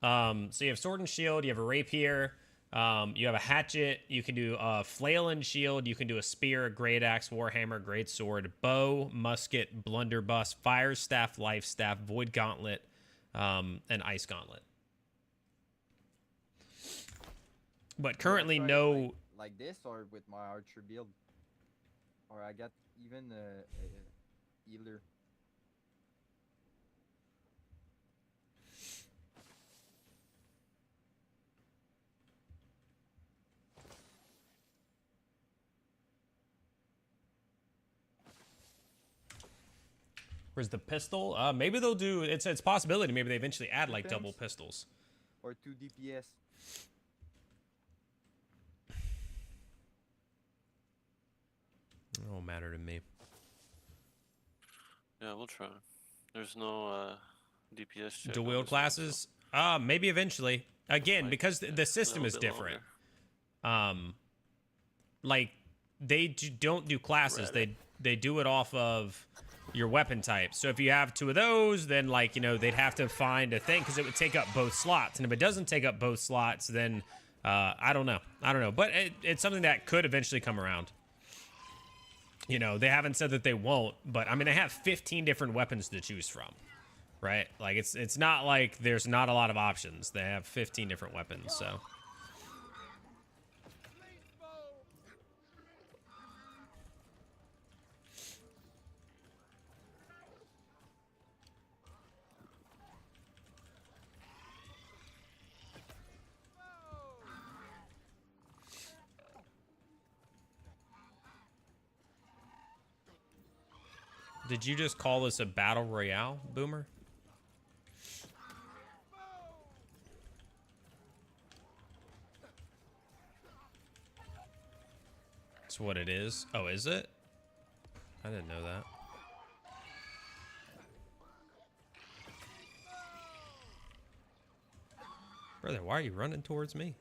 So you have sword and shield, you have a rapier, you have a hatchet, you can do a flail and shield, you can do a spear, a great axe, warhammer, great sword, bow, musket, blunderbuss, fire staff, life staff, void gauntlet, and ice gauntlet. But currently Try it no... like this or with my archer build. Or I got even a healer. Where's the pistol? Maybe they'll do... It's a possibility. Maybe they eventually add, like, Depends. double pistols. Or 2 DPS. It won't matter to me. Yeah, we'll try. There's no DPS check. Dual on wield this one, classes? Maybe eventually. Again, Like, because yeah, the system a is little bit different. longer. Like, they don't do classes. Right. They do it off of your weapon type. So if you have 2 of those, then like, you know, they'd have to find a thing because it would take up both slots. And if it doesn't take up both slots, then I don't know. But it's something that could eventually come around. You know, they haven't said that they won't, but I mean, they have 15 different weapons to choose from, right? Like it's not like there's not a lot of options. They have 15 different weapons, so. Did you just call this a battle royale, Boomer? That's what it is. Oh, is it? I didn't know that. Brother, why are you running towards me?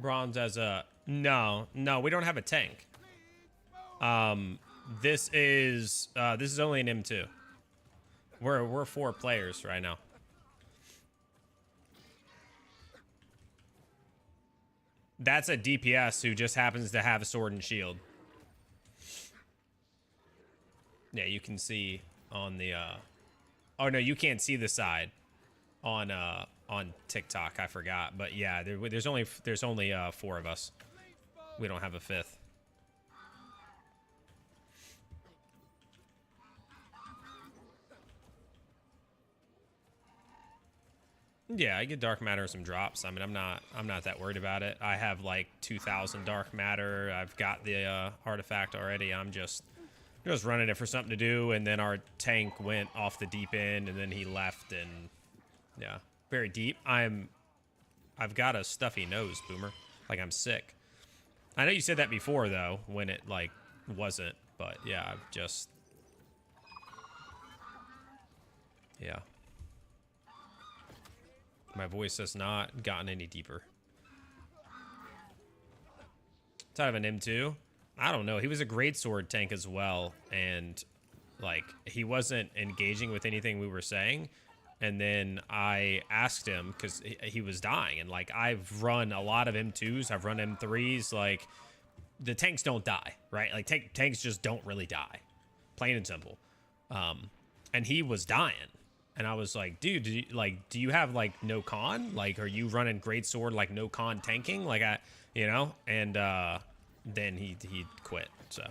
Bronze as a no, we don't have a tank. This is only an M2. We're 4 players right now. That's a DPS who just happens to have a sword and shield. Yeah, you can see on the oh no, you can't see the side on TikTok. I forgot, but yeah, there's only 4 of us. We don't have a 5th. Yeah, I get dark matter and some drops. I mean, I'm not that worried about it. I have like 2,000 dark matter. I've got the artifact already. I'm just running it for something to do, and then our tank went off the deep end, and then he left, and yeah, very deep. I've got a stuffy nose, Boomer. Like I'm sick. I know you said that before though, when it like wasn't, but yeah, I've just yeah. My voice has not gotten any deeper. Outside of an M2, I don't know. He was a greatsword tank as well, and like he wasn't engaging with anything we were saying. And then I asked him because he was dying, and like I've run a lot of M2s, I've run M3s. Like the tanks don't die, right? Like tanks just don't really die, plain and simple. And he was dying. And I was like, dude, do you have like no con? Like, are you running greatsword like no con tanking? Like you know? And then he quit. So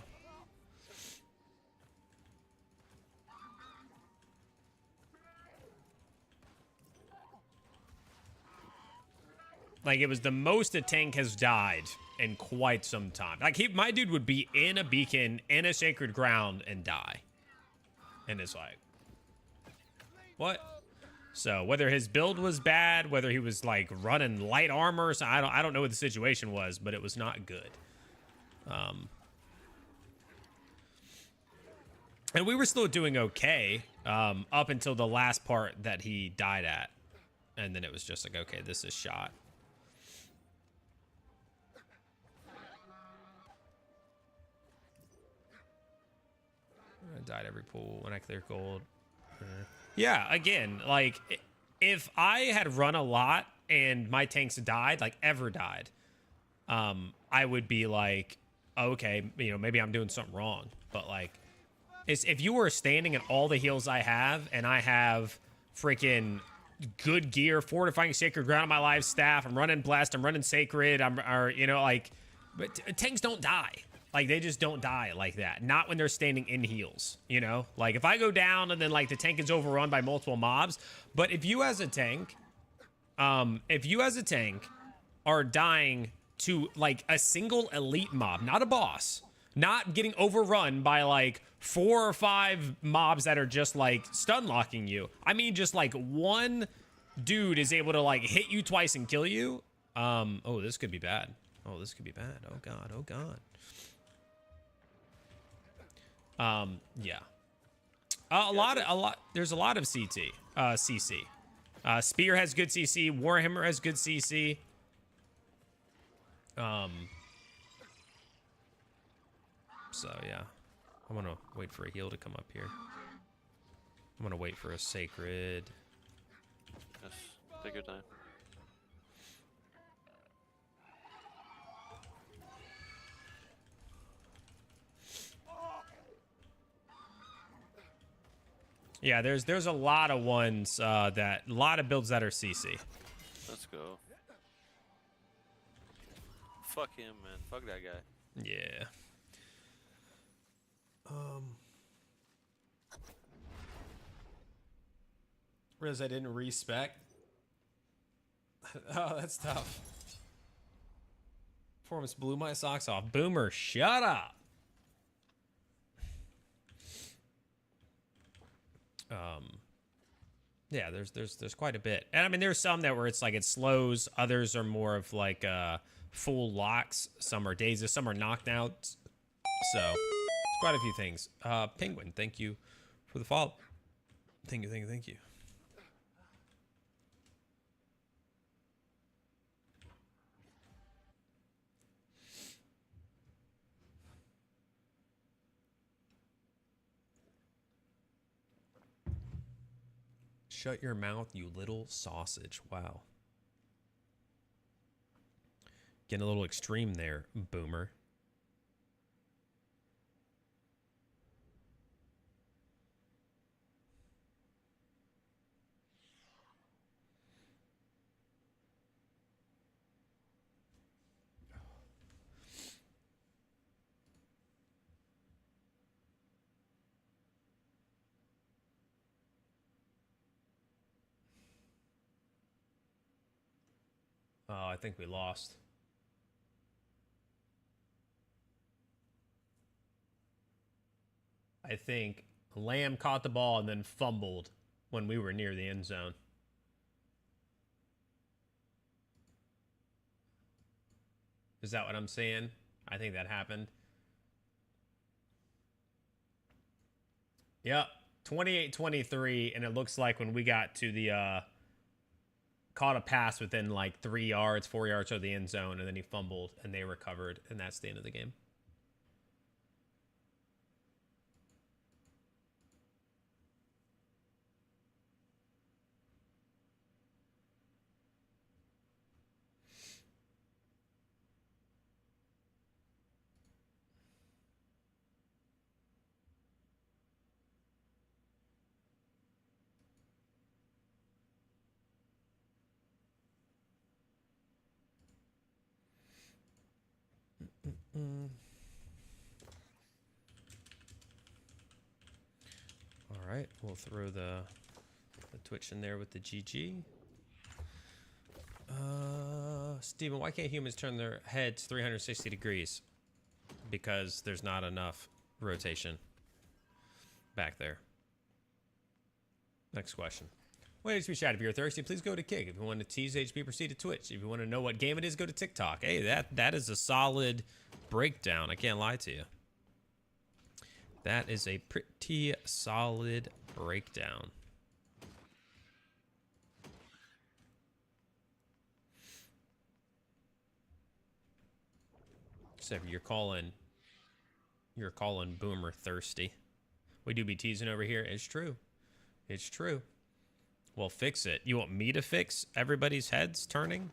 like it was the most a tank has died in quite some time. Like my dude would be in a beacon in a sacred ground and die. And it's like, what? So whether his build was bad, whether he was like running light armor, so I don't know what the situation was, but it was not good. And we were still doing okay up until the last part that he died at, and then it was just like, okay, this is shot. I died every pool when I clear gold. Yeah, again, like, if I had run a lot and my tanks died, like, ever died, I would be like, okay, you know, maybe I'm doing something wrong. But, like, if you were standing at all the heals I have, and I have freaking good gear, fortifying sacred ground on my live staff, I'm running blessed, I'm running sacred, you know, like, but tanks don't die. Like, they just don't die like that. Not when they're standing in heals, you know? Like, if I go down and then, like, the tank is overrun by multiple mobs. But if you as a tank, are dying to, like, a single elite mob, not a boss, not getting overrun by, like, 4 or 5 mobs that are just, like, stun locking you. I mean, just, like, one dude is able to, like, hit you twice and kill you. Oh, this could be bad. Oh, this could be bad. Oh god. Oh god. Yeah. There's a lot of CC. Spear has good CC. Warhammer has good CC. So yeah, I'm gonna wait for a heal to come up here. I'm gonna wait for a sacred. Yes, take your time. Yeah, there's a lot of ones a lot of builds that are CC. Let's go. Fuck him, man. Fuck that guy. Yeah. Riz, I didn't respec. Oh, that's tough. Performance blew my socks off. Boomer, shut up. Yeah, there's quite a bit. And I mean there's some that where it's like it slows, others are more of like full locks, some are dazes, some are knockouts. So it's quite a few things. Penguin, thank you for the follow. Thank you. Shut your mouth, you little sausage. Wow. Getting a little extreme there, Boomer. Oh, I think we lost. I think Lamb caught the ball and then fumbled when we were near the end zone. Is that what I'm saying? I think that happened. Yep, 28-23, and it looks like when we got to the caught a pass within like 3 yards, 4 yards of the end zone, and then he fumbled, and they recovered, and that's the end of the game. All right, we'll throw the Twitch in there with the GG. Steven, why can't humans turn their heads 360 degrees? Because there's not enough rotation back there. Next question. Well, HP chat, if you're thirsty, please go to Kick. If you want to tease HP, proceed to Twitch. If you want to know what game it is, go to TikTok. Hey, that is a solid breakdown. I can't lie to you. That is a pretty solid breakdown. Except you're calling Boomer thirsty. We do be teasing over here. It's true. It's true. Well, fix it. You want me to fix everybody's heads turning?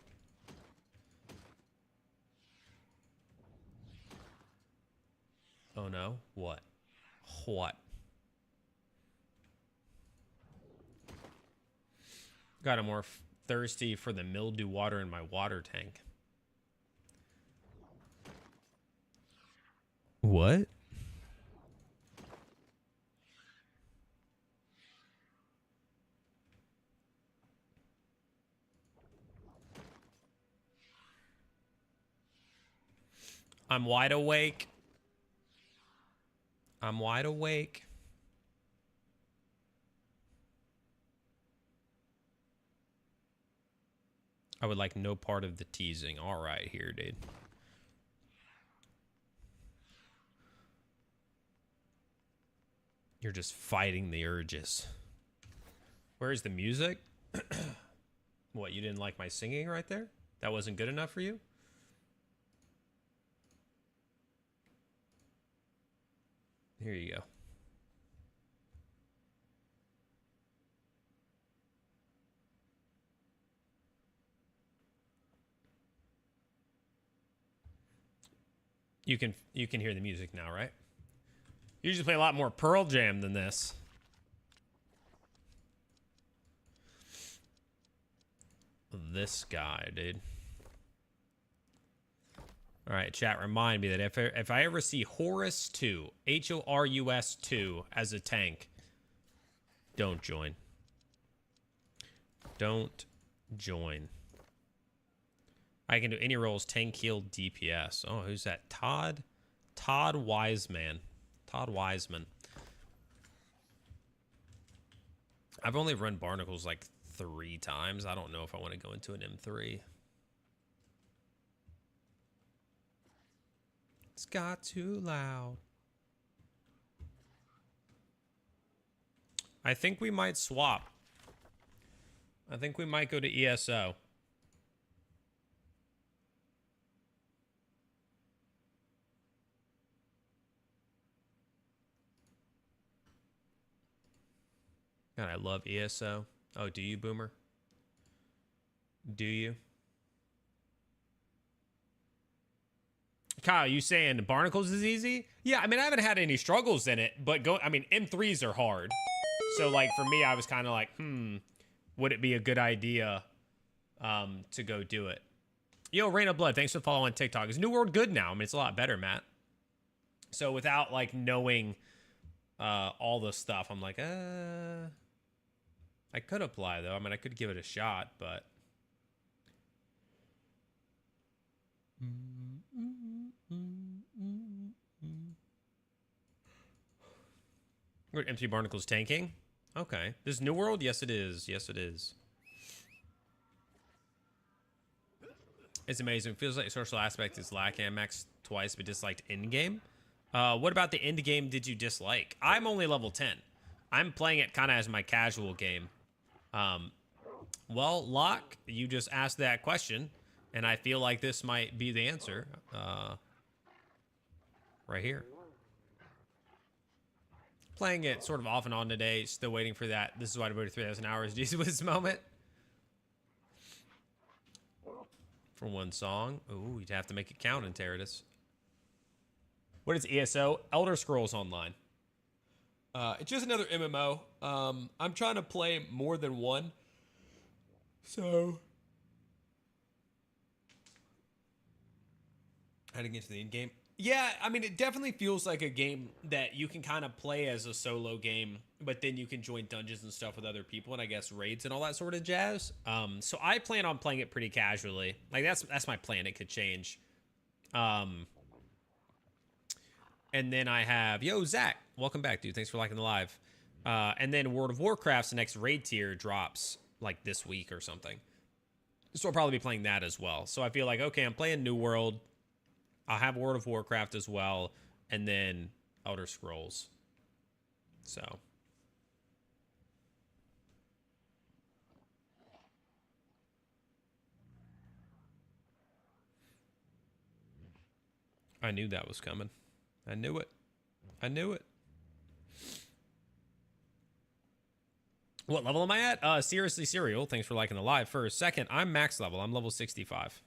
Oh no. What? What? God, I'm more thirsty for the mildew water in my water tank. What? I'm wide awake. I'm wide awake. I would like no part of the teasing. All right, here, dude. You're just fighting the urges. Where's the music? What, you didn't like my singing right there? That wasn't good enough for you? Here you go. You can hear the music now, right? You usually play a lot more Pearl Jam than this. This guy, dude. All right, chat, remind me that if I ever see Horus 2, Horus 2 as a tank, don't join. Don't join. I can do any roles, tank, heal, DPS. Oh, who's that? Todd Wiseman. Todd Wiseman. I've only run Barnacles like 3 times. I don't know if I want to go into an M3. It's got too loud. I think we might swap. I think we might go to ESO. God, I love ESO. Oh, do you, Boomer? Do you? Kyle, you saying Barnacles is easy? Yeah, I mean, I haven't had any struggles in it, but M3s are hard. So, like, for me, I was kind of like, would it be a good idea to go do it? Yo, Rain of Blood, thanks for following on TikTok. Is New World good now? I mean, it's a lot better, Matt. So, without, like, knowing all the stuff, I'm like, I could apply, though. I mean, I could give it a shot, but... M3 Barnacles tanking? Okay. This is New World? Yes, it is. Yes, it is. It's amazing. It feels like social aspect is lacking. I maxed twice, but disliked endgame. What about the endgame did you dislike? I'm only level 10. I'm playing it kind of as my casual game. Well, Locke, you just asked that question, and I feel like this might be the answer. Right here. Playing it sort of off and on today. Still waiting for that. This is why I devoted 3,000 hours to this moment. For one song. Ooh, you'd have to make it count in Teradus. What is ESO? Elder Scrolls Online. It's just another MMO. I'm trying to play more than one. So... how to get to the end game? Yeah, I mean, it definitely feels like a game that you can kind of play as a solo game, but then you can join dungeons and stuff with other people, and I guess raids and all that sort of jazz. So I plan on playing it pretty casually. Like that's my plan. It could change. And then I have Zach, welcome back, dude. Thanks for liking the live. And then World of Warcraft's next raid tier drops like this week or something. So I'll probably be playing that as well. So I feel like, okay, I'm playing New World. I'll have World of Warcraft as well, and then Elder Scrolls. So. I knew that was coming. I knew it. I knew it. What level am I at? Seriously Serial, thanks for liking the live. First. Second, I'm max level. I'm level 65.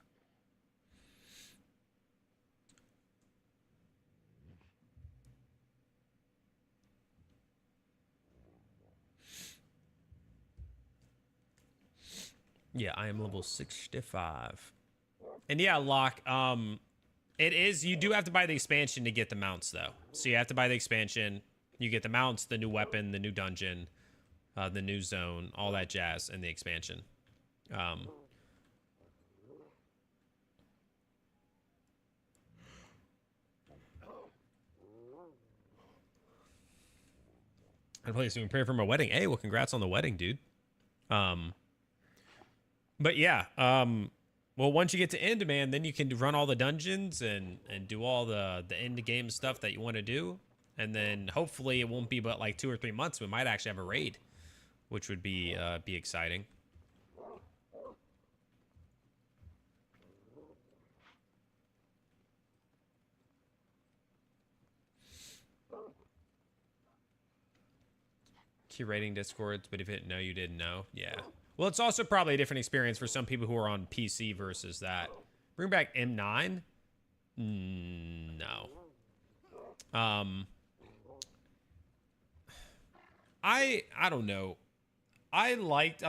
Yeah, I am level 65. And yeah, Locke, it is, you do have to buy the expansion to get the mounts, though. So you have to buy the expansion, you get the mounts, the new weapon, the new dungeon, the new zone, all that jazz, and the expansion. I'd play soon, prepare for my wedding. Hey, well, congrats on the wedding, dude. But yeah, well, once you get to end, man, then you can run all the dungeons and do all the end game stuff that you want to do. And then hopefully it won't be but like 2 or 3 months. We might actually have a raid, which would be exciting. Curating Discords, but if it no, you didn't know. Yeah. Well, it's also probably a different experience for some people who are on PC versus that. Bring back M9? No. I don't know. I liked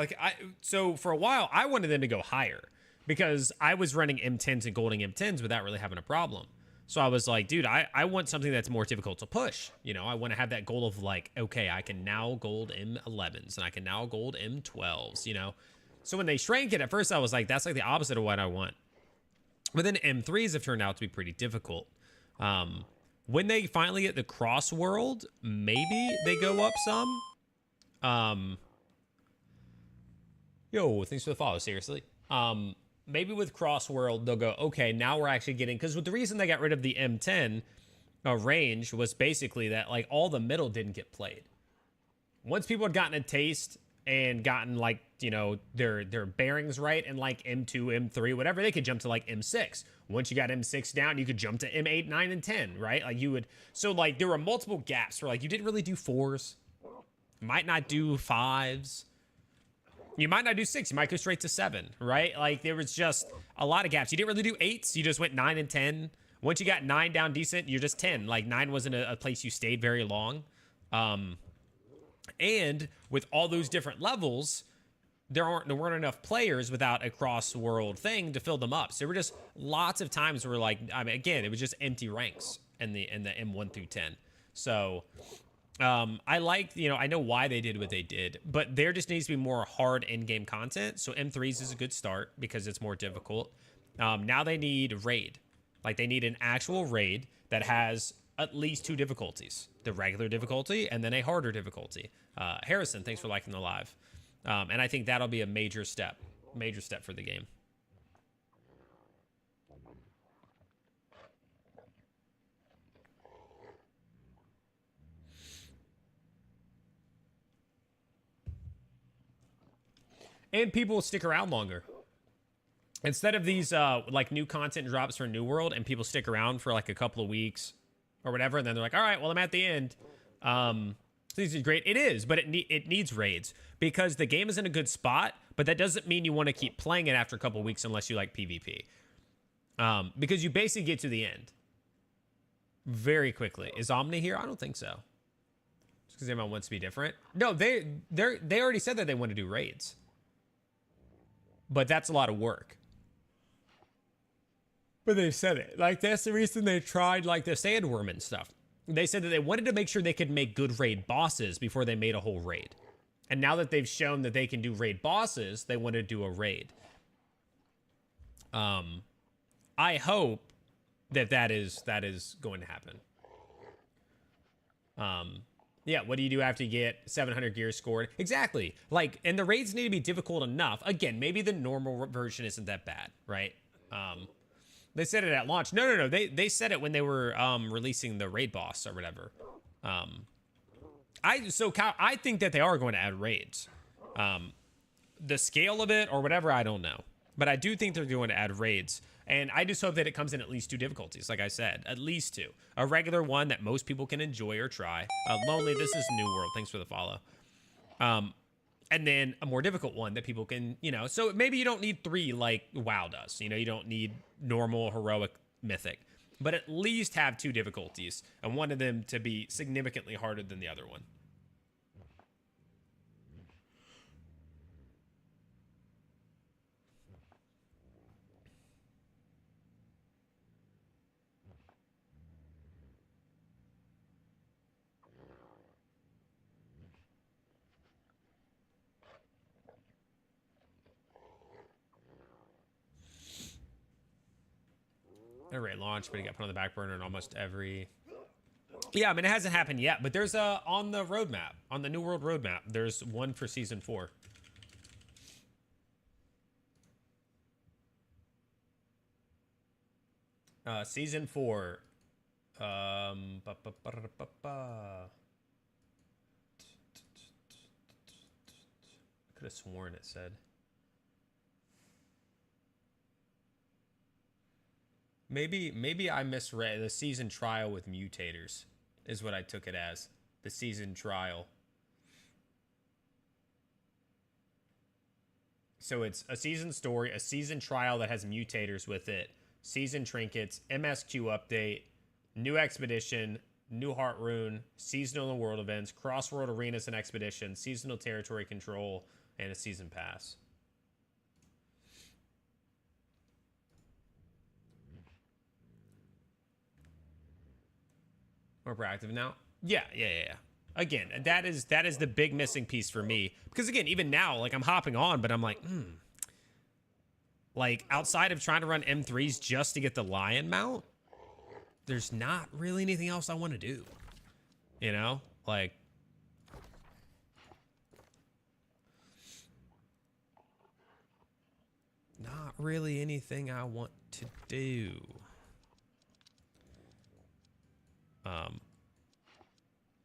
so for a while I wanted them to go higher because I was running M10s and golding M10s without really having a problem. So I was like, dude, I want something that's more difficult to push. You know, I want to have that goal of like, okay, I can now gold M11s and I can now gold M12s, you know? So when they shrank it, at first I was like, that's like the opposite of what I want. But then M3s have turned out to be pretty difficult. When they finally get the cross world, maybe they go up some. Yo, thanks for the follow, seriously. Maybe with cross world, they'll go, okay, now we're actually getting, because with the reason they got rid of the M10 range was basically that like all the middle didn't get played. Once people had gotten a taste and gotten like, you know, their bearings right and like M2, M3, whatever, they could jump to like M6. Once you got M6 down, you could jump to M8, 9, and 10, right? Like you would, so like there were multiple gaps where like you didn't really do 4s, might not do 5s. You might not do 6. You might go straight to 7, right? Like there was just a lot of gaps. You didn't really do 8s. You just went 9 and 10. Once you got 9 down decent, you're just 10. Like 9 wasn't a place you stayed very long. And with all those different levels, there weren't enough players without a cross-world thing to fill them up. So there were just lots of times where like, I mean, again, it was just empty ranks in the M1 through 10. So I liked, you know, I know why they did what they did, but there just needs to be more hard in-game content. So M3s is a good start because it's more difficult. Now they need raid. Like they need an actual raid that has at least 2 difficulties, the regular difficulty and then a harder difficulty. Harrison, thanks for liking the live. And I think that'll be a major step for the game. And people will stick around longer. Instead of these like new content drops for New World and people stick around for like a couple of weeks or whatever, and then they're like, all right, well, I'm at the end. This is great. It is, but it needs raids because the game is in a good spot, but that doesn't mean you want to keep playing it after a couple of weeks unless you like PvP. Because you basically get to the end very quickly. Is Omni here? I don't think so. Just because everyone wants to be different. No, they already said that they want to do raids. But that's a lot of work. But they said it. Like, that's the reason they tried, like, the sandworm and stuff. They said that they wanted to make sure they could make good raid bosses before they made a whole raid. And now that they've shown that they can do raid bosses, they want to do a raid. I hope that is going to happen. Yeah, what do you do after you get 700 gears scored? Exactly. Like, and the raids need to be difficult enough. Again, maybe the normal version isn't that bad, right? They said it at launch. No. They said it when they were releasing the raid boss or whatever. I think that they are going to add raids. The scale of it or whatever, I don't know. But I do think they're going to add raids. And I just hope that it comes in at least 2 difficulties, like I said. At least 2. A regular one that most people can enjoy or try. Lonely, this is New World. Thanks for the follow. And then a more difficult one that people can, you know. So maybe you don't need 3 like WoW does. You know, you don't need normal, heroic, mythic. But at least have 2 difficulties. And one of them to be significantly harder than the other one. A raid launch, but it got put on the back burner in almost every... Yeah, I mean, it hasn't happened yet, but there's on the roadmap, on the New World roadmap, there's one for Season 4. Season 4 Ba, ba, ba, da, ba, ba. I could have sworn it said. Maybe I misread the season trial with mutators is what I took it as. The season trial. So it's a season story, a season trial that has mutators with it, season trinkets, MSQ update, new expedition, new heart rune, seasonal and world events, cross-world arenas and expeditions, seasonal territory control, and a season pass. More proactive now? Yeah. Again, that is the big missing piece for me. Because again, even now, like I'm hopping on, but I'm like, like outside of trying to run M3s just to get the lion mount, there's not really anything else I want to do. You know? Like not really anything I want to do.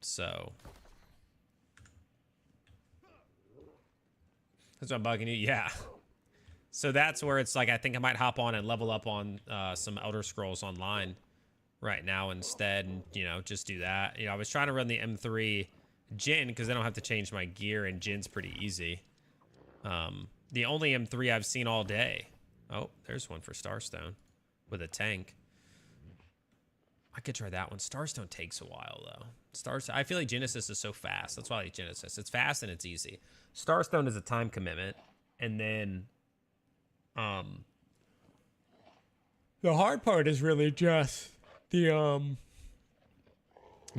So that's what I'm bugging you. Yeah. So that's where it's like, I think I might hop on and level up on some Elder Scrolls Online right now instead. And, you know, just do that. You know, I was trying to run the M3 Jin because I don't have to change my gear and Jin's pretty easy. The only M3 I've seen all day. Oh, there's one for Starstone with a tank. I could try that one. Starstone takes a while though. I feel like Genesis is so fast. That's why I like Genesis. It's fast and it's easy. Starstone is a time commitment, and then the hard part is really just the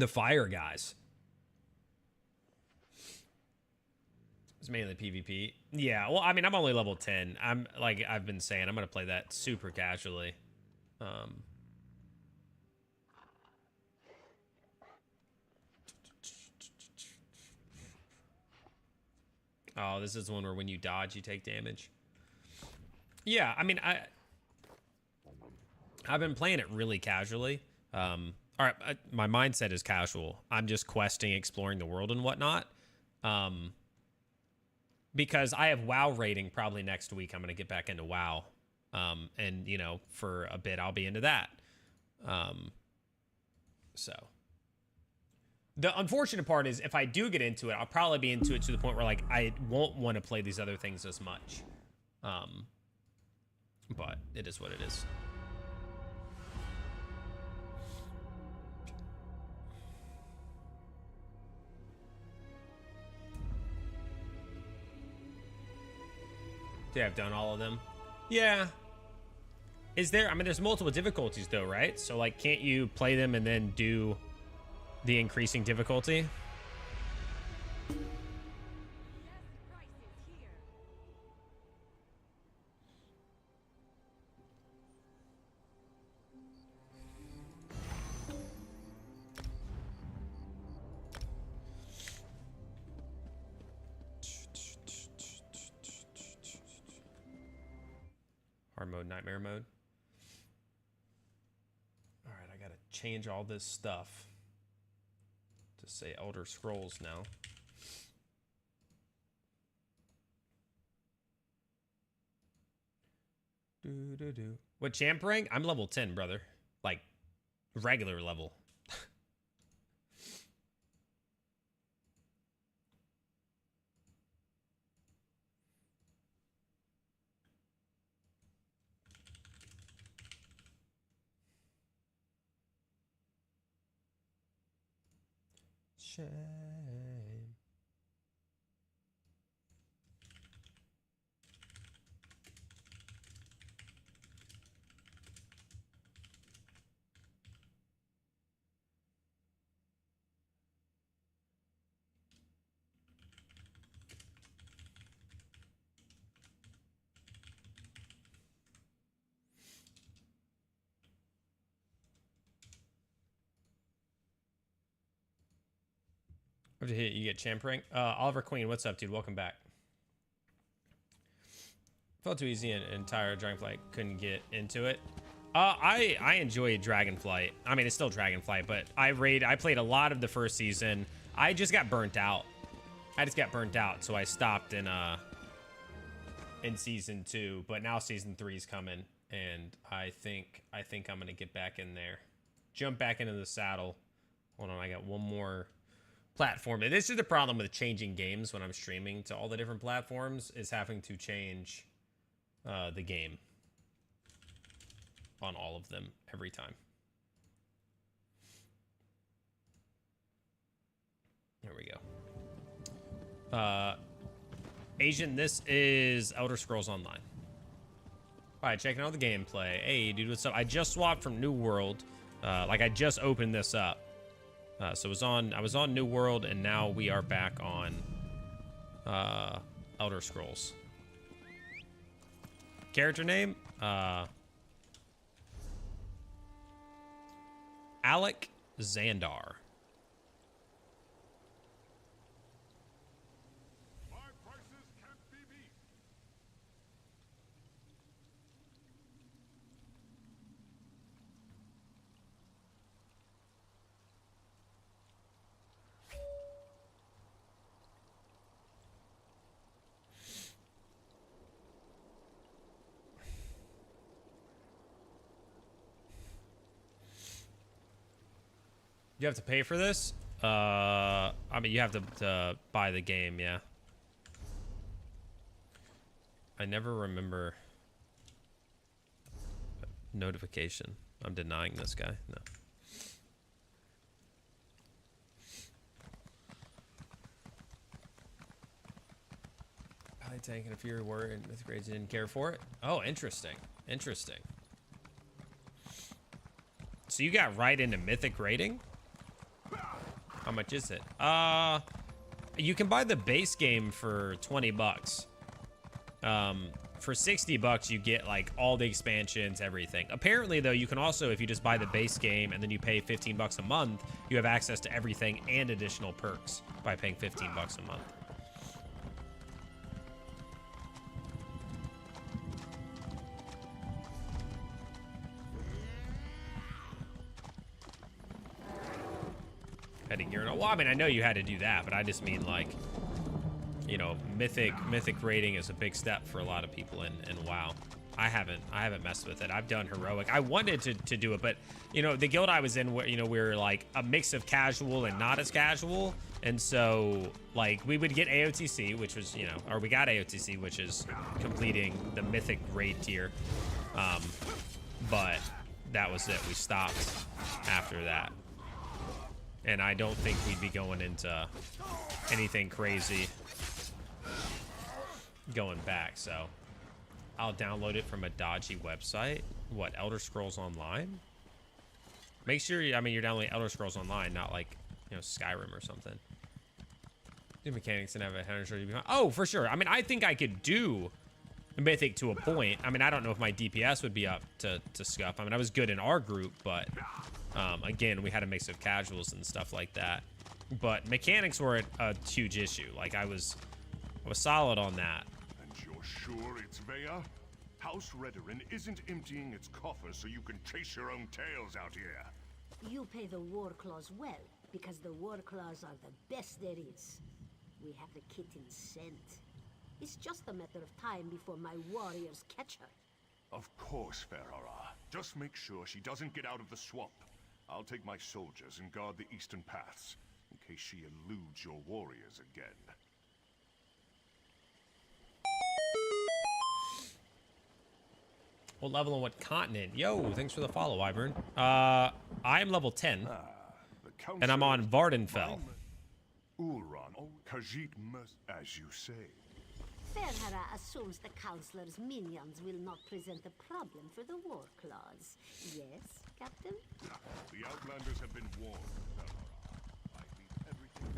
fire guys. It's mainly PvP. Yeah, well, I mean, I'm only level 10. I'm like I've been saying, I'm gonna play that super casually. Oh, this is the one where when you dodge, you take damage. Yeah, I mean, I've been playing it really casually. All right, my mindset is casual. I'm just questing, exploring the world and whatnot. Because I have WoW rating probably next week. I'm going to get back into WoW. And, you know, for a bit, I'll be into that. So... The unfortunate part is if I do get into it, I'll probably be into it to the point where like I won't want to play these other things as much. But it is what it is. Yeah, I've done all of them. Yeah. Is there, I mean, there's multiple difficulties though, right? So like, can't you play them and then do the increasing difficulty? Hard mode, nightmare mode. All right, I gotta change all this stuff to say Elder Scrolls now. What champ rank? I'm level 10, brother. Like, regular level. Shame. After hit, you get champ rank. Oliver Queen, what's up, dude? Welcome back. Felt too easy and entire Dragonflight couldn't get into it. I enjoy Dragonflight. I mean, it's still Dragonflight, but I played a lot of the first season. I just got burnt out. So I stopped in season 2, but now season 3 is coming, and I think I'm gonna get back in there, jump back into the saddle. Hold on, I got one more platform. And this is the problem with changing games when I'm streaming to all the different platforms, is having to change the game on all of them every time. There we go. Asian, this is Elder Scrolls Online. All right, checking out the gameplay. Hey, dude, what's up? I just swapped from New World. Like, I just opened this up. So I was on New World, and now we are back on Elder Scrolls. Character name? Alec Xandar. You have to pay for this? I mean, you have to buy the game, yeah. I never remember notification. I'm denying this guy. No. Probably tanking a Fury Warrior and Mythic Raids didn't care for it. Oh, interesting. Interesting. So you got right into Mythic rating? How much is it? You can buy the base game for 20 bucks. For 60 bucks, you get like all the expansions, everything. Apparently though, you can also, if you just buy the base game and then you pay 15 bucks a month, you have access to everything and additional perks by paying 15 bucks a month. Heading urinal. Well, I mean, I know you had to do that, but I just mean like, you know, mythic rating is a big step for a lot of people in WoW. I haven't messed with it. I've done heroic. I wanted to do it, but you know, the guild I was in, you know, we were like a mix of casual and not as casual, and so like we would get AOTC, which was, you know, or we got AOTC, which is completing the mythic raid tier, but that was it. We stopped after that. And I don't think we'd be going into anything crazy going back, so I'll download it from a dodgy website. What, Elder Scrolls Online? Make sure, I mean, you're downloading Elder Scrolls Online, not like, you know, Skyrim or something. The mechanics and have a 130 behind. Oh, for sure. I mean, I think I could do Mythic to a point. I mean, I don't know if my DPS would be up to scuff. I mean, I was good in our group, but again, we had a mix of casuals and stuff like that. But mechanics were a huge issue. Like, I was solid on that. And you're sure it's Vea? House Redoran isn't emptying its coffers so you can chase your own tails out here. You pay the war claws well, because the war claws are the best there is. We have the kitten scent. It's just a matter of time before my warriors catch her. Of course, Ferrara. Just make sure she doesn't get out of the swamp. I'll take my soldiers and guard the eastern paths, in case she eludes your warriors again. What level and what continent? Yo, thanks for the follow, Wyvern. I'm level 10, and I'm on Vardenfell. Ulron, Khajiit as you say. Ferhara assumes the Councilor's minions will not present a problem for the war claws. Yes, Captain? The Outlanders have been warned, Ferhara. I leave everything.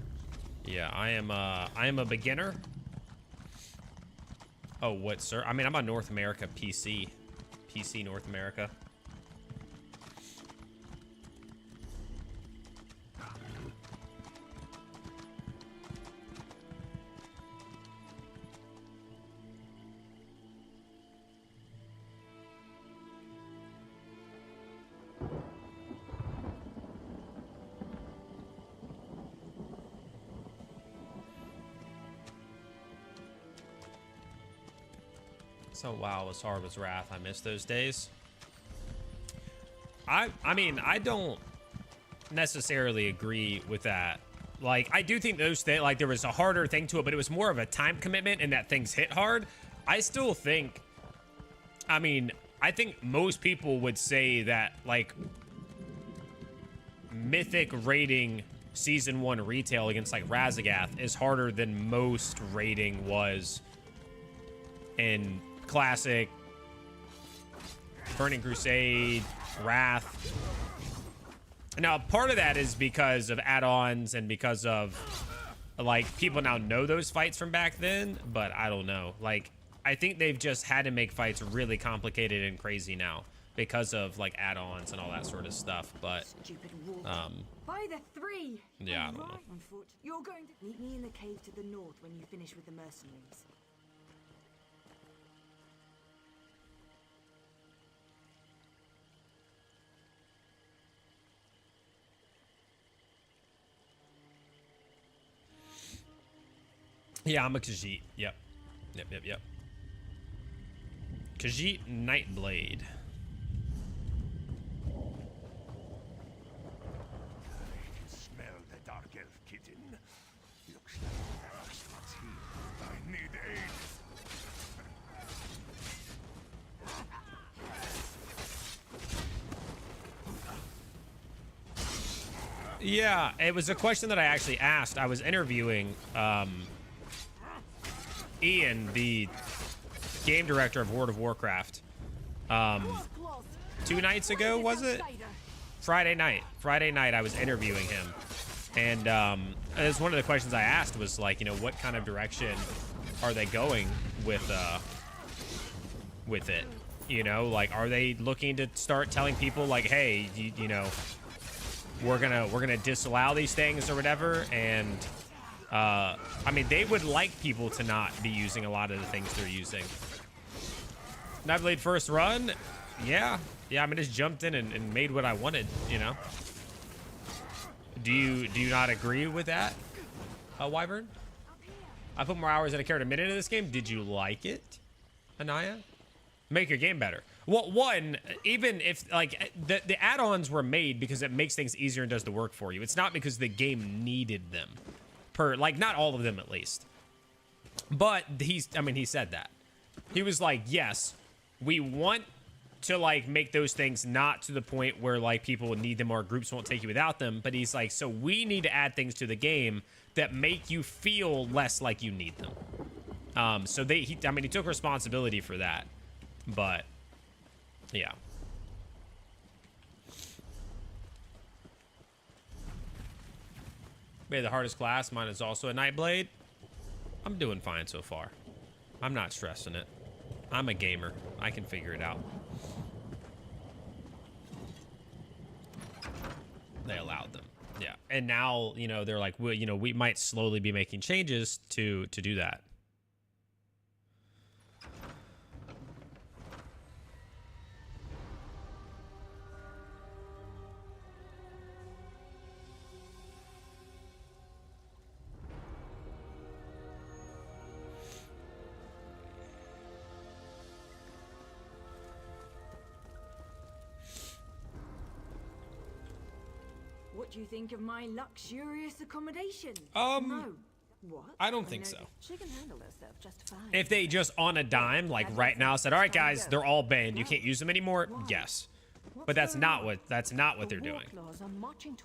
Yeah, I am a beginner. Oh, what, sir? I mean, I'm on North America PC. PC North America. So WoW was hard as Wrath. I miss those days. I mean, I don't necessarily agree with that. Like, I do think those things, like, there was a harder thing to it, but it was more of a time commitment and that things hit hard. I still think, I mean, I think most people would say that, like, Mythic raiding Season 1 retail against, like, Razagath is harder than most raiding was in Classic, Burning Crusade, Wrath. Now, part of that is because of add-ons and because of, like, people now know those fights from back then, but I don't know. Like, I think they've just had to make fights really complicated and crazy now because of, like, add-ons and all that sort of stuff, but, By the 3. yeah, I don't know. On foot. You're going to meet me in the cave to the north when you finish with the mercenaries. Yeah, I'm a Khajiit. Yep. Yep. Khajiit Nightblade. I can smell the dark elf kitten. Looks like that's what's here. I need aid. Yeah, it was a question that I actually asked. I was interviewing Ian, the game director of World of Warcraft, 2 nights ago, was it? Friday night I was interviewing him, and it was one of the questions I asked was, like, you know, what kind of direction are they going with it? You know, like, are they looking to start telling people, like, hey, you know, we're gonna disallow these things or whatever? And I mean, they would like people to not be using a lot of the things they're using. Nightblade first run, yeah. I mean, just jumped in and made what I wanted, you know. Do you not agree with that, Wyvern? I put more hours than I cared a minute in this game. Did you like it, Anaya? Make your game better. Well, one, even if, like, the add-ons were made because it makes things easier and does the work for you. It's not because the game needed them. Like, not all of them, at least. But he said that. He was like, yes, we want to, like, make those things not to the point where, like, people would need them or groups won't take you without them. But he's like, so we need to add things to the game that make you feel less like you need them. So he took responsibility for that. But, yeah. Maybe the hardest class. Mine is also a Nightblade. I'm doing fine so far. I'm not stressing it. I'm a gamer. I can figure it out. They allowed them. Yeah. And now, you know, they're like, well, you know, we might slowly be making changes to do that. What do you think of my luxurious accommodation? No. What? I don't think so. She can handle herself just fine. If they just on a dime, like right now, said, all right, guys, they're all banned. You can't use them anymore. Yes. But that's not what they're doing.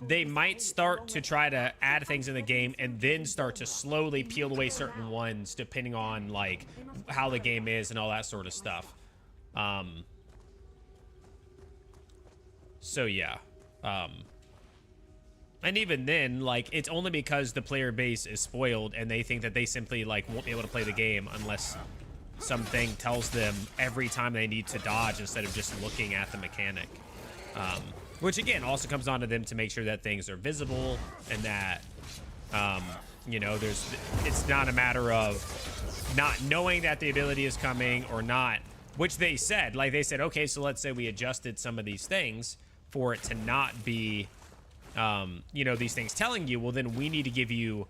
They might start to try to add things in the game and then start to slowly peel away certain ones depending on, like, how the game is and all that sort of stuff. So yeah. And even then, like, it's only because the player base is spoiled and they think that they simply, like, won't be able to play the game unless something tells them every time they need to dodge instead of just looking at the mechanic. Which, again, also comes down to them to make sure that things are visible and that, you know, it's not a matter of not knowing that the ability is coming or not, which they said. Like, they said, okay, so let's say we adjusted some of these things for it to not be... you know, these things telling you, well, then we need to give you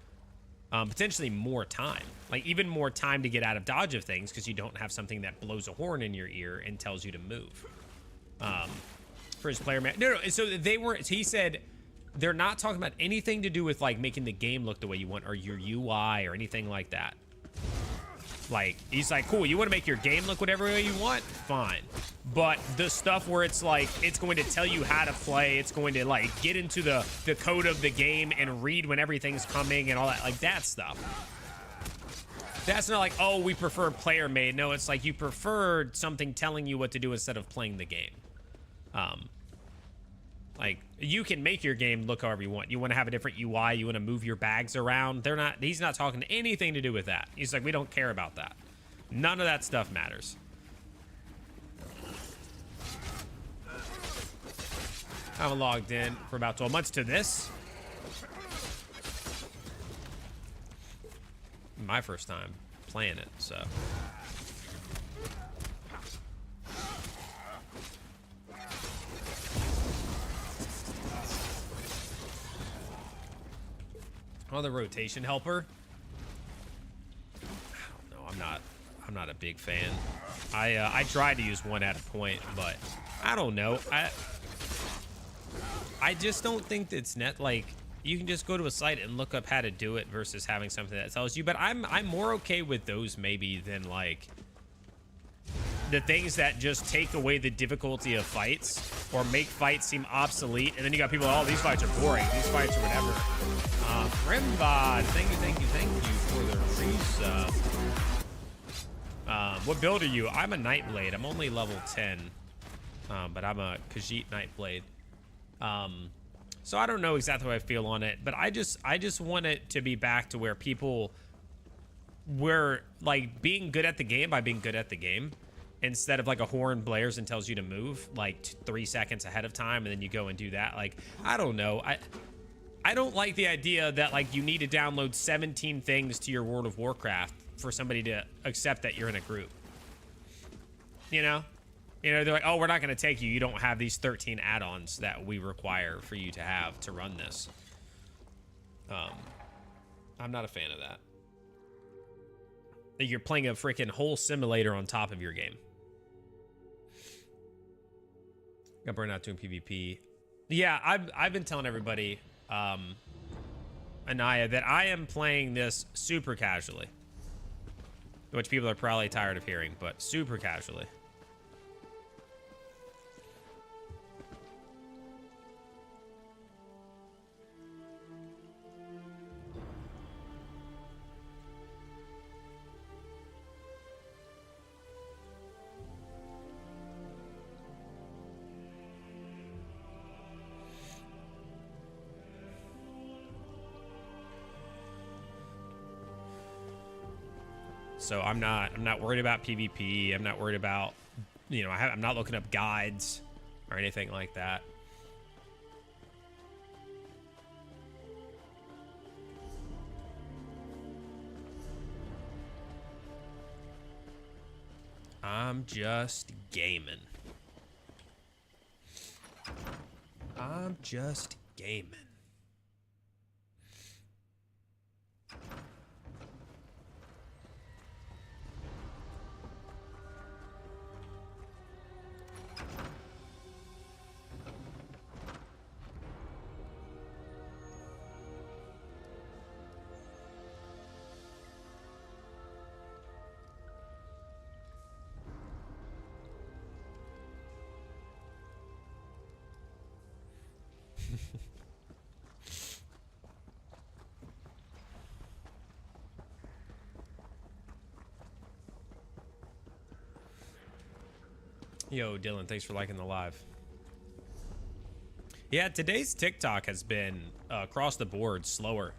potentially more time, like even more time to get out of dodge of things because you don't have something that blows a horn in your ear and tells you to move. For his player man, no. So they weren't. So he said they're not talking about anything to do with like making the game look the way you want or your UI or anything like that. Like, he's like, cool, you want to make your game look whatever way you want? Fine. But the stuff where it's like, it's going to tell you how to play, it's going to like get into the code of the game and read when everything's coming and all that, like that stuff. That's not like, oh, we prefer player made. No, it's like you preferred something telling you what to do instead of playing the game. Like, you can make your game look however you want. You want to have a different UI, you want to move your bags around. He's not talking to anything to do with that. He's like, we don't care about that. None of that stuff matters. I haven't logged in for about 12 months to this. My first time playing it, so. Oh, the rotation helper. I don't know. I'm not a big fan. I tried to use one at a point, but I don't know. I just don't think it's like you can just go to a site and look up how to do it versus having something that tells you. But I'm more okay with those maybe than like the things that just take away the difficulty of fights or make fights seem obsolete. And then you got people, oh, these fights are boring. These fights are whatever. Rimbod, thank you for the resub. What build are you? I'm a Nightblade. I'm only level 10. But I'm a Khajiit Nightblade. So I don't know exactly how I feel on it, but I just want it to be back to where people were like being good at the game by being good at the game. Instead of like a horn blares and tells you to move like 3 seconds ahead of time and then you go and do that. Like, I don't know. I don't like the idea that like you need to download 17 things to your World of Warcraft for somebody to accept that you're in a group. You know, they're like, oh, we're not going to take you. You don't have these 13 add-ons that we require for you to have to run this. I'm not a fan of that. Like you're playing a freaking whole simulator on top of your game. Got burned out doing PvP. Yeah, I've been telling everybody, Anaya, that I am playing this super casually. Which people are probably tired of hearing, but super casually. So I'm not worried about PvP. I'm not worried about, you know, I'm not looking up guides or anything like that. I'm just gaming. I'm just gaming. Yo, Dylan, thanks for liking the live. Yeah, today's TikTok has been across the board slower.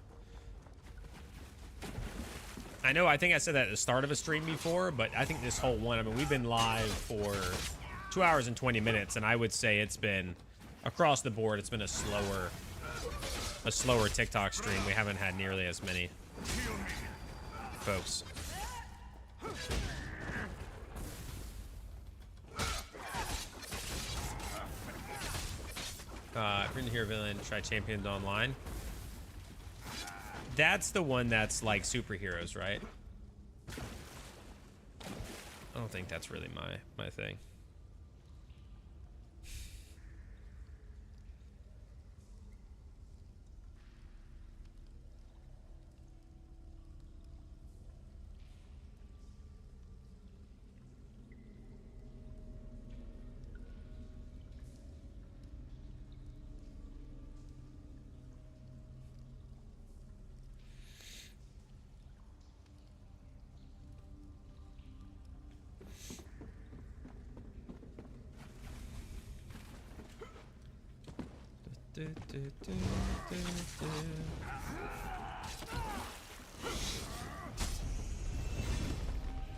I know, I think I said that at the start of a stream before, but I think this whole one, I mean, we've been live for 2 hours and 20 minutes, and I would say it's been across the board, it's been a slower TikTok stream. We haven't had nearly as many folks. If you're in here, villain, try Champions Online. That's the one that's like superheroes, right? I don't think that's really my thing.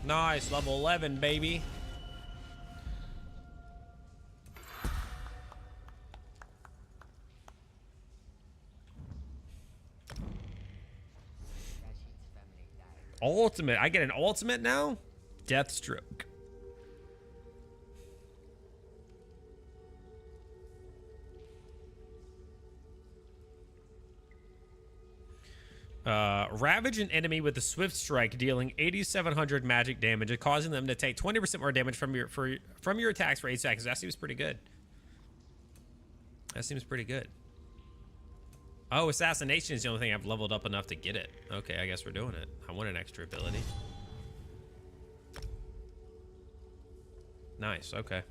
Nice, level 11, baby. Ultimate. I get an ultimate now? Deathstroke. Ravage an enemy with a swift strike, dealing 8,700 magic damage and causing them to take 20% more damage from your attacks for 8 seconds. That seems pretty good. That seems pretty good. Oh, assassination is the only thing I've leveled up enough to get it. Okay, I guess we're doing it. I want an extra ability. Nice, okay.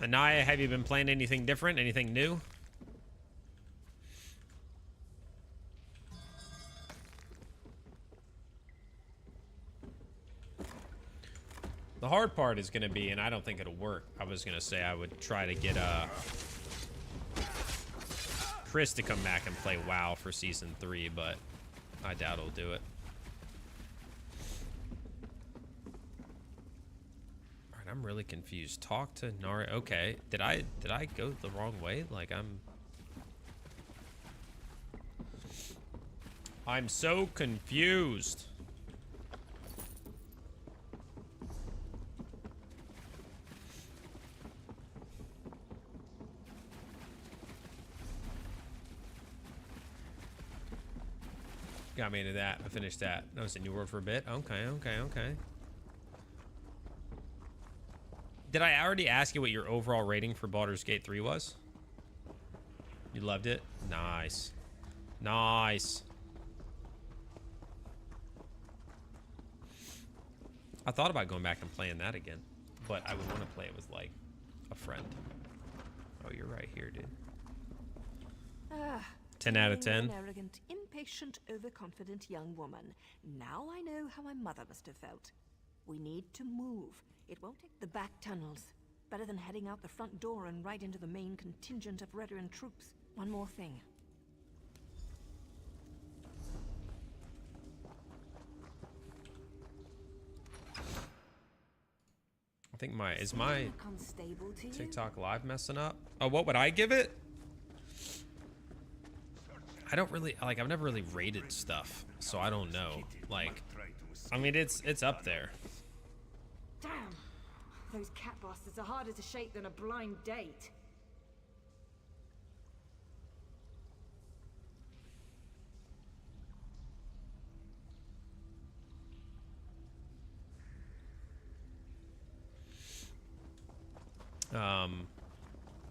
Anaya, have you been playing anything different? Anything new? The hard part is going to be, and I don't think it'll work. I was going to say I would try to get Chris to come back and play WoW for Season 3, but I doubt he'll do it. I'm really confused. Talk to Nari. Okay. Did I go the wrong way? Like I'm so confused. Got me into that. I finished that. I was in New World for a bit. Okay. Did I already ask you what your overall rating for Baldur's Gate 3 was? You loved it? Nice. Nice. I thought about going back and playing that again, but I would want to play it with, like, a friend. Oh, you're right here, dude. 10 out of 10. An arrogant, impatient, overconfident young woman. Now I know how my mother must have felt. We need to move. It won't take the back tunnels. Better than heading out the front door and right into the main contingent of Redoran troops. One more thing. I think is my Unstable to you? TikTok live messing up? Oh, what would I give it? I don't really, like, I've never really rated stuff, so I don't know. Like, I mean, it's up there. Damn! Those cat bastards are harder to shake than a blind date.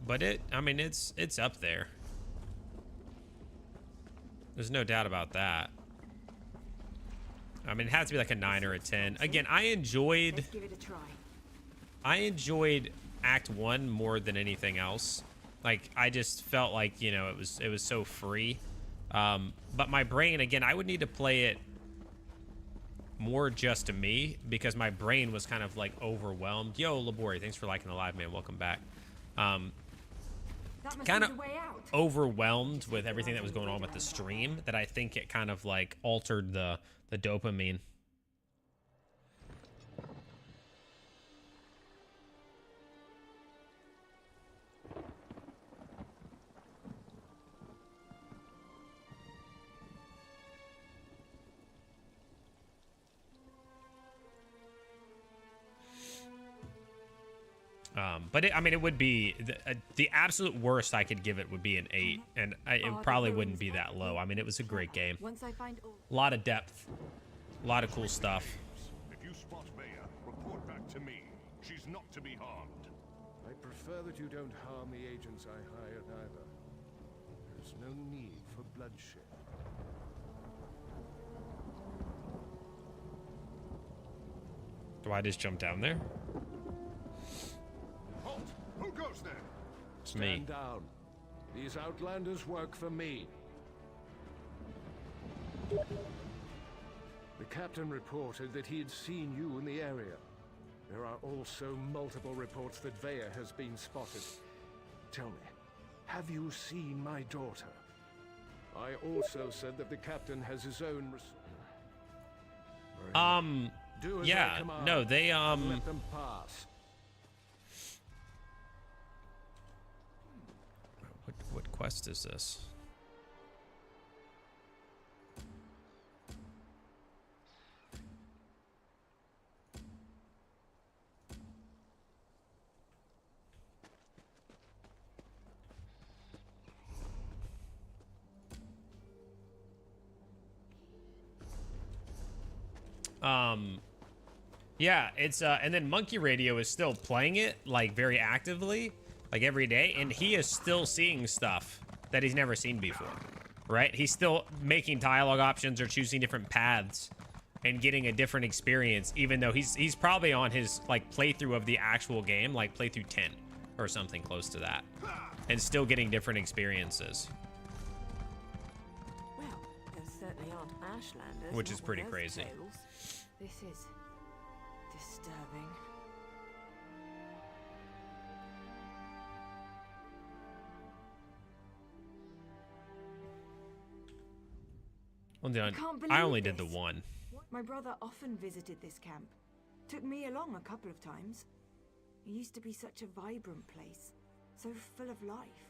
But I mean, it's up there. There's no doubt about that. I mean, it has to be like a 9 or a 10. Again, Let's give it a try. I enjoyed Act 1 more than anything else. Like, I just felt like, you know, it was so free. But my brain, again, I would need to play it more just to me because my brain was kind of like overwhelmed. Yo, Labori, thanks for liking the live, man. Welcome back. Kind of overwhelmed with everything that was going on with the stream that I think it kind of like altered the dopamine. But I mean, it would be the absolute worst I could give it would be an 8, and it probably wouldn't be that low. I mean, it was a great game. Once I find all A lot of depth, a lot of cool stuff. If you spot Bea, report back to me. She's not to be harmed. I prefer that you don't harm the agents I hired either. There's no need for bloodshed. Do I just jump down there? Halt! Who goes there? It's me. Stand down. These outlanders work for me. The captain reported that he had seen you in the area. There are also multiple reports that Vea has been spotted. Tell me, have you seen my daughter? I also said that the captain has his own Do as I Yeah, command. no, they, Let them pass. What quest is this? Yeah, it's and then Monkey Radio is still playing it like very actively, like every day, and he is still seeing stuff that he's never seen before, right? He's still making dialogue options or choosing different paths and getting a different experience, even though he's probably on his like playthrough of the actual game, like playthrough 10 or something close to that, and still getting different experiences, well, there certainly aren't Ashlanders. which not is with pretty those crazy. tales. This is disturbing. Well, I can't believe I only did the this. one. My brother often visited this camp. Took me along a couple of times. It used to be such a vibrant place, so full of life.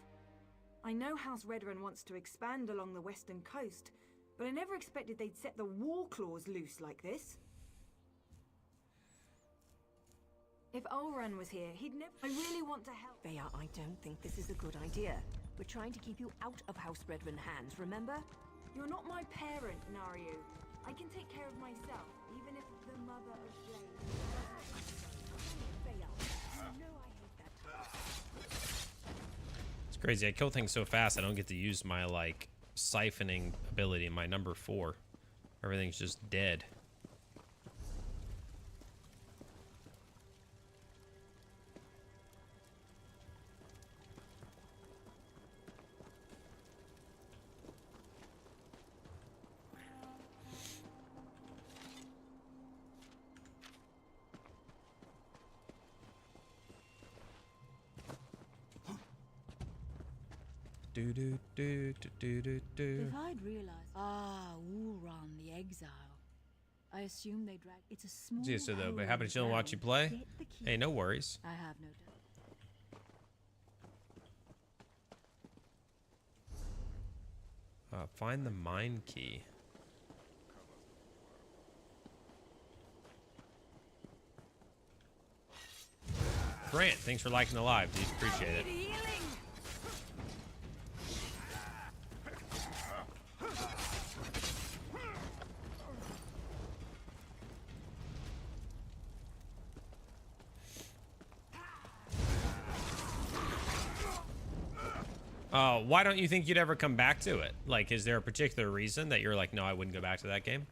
I know House Redrun wants to expand along the western coast, but I never expected they'd set the war claws loose like this. If Ulran was here, he'd never... I really want to help. Bea, I don't think this is a good idea. We're trying to keep you out of House Redrun hands, remember? You're not my parent, Naryu. I can take care of myself, even if the mother of Flame... Bea, you know I hate that type. It's crazy. I kill things so fast, I don't get to use my, like, siphoning ability, my number 4. Everything's just dead. Do do do do do do do. If I'd realized. Ulran, the exile. I assume they drag. It's a small. See you, so though, hole but happy to in chill and the watch you ground. play. Get the key. Hey, no worries. I have no doubt. Find the mine key. Grant, thanks for liking the live, dude. Appreciate it. Why don't you think you'd ever come back to it? Like, is there a particular reason that you're like, no, I wouldn't go back to that game?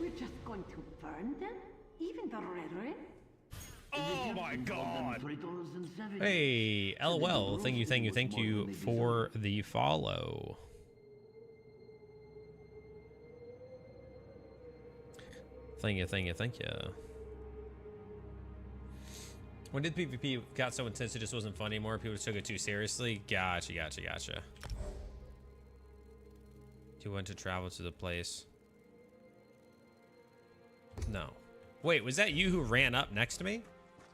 We're just going to burn them? Even the Redren? Oh my god! Hey, LOL, thank you for the follow. Thank you. When did PvP got so intense it just wasn't fun anymore? People just took it too seriously? Gotcha. Do you want to travel to the place? No. Wait, was that you who ran up next to me?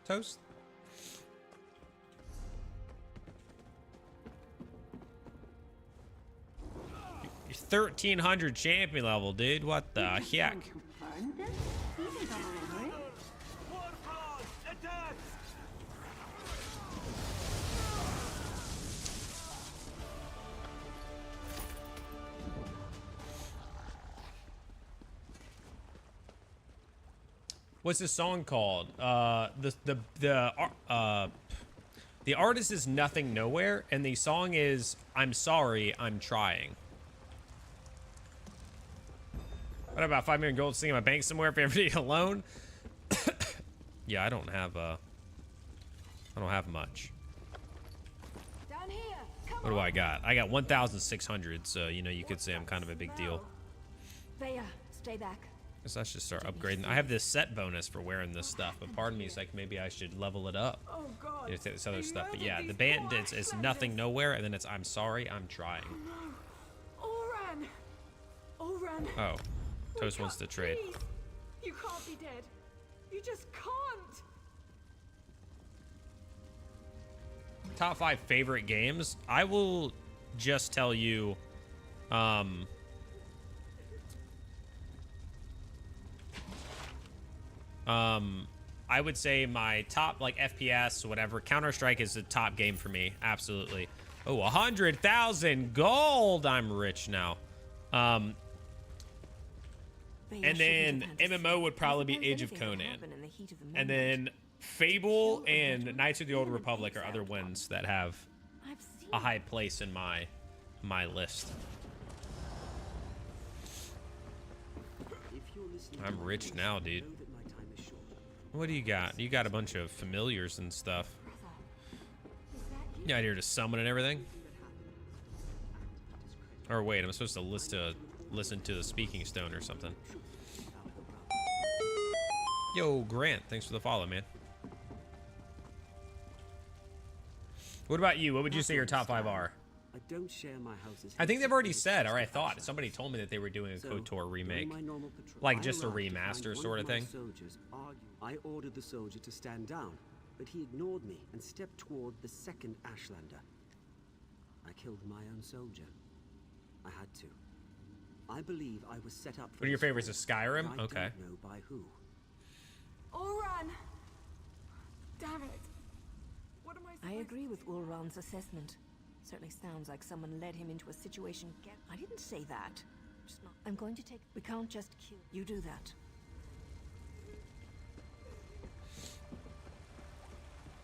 Toast? You're 1300 champion level, dude. What the heck? What's this song called? The artist is Nothing Nowhere, and the song is I'm Sorry, I'm Trying. What about 5 million gold sitting in my bank somewhere if you ever need a loan? Yeah, I don't have much. Down here. Come What do I got? I got 1,600, so you know you could say I'm kind of a big deal. Veya, stay back. Guess I should start upgrading. I have this set bonus for wearing this stuff, but part of me is like maybe I should level it up. Oh God. It's this other stuff, but yeah, the bandits is Nothing Nowhere, and then it's I'm Sorry, I'm Trying. Oran. Oran. Oh, Toast wants to trade. Please. You can't be dead. You just can't. Top 5 favorite games. I will just tell you, I would say my top like FPS, whatever. Counter-Strike is the top game for me. Absolutely. Oh, 100,000 gold. I'm rich now. And then MMO would probably be Age of Conan. And then Fable and Knights of the Old Republic are other ones that have a high place in my list. I'm rich now, dude. What do you got? You got a bunch of familiars and stuff. You out here to summon and everything? Or wait, I'm supposed to listen to the Speaking Stone or something. Yo, Grant, thanks for the follow, man. What about you? What would you say your top 5 are? I don't share my house's. I think they've already said, or I thought. Somebody told me that they were doing a KOTOR remake. Like just a remaster sort of thing. I ordered the soldier to stand down, but he ignored me and stepped toward the second Ashlander. I killed my own soldier. I had to. I believe I was set up for. What are your favorites? Of Skyrim? Okay. I don't know by who. Oran. Damn it. What am I? I agree with Ulran's assessment. Certainly sounds like someone led him into a situation. I didn't say that. Just not. I'm going to take. We can't just kill. You do that.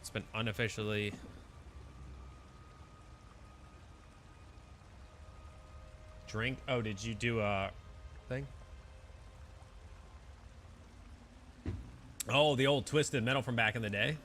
It's been unofficially. Drink. Oh, did you do a thing? Oh, the old Twisted Metal from back in the day.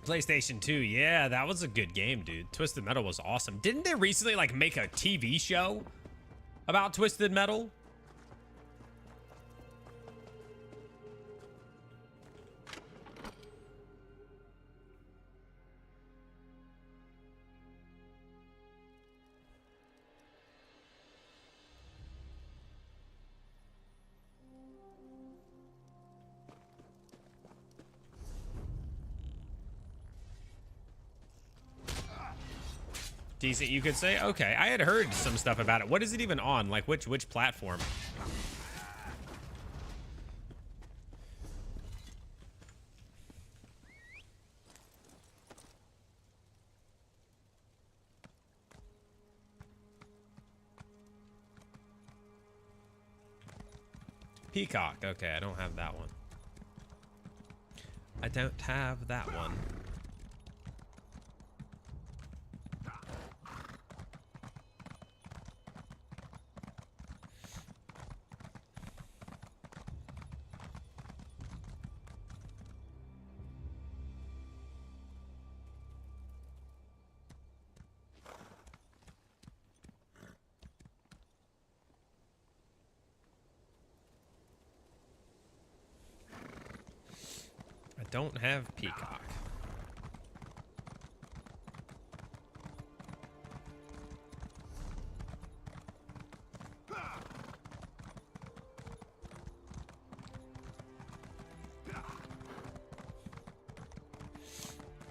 PlayStation 2, yeah, that was a good game, dude. Twisted Metal was awesome. Didn't they recently like make a TV show about Twisted Metal? Decent, you could say. Okay, I had heard some stuff about it. What is it even on? Like which platform? Peacock. Okay, I don't have that one. I don't have that one. don't have Peacock.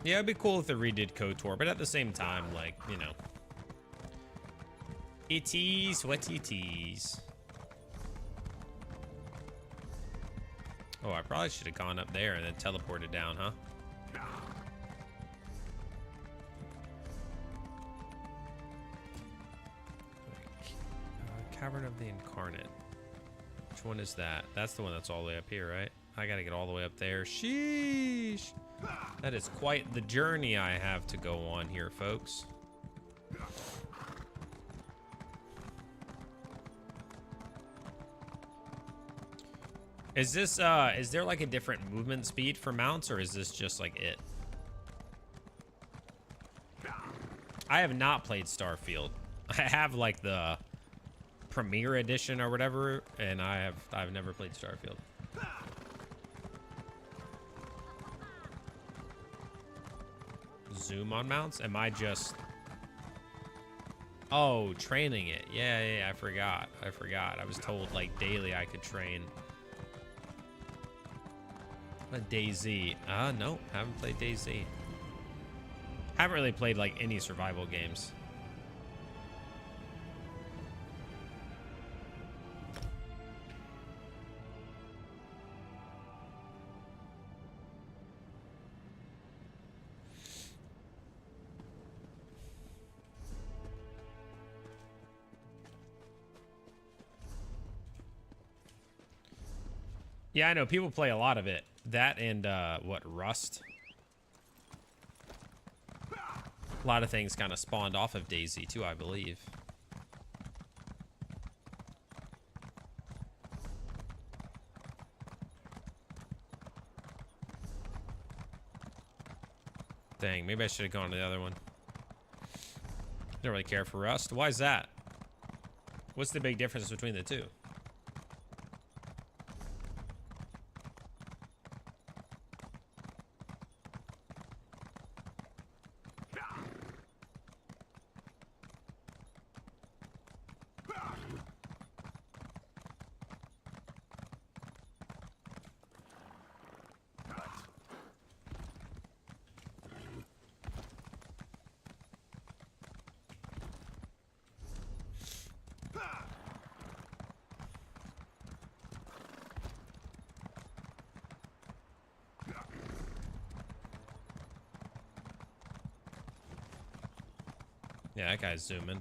Yeah, it'd be cool if they redid KOTOR, but at the same time, like, you know. It is what it is. Oh, I probably should have gone up there and then teleported down, huh? Cavern of the Incarnate. Which one is that? That's the one that's all the way up here, right? I gotta get all the way up there. Sheesh! That is quite the journey I have to go on here, folks. Is this, is there like a different movement speed for mounts, or is this just like it? I have not played Starfield. I have like the Premier Edition or whatever, and I've never played Starfield. Zoom on mounts? Am I just... Oh, training it. Yeah, I forgot. I was told like daily I could train. What DayZ? No, haven't played DayZ. Haven't really played like any survival games. Yeah, I know people play a lot of it. That and what, Rust? A lot of things kind of spawned off of DayZ too, I believe. Dang, maybe I should have gone to the other one. Don't really care for Rust. Why is that? What's the big difference between the two? Yeah, that guy's zooming.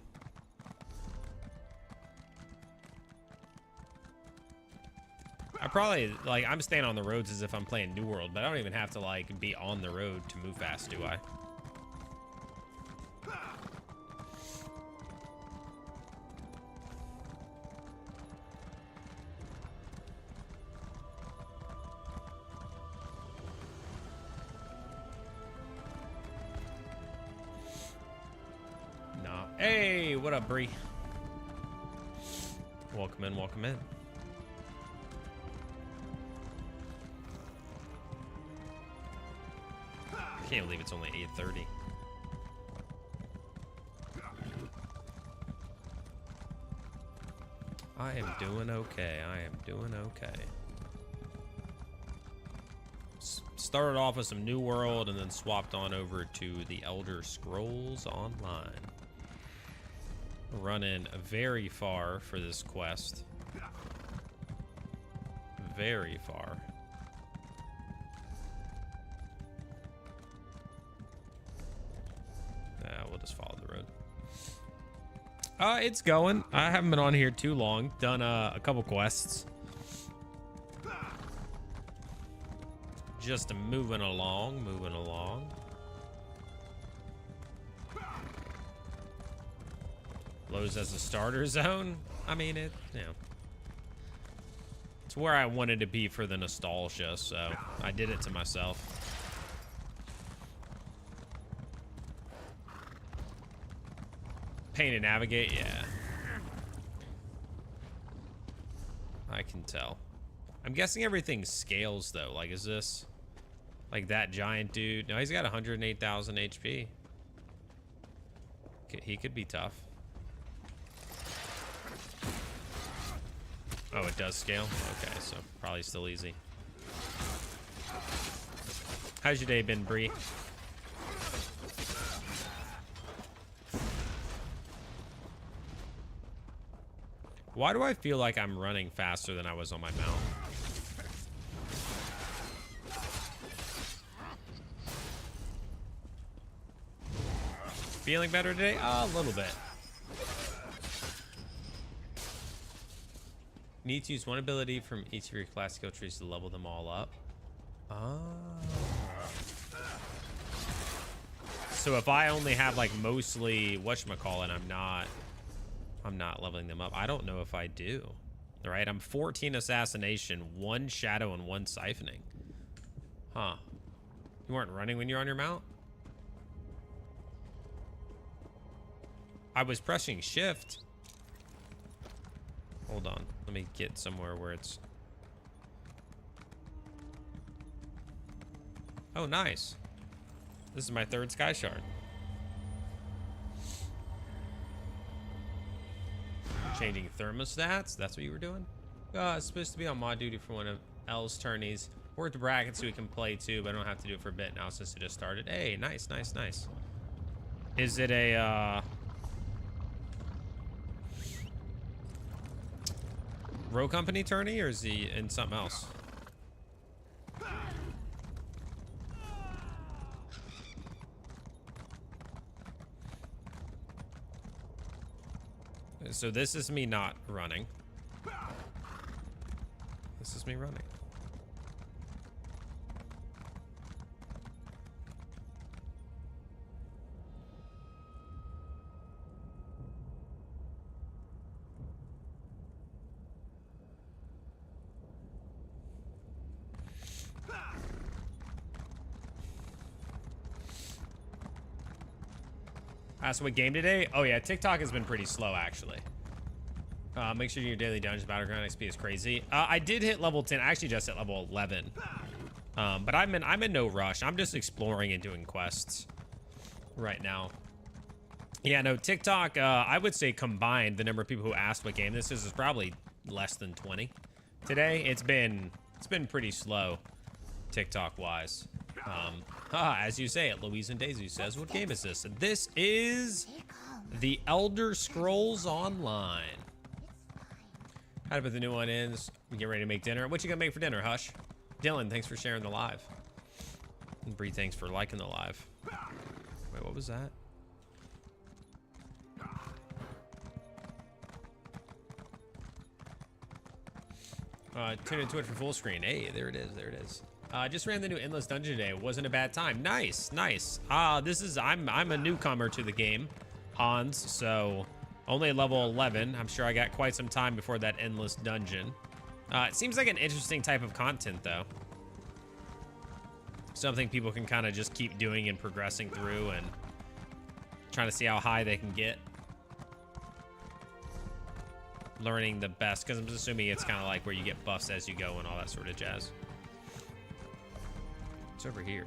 I probably, like, I'm staying on the roads as if I'm playing New World, but I don't even have to, like, be on the road to move fast, do I? Hey, what up, Bree? Welcome in, welcome in. I can't believe it's only 8:30. I am doing okay. I am doing okay. Started off with some New World and then swapped on over to the Elder Scrolls Online. Running very far for this quest. Very far. We'll just follow the road. It's going. I haven't been on here too long. Done a couple quests. Just moving along, moving along. Lowe's as a starter zone. I mean, it, you know, it's where I wanted to be for the nostalgia, so I did it to myself. Pain to navigate, yeah. I can tell. I'm guessing everything scales though. Like, is this Like that giant dude. No, he's got 108,000 HP. He could be tough. Oh, it does scale? Okay, so probably still easy. How's your day been, Bree? Why do I feel like I'm running faster than I was on my mount? Feeling better today? A little bit. Need to use one ability from each of your class skill trees to level them all up. Oh. So if I only have like mostly whatchamacallit, I'm not leveling them up. I don't know if I do. All right, I'm 14 assassination, 1 shadow, and 1 siphoning. Huh. You weren't running when you're on your mount? I was pressing shift. Hold on. Let me get somewhere where it's... Oh, nice. This is my 3rd sky shard. Changing thermostats? That's what you were doing? It's supposed to be on mod duty for one of L's tourneys. Work the bracket so we can play too, but I don't have to do it for a bit now since it just started. Hey, nice, nice, nice. Is it a, Row Company tourney, or is he in something else? So this is me not running. This is me running. So what game today? Oh yeah, TikTok has been pretty slow actually. Make sure your daily dungeons battleground XP is crazy. I did hit level 10. I actually just hit level 11. But I'm in no rush. I'm just exploring and doing quests right now. Yeah, no, TikTok, I would say combined, the number of people who asked what game this is probably less than 20 today. It's been pretty slow TikTok wise. As you say it, Louise and Daisy says, what game is this? This is The Elder Scrolls Online. How to put the new one in. Get ready to make dinner. What you gonna make for dinner, Hush? Dylan, thanks for sharing the live. And Bree, thanks for liking the live. Wait, what was that? Tune into it for full screen. Hey, there it is. There it is. Just ran the new Endless Dungeon today. It wasn't a bad time. Nice, nice. I'm a newcomer to the game, Hans, so only level 11. I'm sure I got quite some time before that Endless Dungeon. It seems like an interesting type of content, though. Something people can kind of just keep doing and progressing through and trying to see how high they can get. Learning the best, because I'm assuming it's kind of like where you get buffs as you go and all that sort of jazz. It's over here.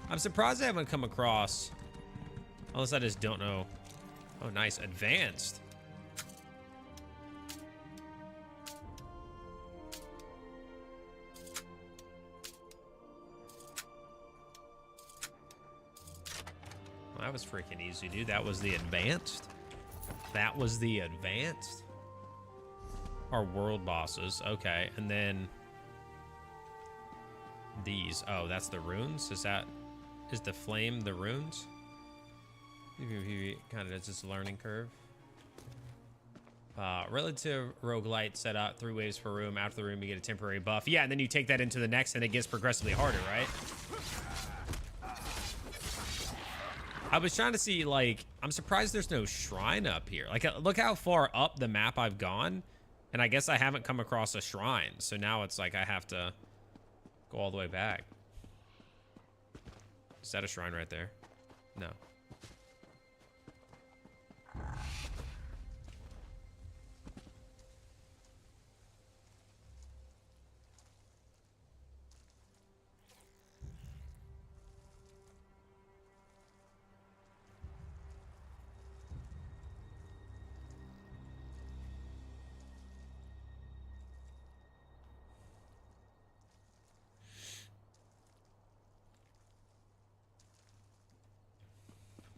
I'm surprised I haven't come across, unless I just don't know. Oh, nice. Advanced. Well, that was freaking easy, dude. That was the advanced. That was the advanced. Our world bosses. Okay, and then these. Oh, that's the runes? Is the flame the runes? Kind of just a learning curve. Relative roguelite set out 3 waves per room. After the room, you get a temporary buff. Yeah, and then you take that into the next, and it gets progressively harder, right? I was trying to see, like, I'm surprised there's no shrine up here. Like, look how far up the map I've gone, and I guess I haven't come across a shrine. So now it's like I have to go all the way back. Is that a shrine right there? No.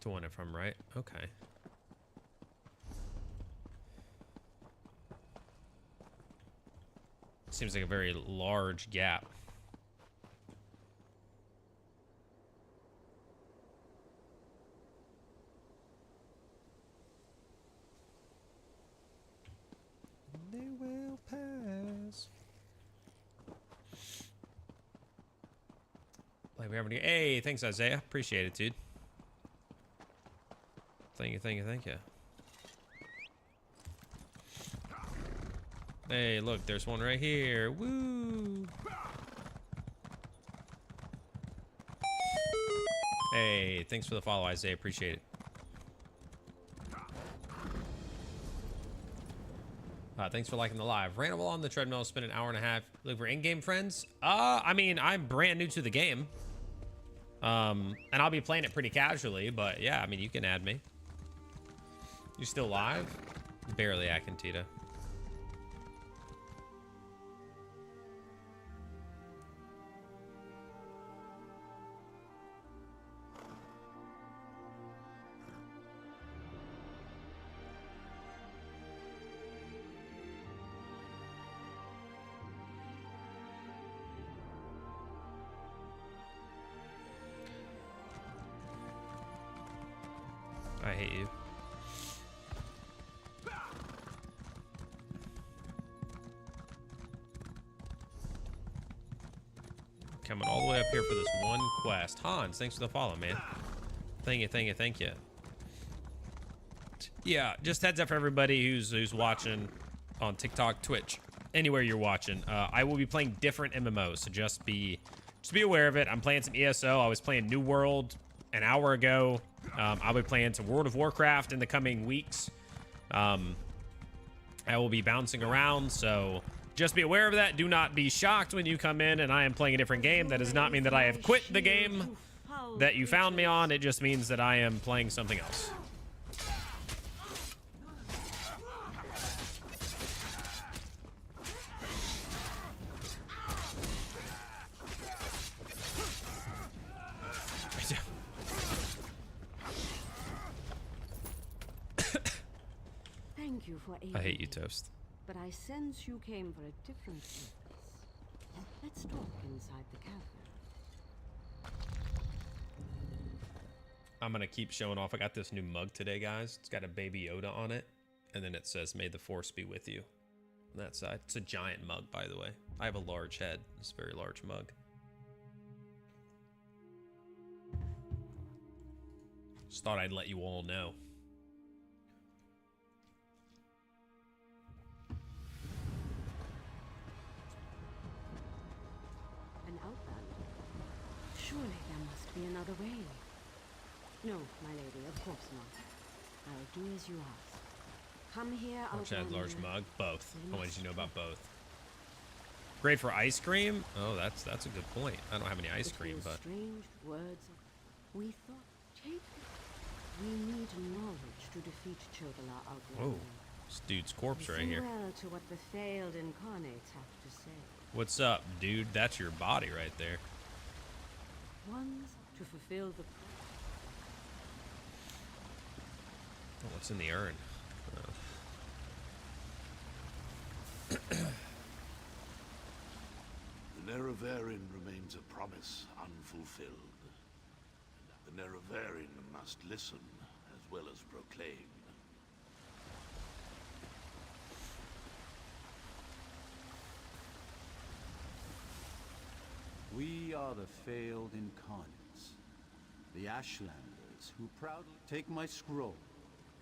to one if I'm right. Okay. Seems like a very large gap. They will pass. Like we have any. Hey, thanks, Isaiah. Appreciate it, dude. Thank you, thank you, thank you. Hey, look, there's one right here. Woo! Hey, thanks for the follow, Isaiah. Appreciate it. Thanks for liking the live. Ran on the treadmill, spent an hour and a half. Looking for in-game friends? I mean, I'm brand new to the game. And I'll be playing it pretty casually, but yeah, I mean, you can add me. You still live? Barely, Akintita. I hate you. Coming all the way up here for this one quest. Hans, thanks for the follow, man. Thank you, thank you, thank you. Yeah, just heads up for everybody who's watching on TikTok, Twitch, anywhere you're watching. I will be playing different MMOs, so just be aware of it. I'm playing some ESO. I was playing New World an hour ago. I'll be playing some World of Warcraft in the coming weeks. I will be bouncing around, so just be aware of that. Do not be shocked when you come in and I am playing a different game. That does not mean that I have quit the game that you found me on. It just means that I am playing something else. Thank you for I hate aiding you, me, Toast. but I sense you came for a different purpose. Let's talk inside the cafe. I'm gonna keep showing off. I got this new mug today, guys. It's got a Baby Yoda on it, and then it says, "May the Force be with you." On that side, it's a giant mug, by the way. I have a large head. It's a very large mug. Just thought I'd let you all know. An outback? Surely there must be another way. No, my lady, of course not. I'll do as you ask. Come here, Large head, large Outlander. mug, both. They I wanted must you to know about go. both. Great for ice cream? Oh, that's a good point. I don't have any ice cream, Between but strange words of... We thought... Take it. We need knowledge to defeat Cho'Galla Outlander. whoa, this dude's corpse right Listen here. well to what the failed incarnates have to say. What's up, dude? That's your body right there. One's to fulfill the... Oh, what's in the urn? Oh. The Nerevarin remains a promise unfulfilled. The Nerevarin must listen as well as proclaim. We are the failed incarnates, the Ashlanders who proudly take my scroll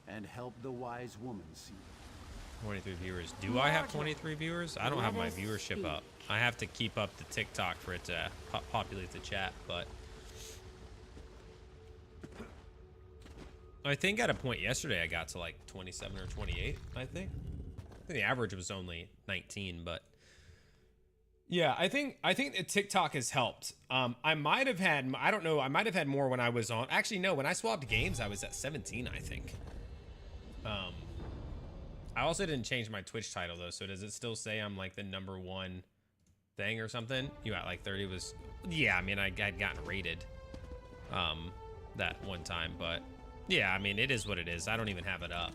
and help the wise woman see. 23 viewers. Do I have 23 viewers? I don't have my viewership up. I have to keep up the TikTok for it to populate the chat, but I think at a point yesterday I got to like 27 or 28, I think. The average was only 19, but yeah, I think that TikTok has helped. I might have had, I don't know, I might have had more when I was on. Actually, no, when I swapped games, I was at 17, I think. I also didn't change my Twitch title though, so does it still say I'm like the #1 thing or something? You got like 30 was, yeah, I mean, I'd gotten rated that one time, but Yeah, I mean, it is what it is. I don't even have it up.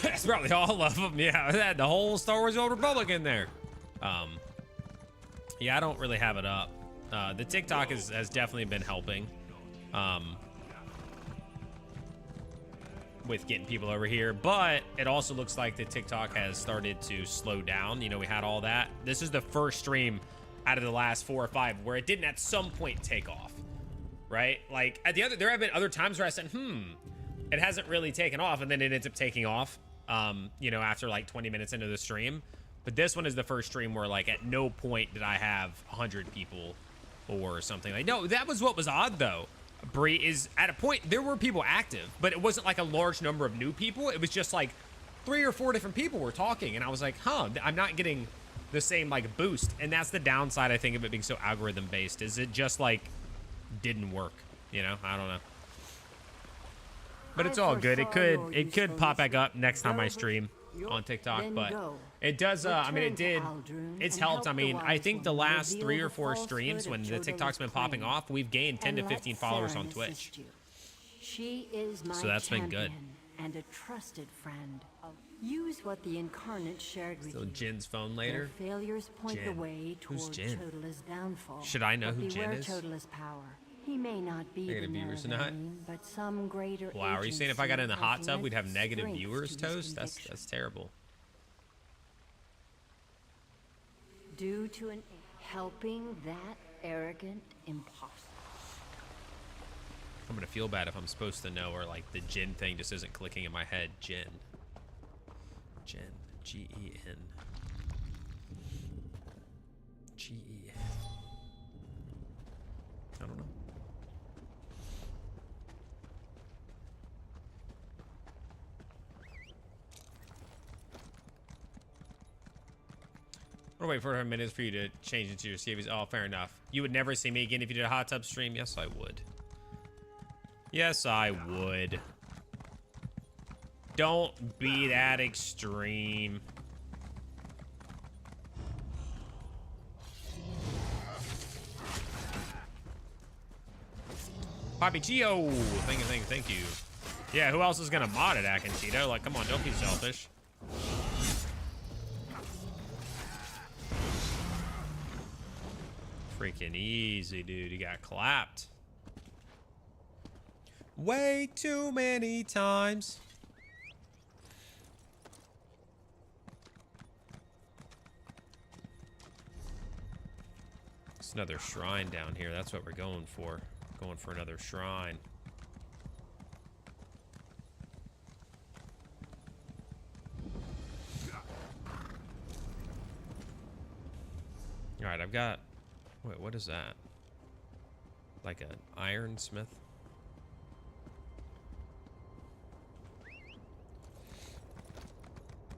That's probably all of them. Yeah, that the whole Star Wars: The Old Republic in there. Yeah, I don't really have it up. The TikTok has definitely been helping with getting people over here, but it also looks like the TikTok has started to slow down. You know, we had all that. This is the first stream out of the last 4 or 5 where it didn't at some point take off, right? Like at there have been other times where I said, it hasn't really taken off, and then it ends up taking off, you know, after like 20 minutes into the stream. But this one is the first stream where like at no point did I have 100 people or something. Like, no, that was what was odd though. Bree, is at a point there were people active, but it wasn't like a large number of new people. It was just like 3 or 4 different people were talking, and I was like, I'm not getting the same like boost. And that's the downside, I think, of it being so algorithm based, is it just like didn't work, you know? I don't know. But it's all good. It could pop back up next time I stream on TikTok, but it does, I mean, it's helped. I mean, I think the last 3 or 4 streams when the TikTok's been popping off, we've gained 10 to 15 followers on Twitch. She is my So that's been good. and a trusted friend. Use what the Incarnate shared with So you. Jin's phone later. Their failures point Jin. the way Who's toward Jin? Chodala's downfall. Should I know But who Jin beware is? Chodala's power. He may not be Negative the viewers tonight? Nerevarine, but some greater Wow, are you saying if I got in the agency hot has tub, we'd have lent negative strength viewers, to his Toast? That's conviction. terrible. Due to an helping that arrogant imposter. I'm gonna feel bad if I'm supposed to know, or like the Jin thing just isn't clicking in my head. Jin. G-E-N. G-E-N. I don't know. I'm gonna wait for 100 minutes for you to change into your CVs. Oh, fair enough. You would never see me again if you did a hot tub stream? Yes, I would. Yes, I would. Don't be that extreme. Poppy Gio, thank you. Yeah, who else is gonna mod it, Akinchito? Like, come on, don't be selfish. Freaking easy, dude. You got clapped. Way too many times. It's another shrine down here. That's what we're going for. Going for another shrine. All right, I've got... Wait, what is that? Like an ironsmith?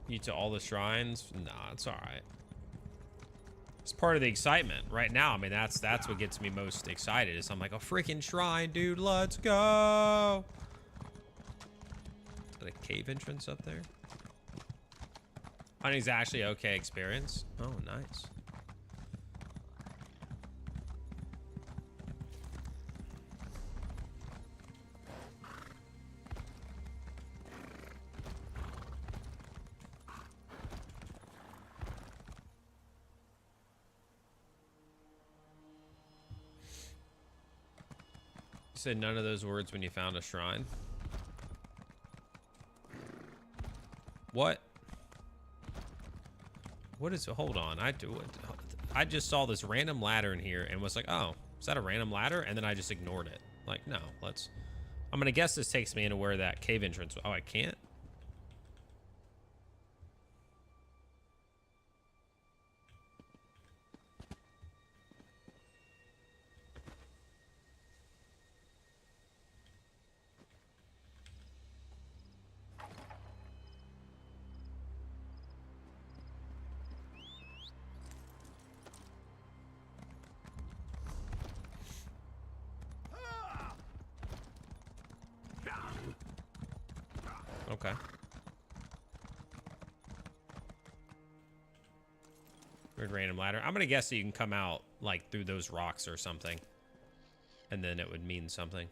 You to all the shrines? Nah, it's all right. It's part of the excitement right now. I mean, that's what gets me most excited. Is I'm like, a freaking shrine, dude. Let's go. Is that a cave entrance up there? Hunting's actually okay experience. Oh, nice. Said none of those words when you found a shrine. What? What is? Hold on. I just saw this random ladder in here and was like, oh, is that a random ladder? And then I just ignored it. Like, no, let's. I'm gonna guess this takes me into where that cave entrance. Oh, I can't. Okay. Weird random ladder. I'm gonna guess that you can come out like through those rocks or something, and then it would mean something.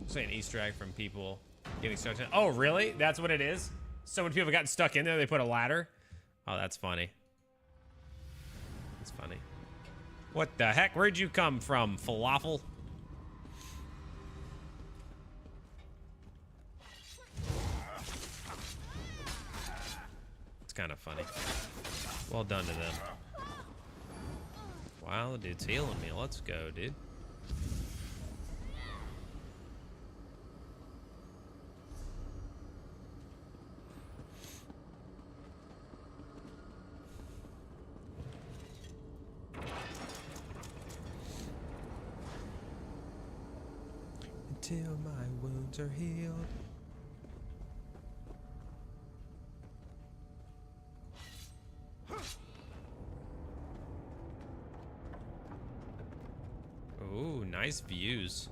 It's like an Easter egg from people getting stuck in. Oh, really? That's what it is? So when people have gotten stuck in there, they put a ladder? Oh, that's funny. That's funny. What the heck? Where'd you come from, falafel? It's kind of funny. Well done to them. Wow, the dude's healing me. Let's go, dude. Until my wounds are healed. Ooh, nice views.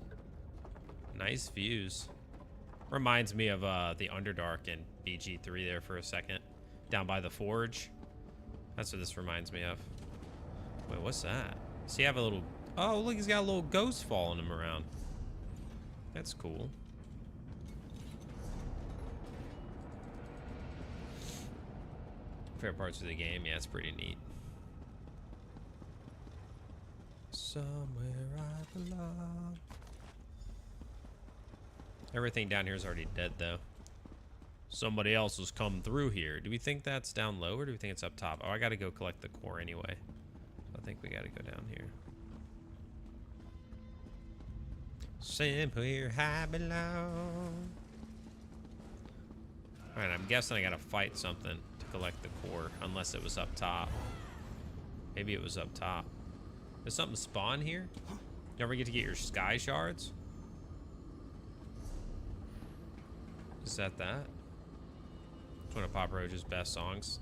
Nice views. Reminds me of the Underdark in BG3 there for a second. Down by the forge. That's what this reminds me of. Wait, what's that? Does he have a little... Oh, look, he's got a little ghost following him around. That's cool. Favorite parts of the game, yeah, it's pretty neat. Somewhere I belong. Everything down here is already dead, though. Somebody else has come through here. Do we think that's down low, or do we think it's up top? Oh, I gotta go collect the core anyway. I think we gotta go down here. Somewhere I belong. Alright, I'm guessing I gotta fight something to collect the core, unless it was up top. Maybe it was up top. Does something spawn here? You ever get to get your sky shards? Is that that? It's one of Papa Roach's best songs.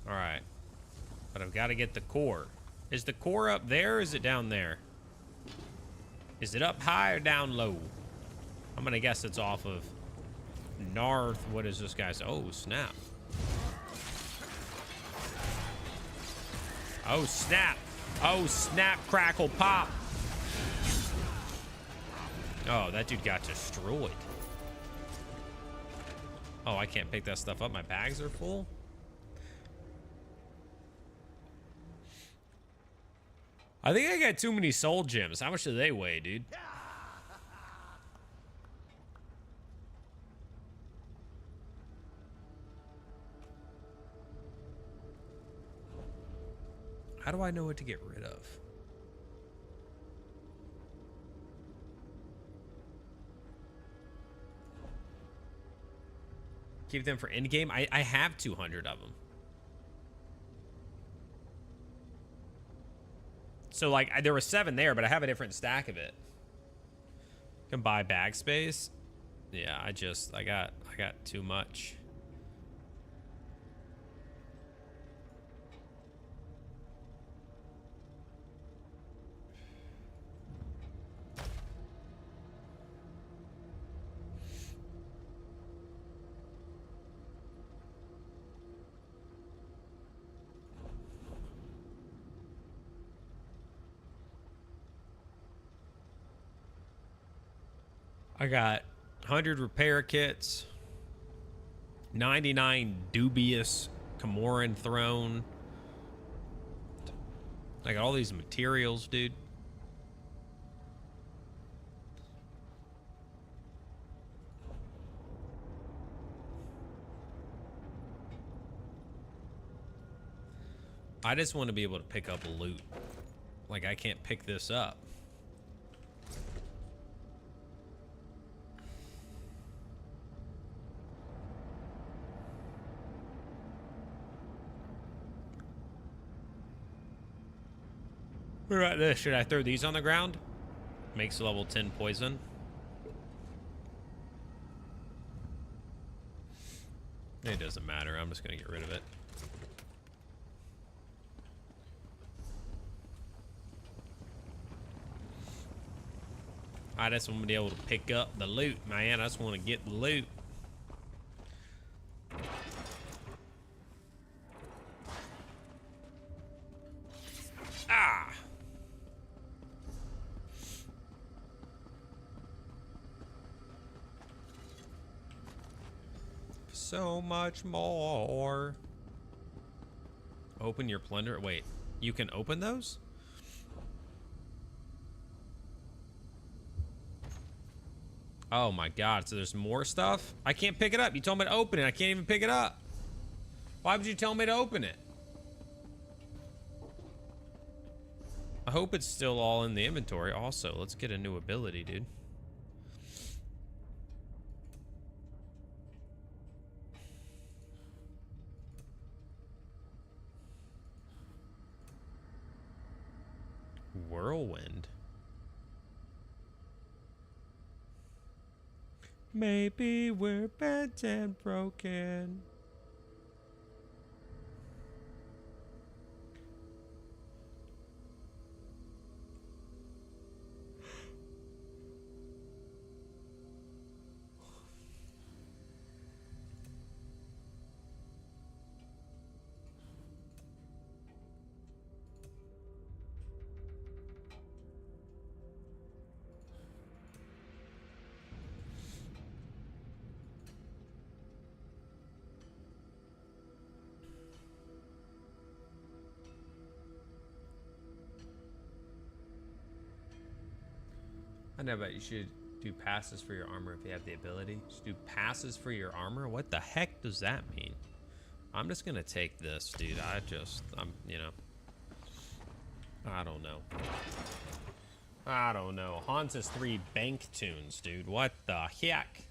Alright. But I've got to get the core. Is the core up there or is it down there? Is it up high or down low? I'm going to guess it's off of north. What is this guy's? Oh, snap. Oh, snap. Oh, snap, crackle, pop. Oh, that dude got destroyed. Oh, I can't pick that stuff up. My bags are full. I think I got too many soul gems. How much do they weigh, dude? How do I know what to get rid of? Keep them for endgame? I have 200 of them. So, like, there were 7 there, but I have a different stack of it. Can buy bag space. Yeah, I got too much. I got 100 repair kits, 99 dubious Camoran throne. I got all these materials, dude. I just want to be able to pick up loot. Like, I can't pick this up. What about this? Should I throw these on the ground? Makes level 10 poison. It doesn't matter. I'm just gonna get rid of it. I just want to be able to pick up the loot, man. I just want to get the loot. Ah! So much more. Open your plunder. Wait, you can open those? Oh my god, so there's more stuff? I can't pick it up. You told me to open it. I can't even pick it up. Why would you tell me to open it? I hope it's still all in the inventory. Also, let's get a new ability, dude. Whirlwind. Maybe we're bent and broken. I know, but you should do passes for your armor if you have the ability. Just do passes for your armor? What the heck does that mean? I'm just gonna take this, dude. You know. I don't know. I don't know. Hans has 3 bank tunes, dude. What the heck?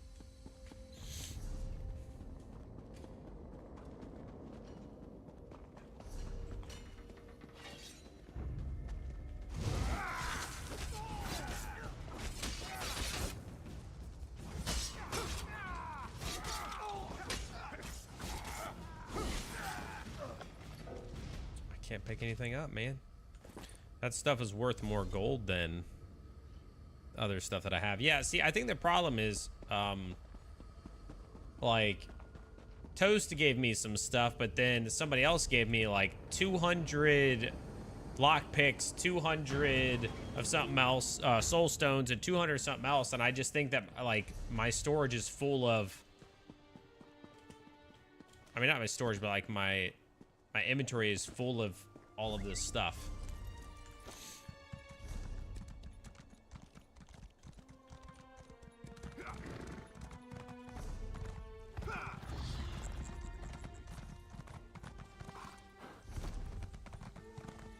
Can't pick anything up, man. That stuff is worth more gold than other stuff that I have. Yeah, see, I think the problem is, like, Toast gave me some stuff, but then somebody else gave me, like, 200 lockpicks, 200 of something else, soul stones, and 200 of something else, and I just think that, like, my storage is full of... I mean, not my storage, but, like, my inventory is full of all of this stuff.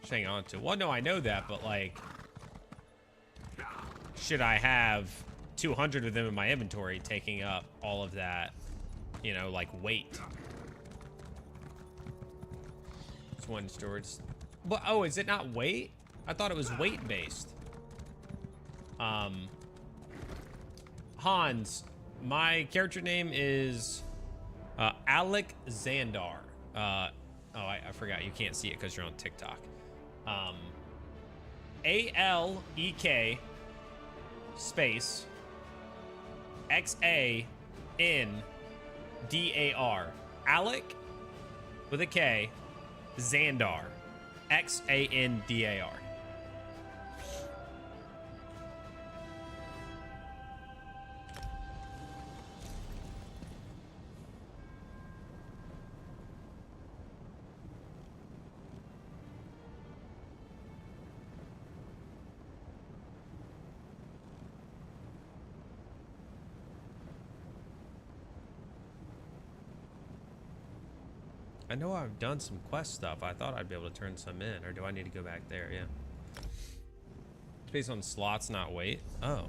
Just hang on to. Well, no, I know that, but like, should I have 200 of them in my inventory taking up all of that, you know, like weight? One storage, but oh, is it not weight? I thought it was weight based. Hans, my character name is Alec Xandar. I forgot you can't see it because you're on TikTok. ALEK space XANDAR. Alec with a K. Xandar. XANDAR. I know I've done some quest stuff. I thought I'd be able to turn some in. Or do I need to go back there? Yeah. Space on slots, not weight. Oh.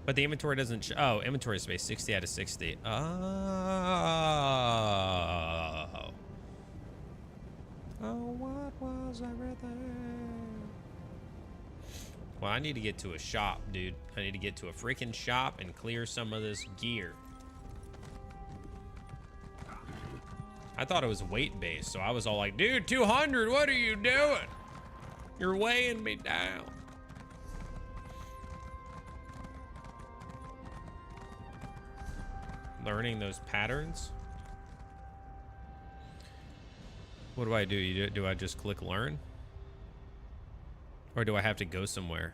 But the inventory doesn't show. Oh, inventory space, 60 out of 60. Oh. Oh, what was everything? Well, I need to get to a shop, dude. I need to get to a freaking shop and clear some of this gear. I thought it was weight based, so I was all like, dude, 200, what are you doing? You're weighing me down. Learning those patterns. What do I do? Do I just click learn? Or do I have to go somewhere?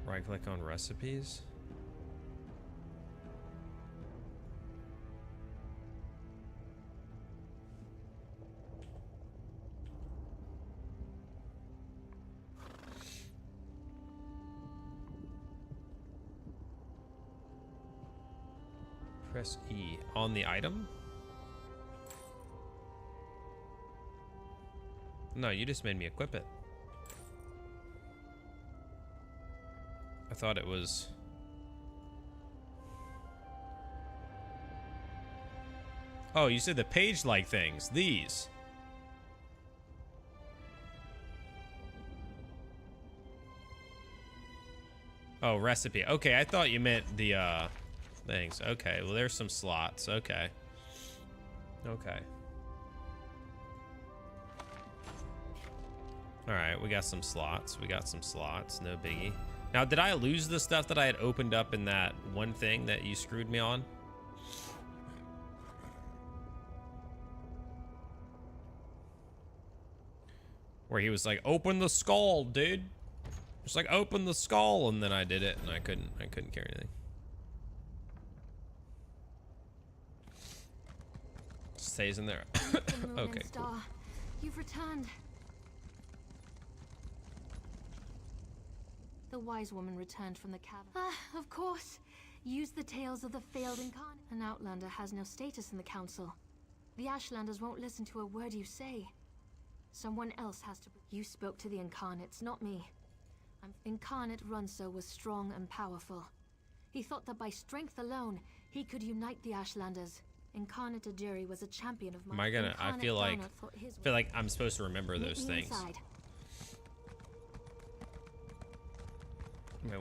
Right click on recipes. Press E on the item. No, you just made me equip it. I thought it was... Oh, you said the page-like things. These. Oh, recipe. Okay, I thought you meant the, things. Okay, well, there's some slots. Okay. Okay. Alright, we got some slots. We got some slots. No biggie. Now, did I lose the stuff that I had opened up in that one thing that you screwed me on? Where he was like, open the skull, dude. Just like, open the skull, and then I did it, and I couldn't carry anything. Stays in there. Okay, cool. You've returned. The wise woman returned from the cavern. Ah, of course. Use the tales of the failed incarnate. An outlander has no status in the council. The Ashlanders won't listen to a word you say. Someone else has to... You spoke to the incarnates, not me. Incarnate Runso was strong and powerful. He thought that by strength alone, he could unite the Ashlanders. Incarnate Ajiri was a champion of mine. Am I gonna... I feel like I'm supposed to remember those things.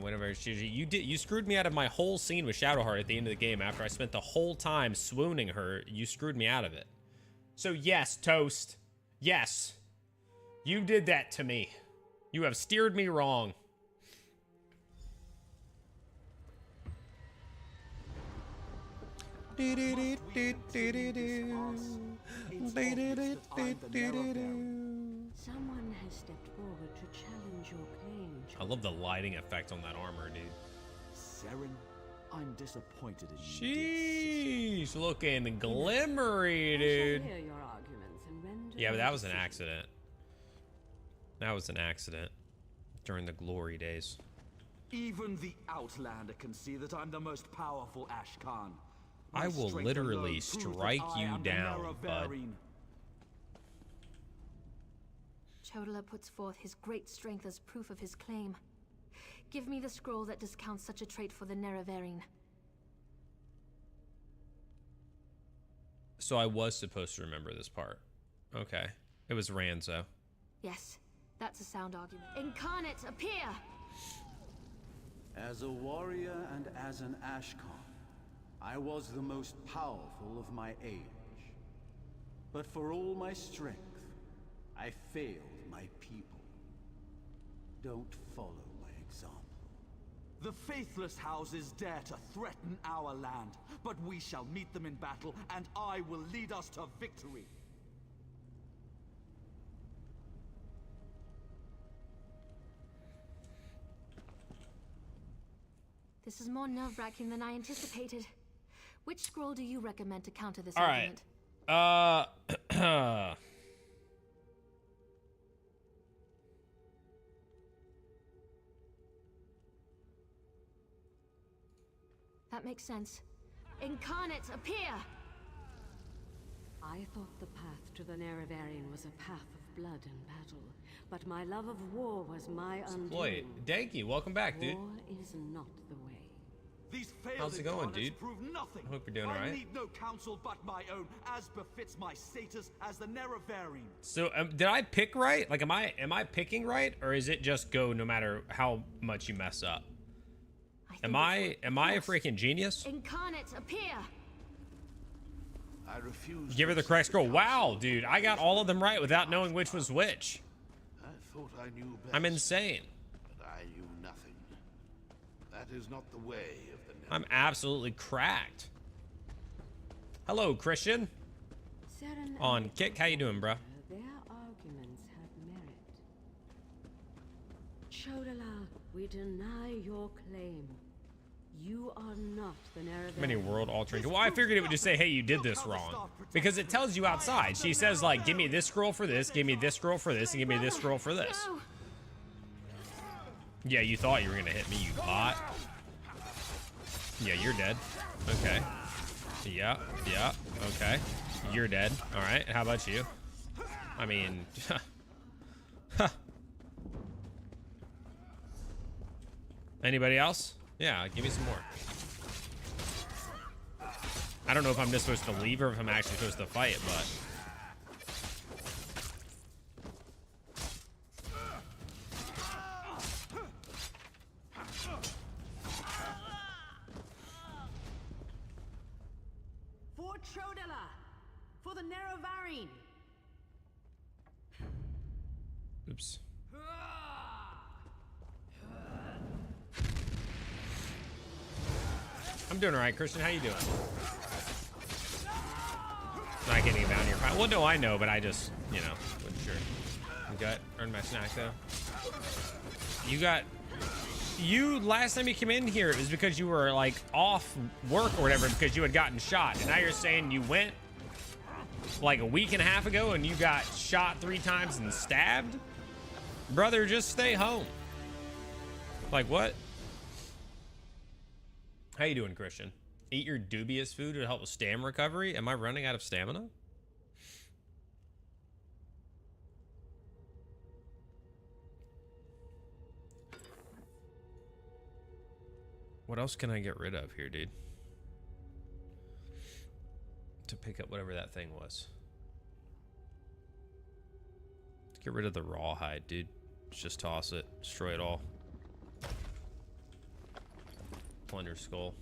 Whenever you screwed me out of my whole scene with Shadowheart at the end of the game after I spent the whole time swooning her. You screwed me out of it. So yes, Toast. Yes. You did that to me. You have steered me wrong. Someone has stepped forward to challenge your claim. I love the lighting effect on that armor, dude. Seren, I'm disappointed in you. Sheesh, looking glimmery, dude. Yeah, but that was an accident. That was an accident during the glory days. Even the Outlander can see that I'm the most powerful Ashkan. I will literally strike you down, bud. Chodala puts forth his great strength as proof of his claim. Give me the scroll that discounts such a trait for the Nerevarine. So I was supposed to remember this part. Okay. It was Ranzo. Yes, that's a sound argument. Incarnate, appear! As a warrior and as an Ashkan, I was the most powerful of my age. But for all my strength, I failed my people. Don't follow my example. The faithless houses dare to threaten our land, but we shall meet them in battle, and I will lead us to victory. This is more nerve-wracking than I anticipated. Which scroll do you recommend to counter this All argument? Right. That makes sense. Incarnate, appear! I thought the path to the Nerevarine was a path of blood and battle, but my love of war was my undoing. Floyd, Danky, welcome back, dude. War is not the way. These failed How's it going, dude? Prove nothing. I hope you're doing I alright. need no counsel but my own, as befits my status as the Nerevarine. So did I pick right? Like, am I picking right, or is it just go no matter how much you mess up? Am I a freaking genius? Incarnate, appear! I refuse. Give her the correct scroll. Wow, dude, I got all of them right without knowing which was which. I thought I knew best. I'm insane. But I knew nothing. That is not the way of the Nether. I'm absolutely cracked. Hello, Christian. Seren On Kick, how you doing, bro? Their arguments have merit. Chodala, we deny your claim. You are not the Nerevarine. Many world altering. Well, I figured it would just say, hey, you did this wrong. Because it tells you outside. She says, like, give me this scroll for this, give me this scroll for this, and give me this scroll for this. Yeah, you thought you were gonna hit me, you bot. Yeah, you're dead. Okay. Yeah, yeah, okay. You're dead. Alright, how about you? I mean... Anybody else? Yeah, give me some more. I don't know if I'm just supposed to leave or if I'm actually supposed to fight, but... For Chodala! For the Nerevarine! Oops. I'm doing all right, Christian. How you doing? Not getting a bounty or fine. Well, no, I know, but I just, you know, wasn't sure. Okay, earned my snack though. You last time you came in here, it was because you were like off work or whatever because you had gotten shot, and now you're saying you went like a week and a half ago and you got shot 3 times and stabbed? Brother, just stay home. Like what? How you doing, Christian? Eat your dubious food to help with stamina recovery? Am I running out of stamina? What else can I get rid of here, dude? To pick up whatever that thing was. Let's get rid of the rawhide, dude. Let's just toss it. Destroy it all. Plunder skull.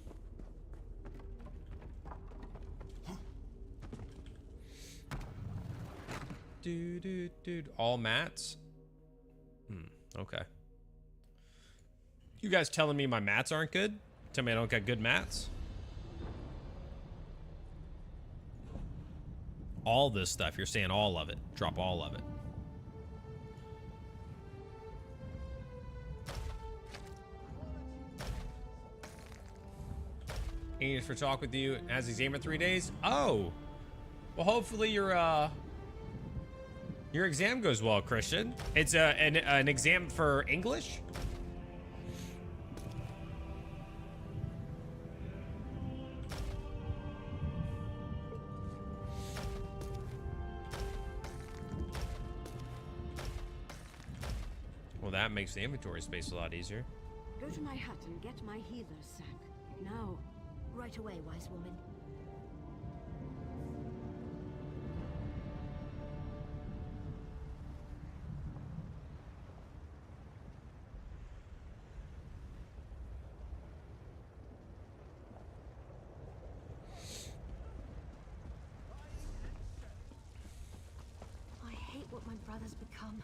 Dude. All mats? Okay. You guys telling me my mats aren't good? Tell me I don't got good mats? All this stuff, you're saying all of it. Drop all of it. Anxious for talk with you as exam in 3 days. Oh, well, hopefully your exam goes well, Christian. It's an exam for English. Well, that makes the inventory space a lot easier. Go to my hut and get my healer's sack. Now. Right away, wise woman. I hate what my brother's become.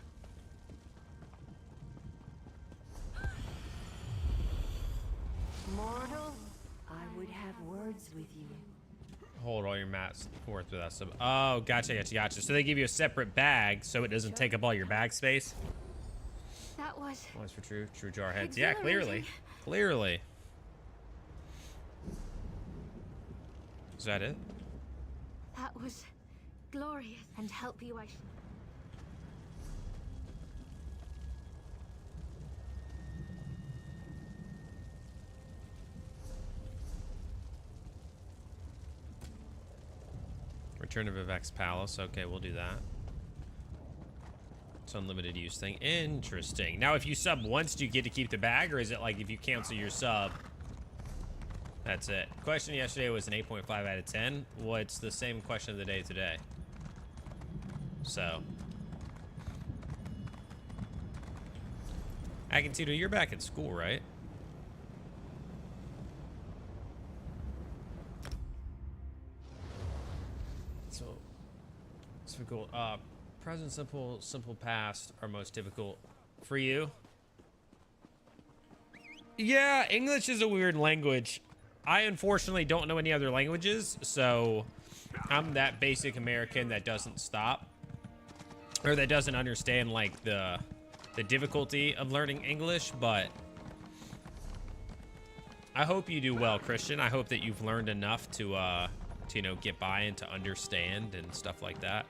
Mortal, I would have words with you. Hold all your mats forth with that stuff. Oh, gotcha. So they give you a separate bag so it doesn't take up all your bag space. That was... Always for true jar heads. Yeah, clearly. Is that it? That was glorious. And help you, I... Return to Vivek's Palace. Okay, we'll do that. It's unlimited use thing. Interesting. Now, if you sub once, do you get to keep the bag, or is it like if you cancel your sub, that's it? Question yesterday was an 8.5 out of 10. Well, it's the same question of the day today. So. Akintito, you're back at school, right? difficult. Present simple, simple past are most difficult for you. Yeah, English is a weird language. I unfortunately don't know any other languages, so I'm that basic American that doesn't stop, or that doesn't understand like the difficulty of learning English. But I hope you do well, Christian. I hope that you've learned enough to you know, get by and to understand and stuff like that.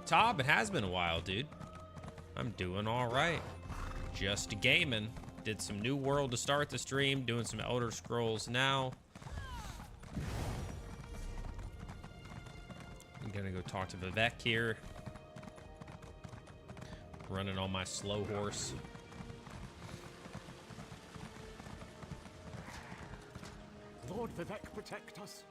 Tob, it has been a while, dude. I'm doing all right. Just gaming. Did some New World to start the stream. Doing some Elder Scrolls now. I'm gonna go talk to Vivek here. Running on my slow horse. Lord Vivek, protect us.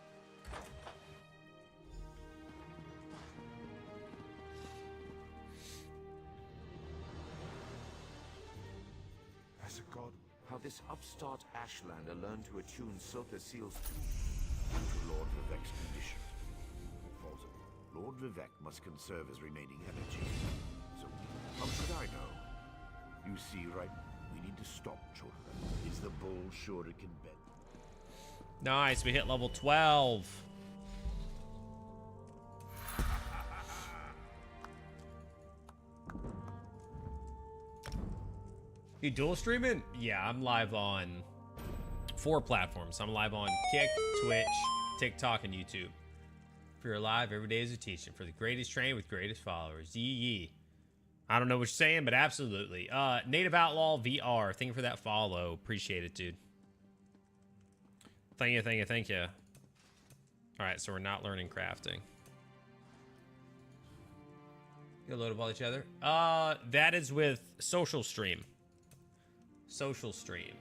As a god, how this upstart Ashlander learned to attune Silka Seal's to Lord Vivek's condition. Falter, Lord Vivek must conserve his remaining energy. So, how should I know? You see, right? We need to stop Chota. Is the bull sure it can bend? Nice, we hit level 12. You dual streaming? Yeah, I'm live on 4 platforms. I'm live on Kick, Twitch, TikTok, and YouTube. If you're alive, every day is a teaching. For the greatest train with greatest followers. Yee yee. I don't know what you're saying, but absolutely. Native Outlaw VR. Thank you for that follow. Appreciate it, dude. Thank you, thank you, thank you. All right, so we're not learning crafting. You load up all each other? That is with Social Stream. Social Stream.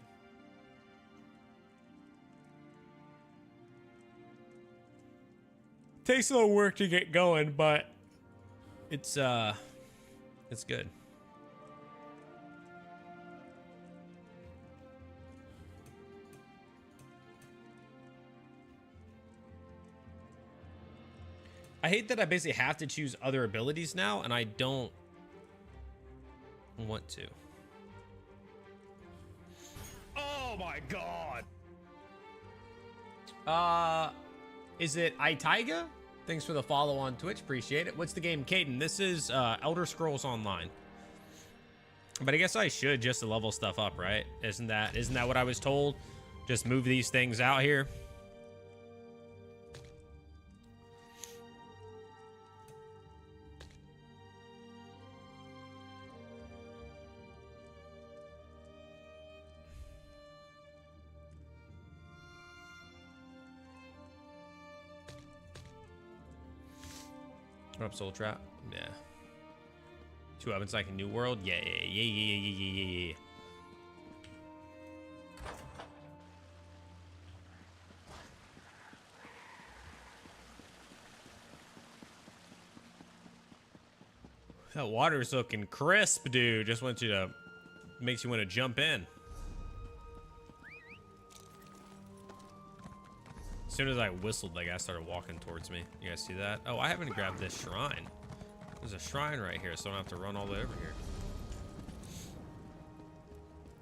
Takes a little work to get going, but it's good. I hate that I basically have to choose other abilities now, and I don't want to. Oh my god! Is it iTaiga? Thanks for the follow on Twitch, appreciate it. What's the game, Caden? This is Elder Scrolls Online. But I guess I should just to level stuff up, right? Isn't that what I was told? Just move these things out here. What up, Soul Trap? Yeah. 2 ovens like a New World? Yeah. That water's looking crisp, dude. Just makes you want to jump in. As soon as I whistled, that guy started walking towards me. You guys see that? Oh, I haven't grabbed this shrine. There's a shrine right here, so I don't have to run all the way over here.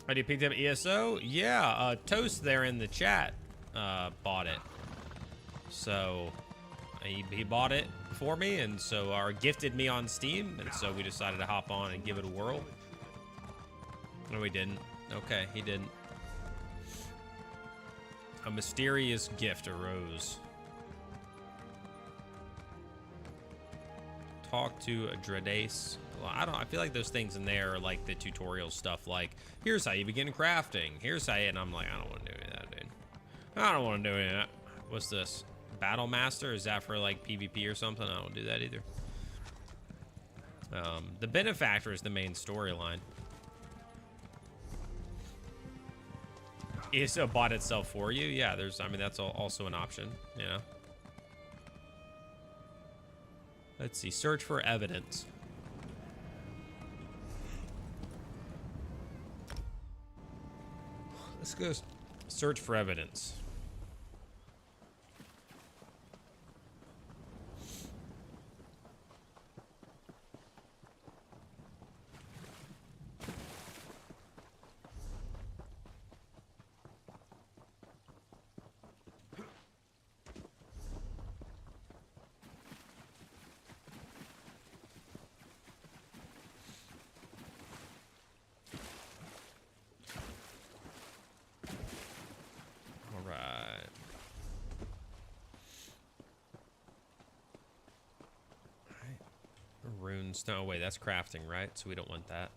Oh, you picked up ESO? Yeah, Toast there in the chat bought it. So he bought it for me, and so gifted me on Steam, and so we decided to hop on and give it a whirl. No, we didn't. Okay, he didn't. A mysterious gift arose. Talk to Dredace. Well, I feel like those things in there are like the tutorial stuff, like, here's how you begin crafting. Here's how you, and I'm like, I don't want to do any of that, dude. I don't want to do any of that. What's this? Battle Master? Is that for like PvP or something? I don't do that either. The Benefactor is the main storyline. ESO bought itself for you? Yeah, that's also an option, you know? Let's see, search for evidence. Let's go search for evidence. runes. No, wait, that's crafting, right? So we don't want that.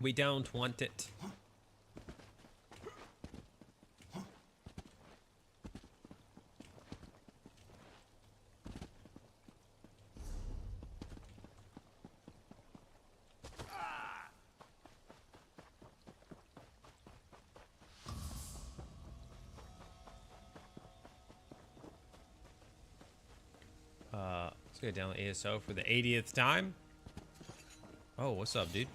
We don't want it. Let's go down the ASO for the 80th time. Oh, what's up, dude?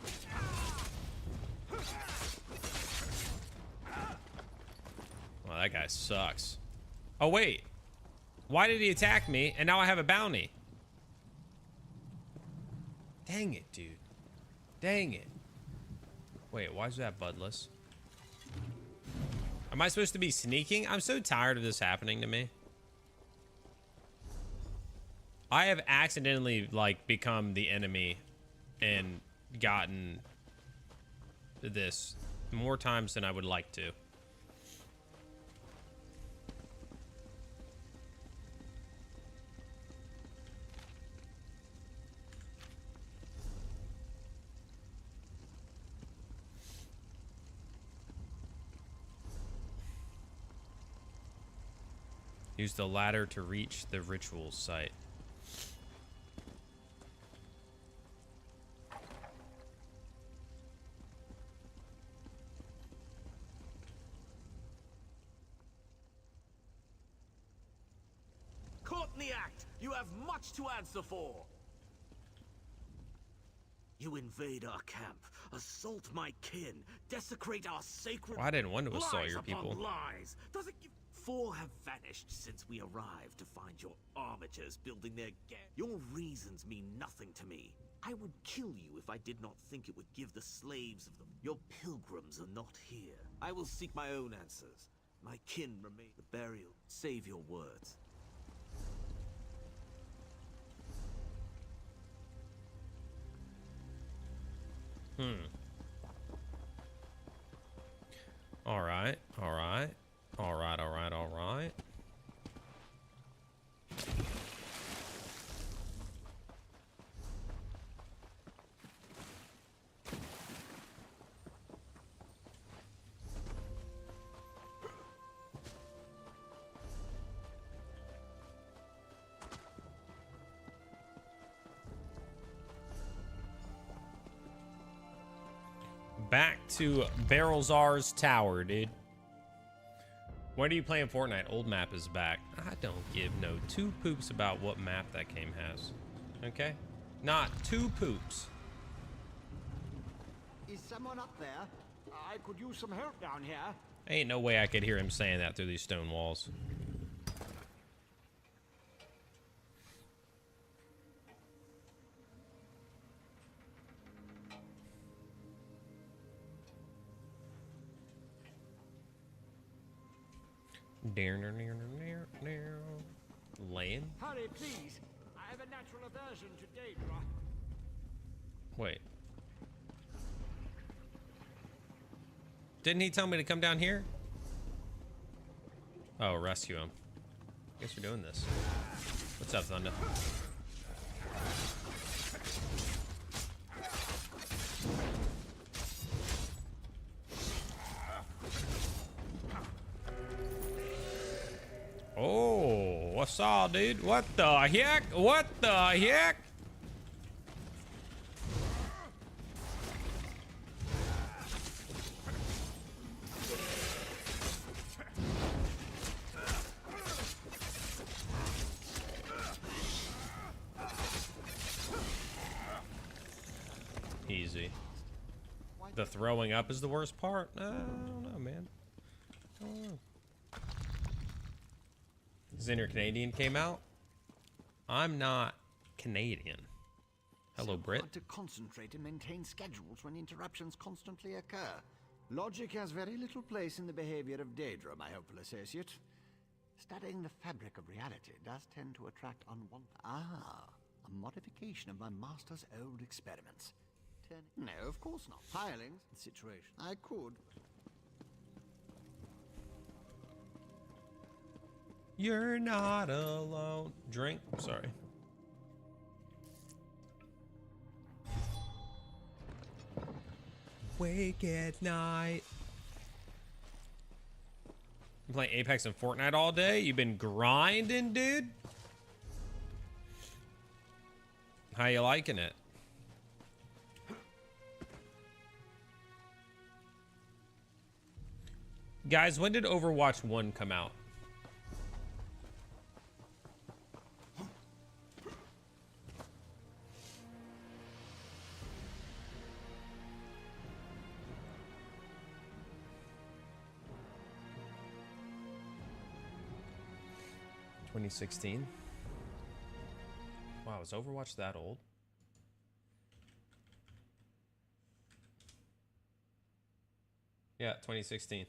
Well, that guy sucks. Oh, wait. Why did he attack me? And now I have a bounty. Dang it, dude. Dang it. Wait, why is that budless? Am I supposed to be sneaking? I'm so tired of this happening to me. I have accidentally, like, become the enemy and gotten this more times than I would like to. Use the ladder to reach the ritual site. Caught in the act! You have much to answer for! You invade our camp, assault my kin, desecrate our sacred... Well, I didn't want to assault lies your people. upon lies. Does it give... 4 have vanished since we arrived to find your armatures building their Your reasons mean nothing to me. I would kill you if I did not think it would give the slaves of them. Your pilgrims are not here. I will seek my own answers. My kin remain. The burial. Save your words. All right, all right, all right, all right, all right. Back to Barrelzar's Tower, dude. When are you playing Fortnite? Old map is back. I don't give no 2 poops about what map that game has. Okay? Not 2 poops. Is someone up there? I could use some help down here. Ain't no way I could hear him saying that through these stone walls. Laying? Hurry, please. I have a natural aversion to Daedra. Wait. Didn't he tell me to come down here? Oh, rescue him. Guess we're doing this. What's up, Thunder? Oh, what's up, dude? What the heck? What the heck? Easy. The throwing up is the worst part? I don't know, man. I don't know. Xener Canadian came out. I'm not Canadian. Hello, Brit. Hard to concentrate and maintain schedules when interruptions constantly occur. Logic has very little place in the behavior of Daedra, my hopeful associate. Studying the fabric of reality does tend to attract unwanted... a modification of my master's old experiments. No, of course not. Hirelings situation. I could. You're not alone. Drink. Sorry. awake at night. You playing Apex and Fortnite all day? You been grinding, dude? How you liking it? Guys, when did Overwatch 1 come out? $2016. Wow, is Overwatch that old? Yeah, 2016.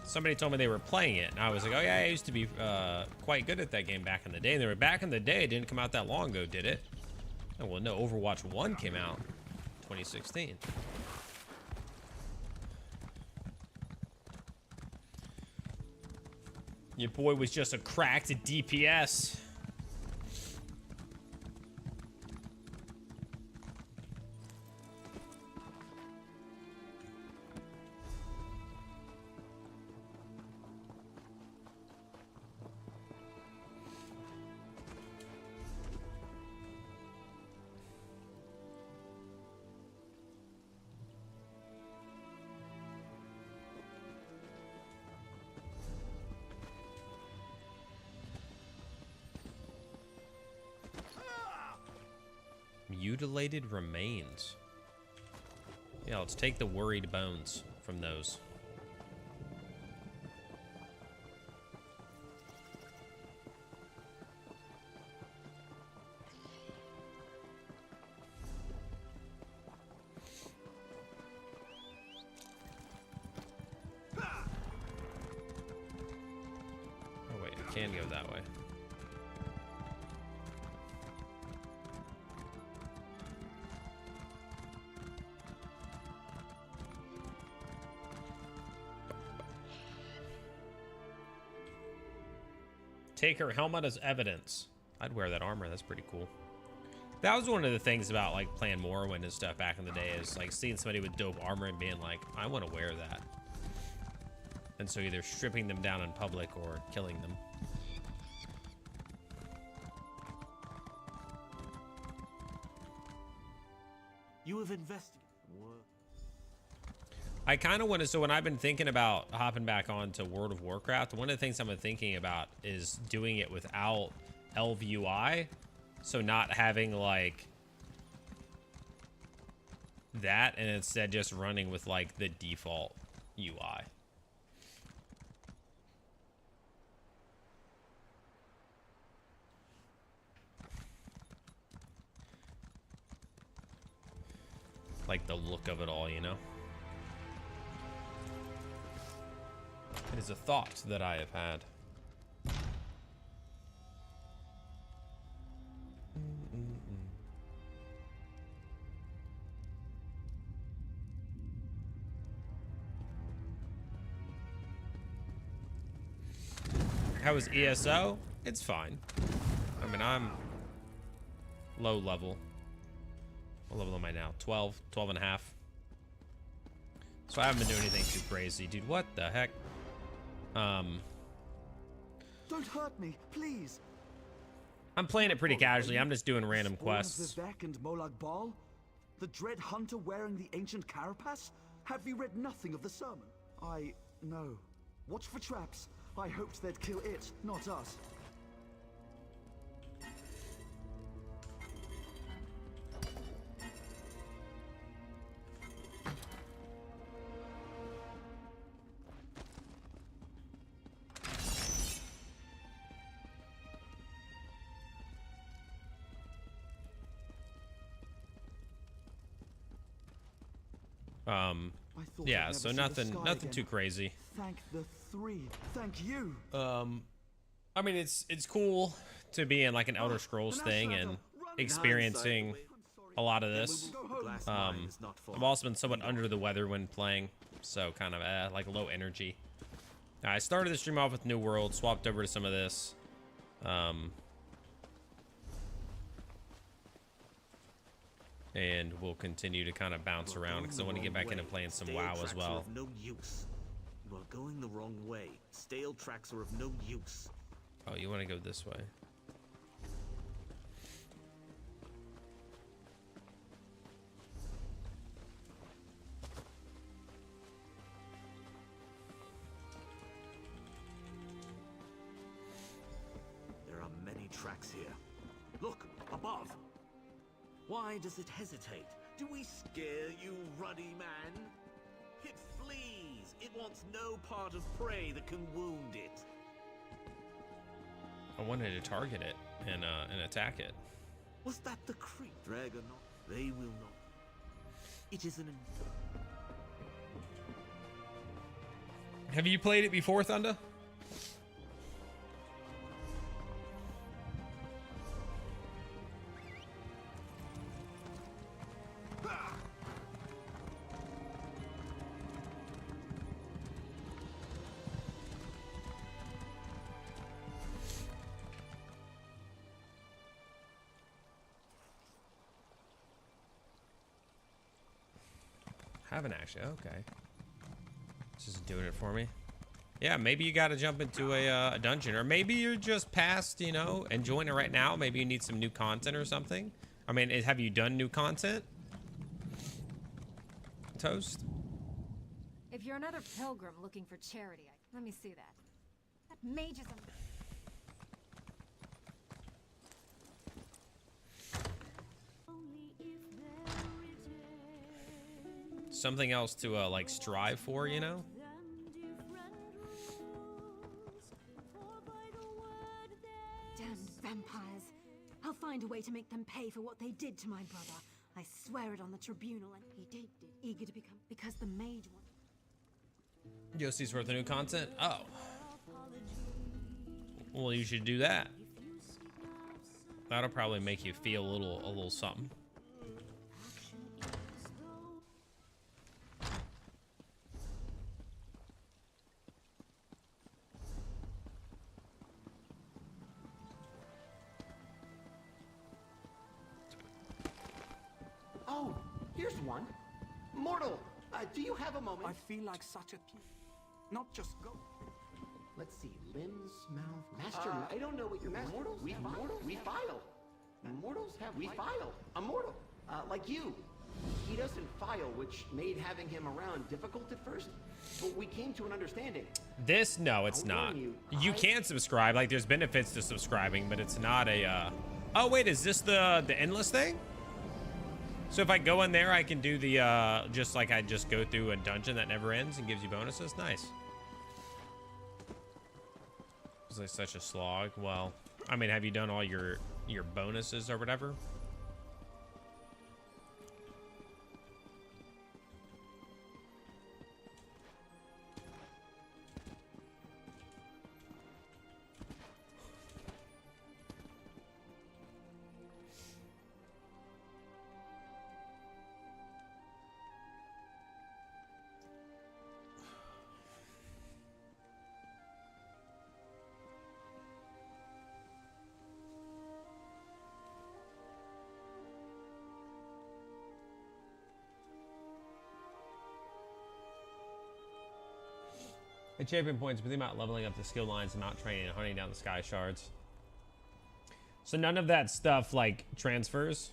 Somebody told me they were playing it, and I was like, oh yeah, I used to be quite good at that game back in the day. And they were back in the day. It didn't come out that long ago, did it? Oh, well, no, Overwatch 1 came out 2016. Your boy was just a cracked DPS. Mutilated remains. Yeah, let's take the worried bones from those. Oh wait, it can go that way. Take her helmet as evidence. I'd wear that armor. That's pretty cool. That was one of the things about like playing Morrowind and stuff back in the day, is like seeing somebody with dope armor and being like, I want to wear that. And so either stripping them down in public or killing them. You have invested. I kind of want to, so when I've been thinking about hopping back on to World of Warcraft, one of the things I've been thinking about is doing it without Elv UI. So not having like that, and instead just running with like the default UI. Like the look of it all, you know? It is a thought that I have had. How is ESO? It's fine. I mean, I'm low level. What level am I now? 12 and a half. So I haven't been doing anything too crazy. Dude, what the heck? Don't hurt me, please. I'm playing it pretty casually. I'm just doing random Spawn of quests. Vivec and Molag Bal? The dread hunter wearing the ancient carapace? Have you read nothing of the sermon? I know. Watch for traps. I hoped they'd kill it, not us. Yeah, so nothing too crazy. Thank the three. Thank you. I mean, it's cool to be in like an Elder Scrolls thing and experiencing a lot of this. Go home. glass mine is not far. I've also been somewhat under the weather when playing, so kind of like low energy. I started the stream off with New World, swapped over to some of this. And we'll continue to kind of bounce around because I want to get back into playing some WoW as well. Of no use. You are going the wrong way. Stale tracks are of no use. Oh, you want to go this way? There are many tracks here. Look, above. Why does it hesitate? Do we scare you, ruddy man? It flees. It wants no part of prey that can wound it. I wanted to target it and attack it. Was that the creep? Dragon? They will not. It is an... Have you played it before, Thunder? Haven't actually. Okay. This is doing it for me. Yeah, maybe you got to jump into a dungeon, or maybe you're just past, you know, enjoying it right now. Maybe you need some new content or something. I mean, have you done new content? Toast? If you're another pilgrim looking for charity, let me see that. That mage is a... Something else to like strive for, you know? Damned vampires. I'll find a way to make them pay for what they did to my brother. I swear it on the tribunal, and he did, eager to become, because the mage wanted. Yossi's worth of new content? Oh. Well, you should do that. That'll probably make you feel a little something. Oh, here's one. Mortal, do you have a moment? I feel like such a... Not just go... Let's see, limbs, mouth... Master, I don't know what your master... Mortals? We file. Mortals have... We file. A mortal. Like you. He doesn't file, which made having him around difficult at first. But we came to an understanding. This, no, it's not. You can subscribe. Like, there's benefits to subscribing, but it's not a... Oh, wait, is this the endless thing? So if I go in there, I can do the, just like I just go through a dungeon that never ends and gives you bonuses? Nice. It's like such a slog. Well, I mean, have you done all your bonuses or whatever? The champion points, but think about leveling up the skill lines and not training and hunting down the sky shards. So none of that stuff like transfers.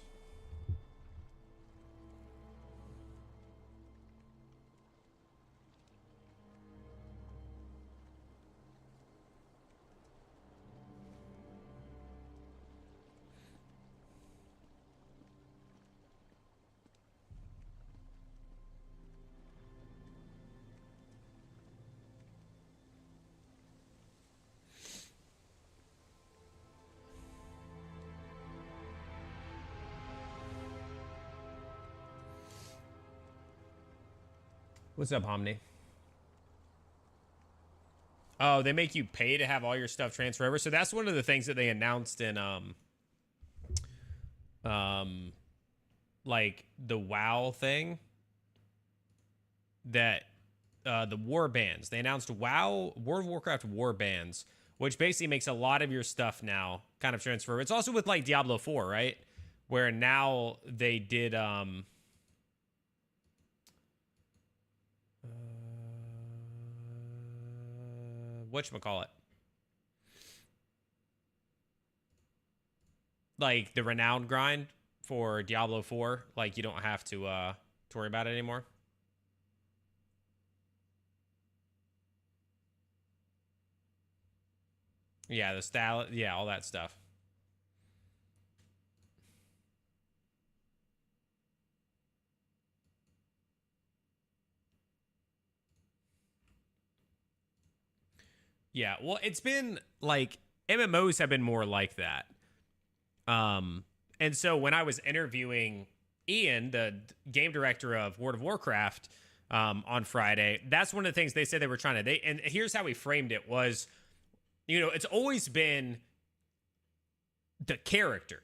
What's up, Homni? Oh, they make you pay to have all your stuff transfer over. So that's one of the things that they announced in like like the WoW thing that the war bands, they announced WoW, World of Warcraft war bands, which basically makes a lot of your stuff now kind of transfer. It's also with like Diablo 4, right? Where now they did whatchamacallit? Like the renowned grind for Diablo 4, like you don't have to worry about it anymore. Yeah, the style, yeah, all that stuff. Yeah, well, it's been like MMOs have been more like that. And so when I was interviewing Ian, the game director of World of Warcraft, on Friday, that's one of the things they said they were trying to, and here's how we framed it was, you know, it's always been the character.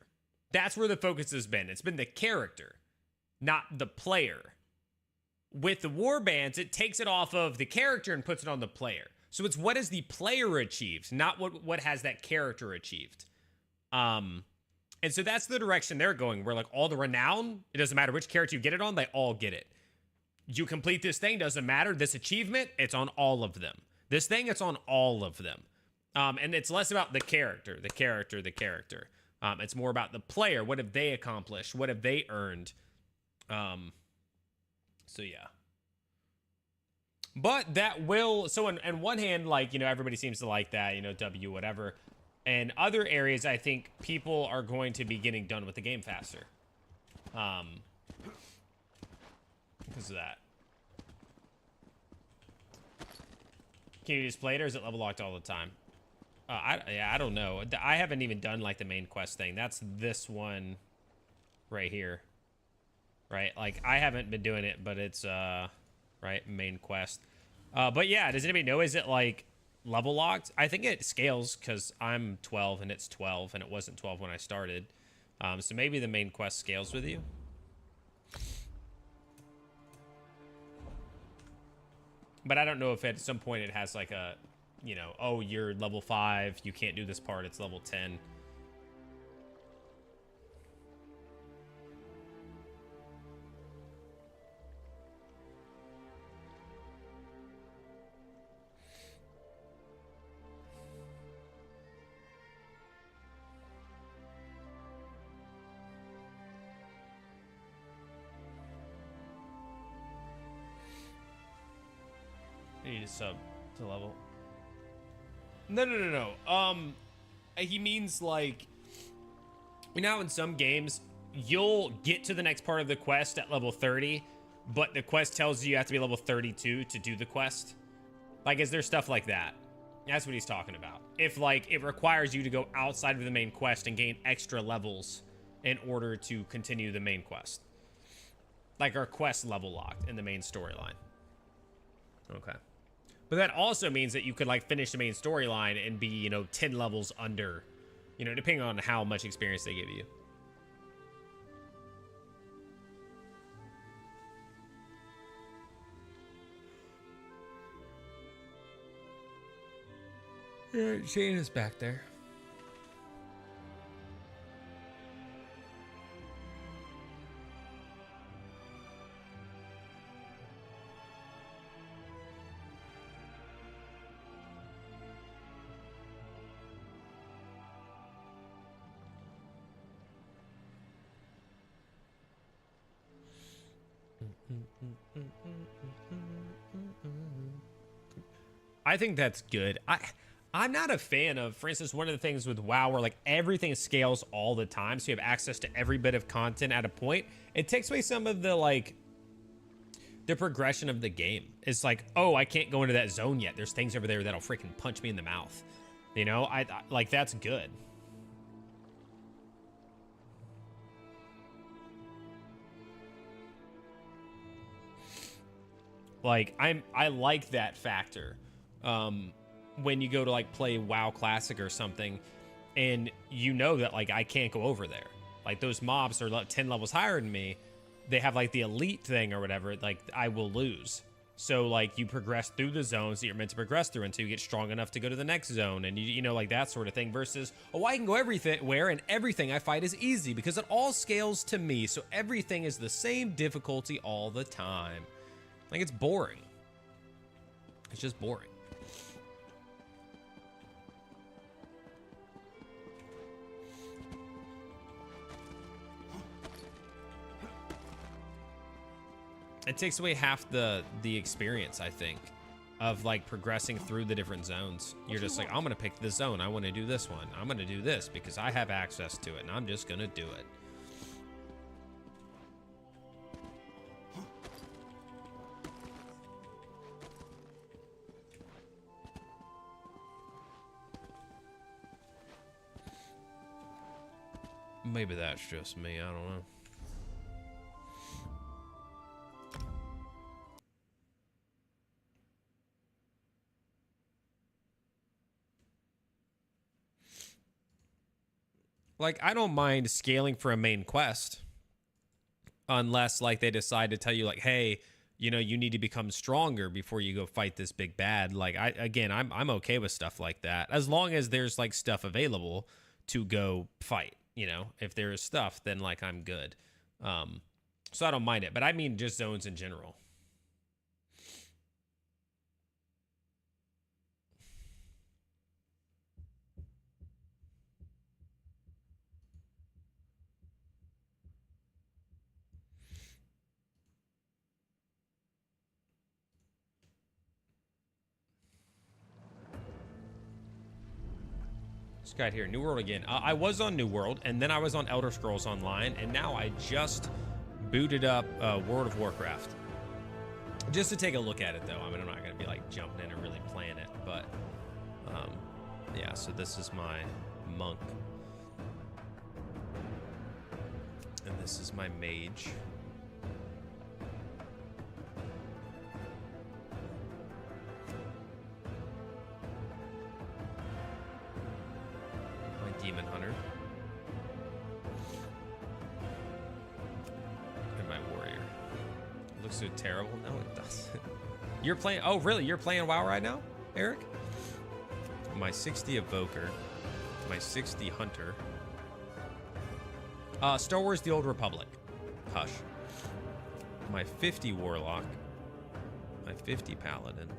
That's where the focus has been. It's been the character, not the player. With the warbands, it takes it off of the character and puts it on the player. So it's what has the player achieved, not what has that character achieved. And so that's the direction they're going, where like all the renown, it doesn't matter which character you get it on, they all get it. You complete this thing, doesn't matter. This achievement, it's on all of them. This thing, it's on all of them. And it's less about the character. It's more about the player. What have they accomplished? What have they earned? So yeah. But that will, so on one hand, like, you know, everybody seems to like that, you know, W, whatever. And other areas, I think people are going to be getting done with the game faster. Because of that. Can you just play it, or is it level locked all the time? I don't know. I haven't even done like the main quest thing. That's this one right here. Right? Like I haven't been doing it, but it's right, main quest. But yeah, does anybody know, is it like level locked? I think it scales because I'm 12 and it's 12 and it wasn't 12 when I started. So maybe the main quest scales with you. But I don't know if at some point it has like a, you know, oh, you're level 5, you can't do this part, it's level 10. I need to sub to level. No. He means like, you know, in some games, you'll get to the next part of the quest at level 30, but the quest tells you have to be level 32 to do the quest. Like, is there stuff like that? That's what he's talking about. If like it requires you to go outside of the main quest and gain extra levels in order to continue the main quest. Like our quest level locked in the main storyline. Okay. But that also means that you could like finish the main storyline and be, you know, 10 levels under, you know, depending on how much experience they give you. Yeah, Shane is back there. I think that's good. I'm not a fan of, for instance, one of the things with WoW where like everything scales all the time, so you have access to every bit of content at a point. It takes away some of the like the progression of the game. It's like, oh, I can't go into that zone yet. There's things over there that'll freaking punch me in the mouth. You know, I like that's good. Like I like that factor. When you go to like play WoW Classic or something, and you know that like I can't go over there. Like those mobs are 10 levels higher than me, they have like the elite thing or whatever, like I will lose. So like you progress through the zones that you're meant to progress through until you get strong enough to go to the next zone, and you know, like that sort of thing, versus, oh, I can go everywhere and everything I fight is easy because it all scales to me. So everything is the same difficulty all the time. Like, it's boring. It's just boring. It takes away half the experience, I think, of like progressing through the different zones. You're just like, I'm gonna pick this zone. I want to do this one. I'm gonna do this because I have access to it, and I'm just gonna do it. Maybe that's just me. I don't know. Like, I don't mind scaling for a main quest, unless like they decide to tell you like, hey, you know, you need to become stronger before you go fight this big bad. Like, I'm okay with stuff like that, as long as there's like stuff available to go fight. You know, if there is stuff, then like I'm good. So I don't mind it, but I mean just zones in general. This guy here, New World again. I was on New World, and then I was on Elder Scrolls Online, and now I just booted up World of Warcraft. Just to take a look at it, though. I mean, I'm not going to be, like, jumping in and really playing it, but, yeah, so this is my monk. And this is my mage. Demon Hunter. And my warrior. It looks so terrible. No, it doesn't. You're playing, oh really? You're playing WoW right now, Eric? My 60 Evoker. My 60 Hunter. Star Wars The Old Republic. Hush. My 50 Warlock. My 50 Paladin.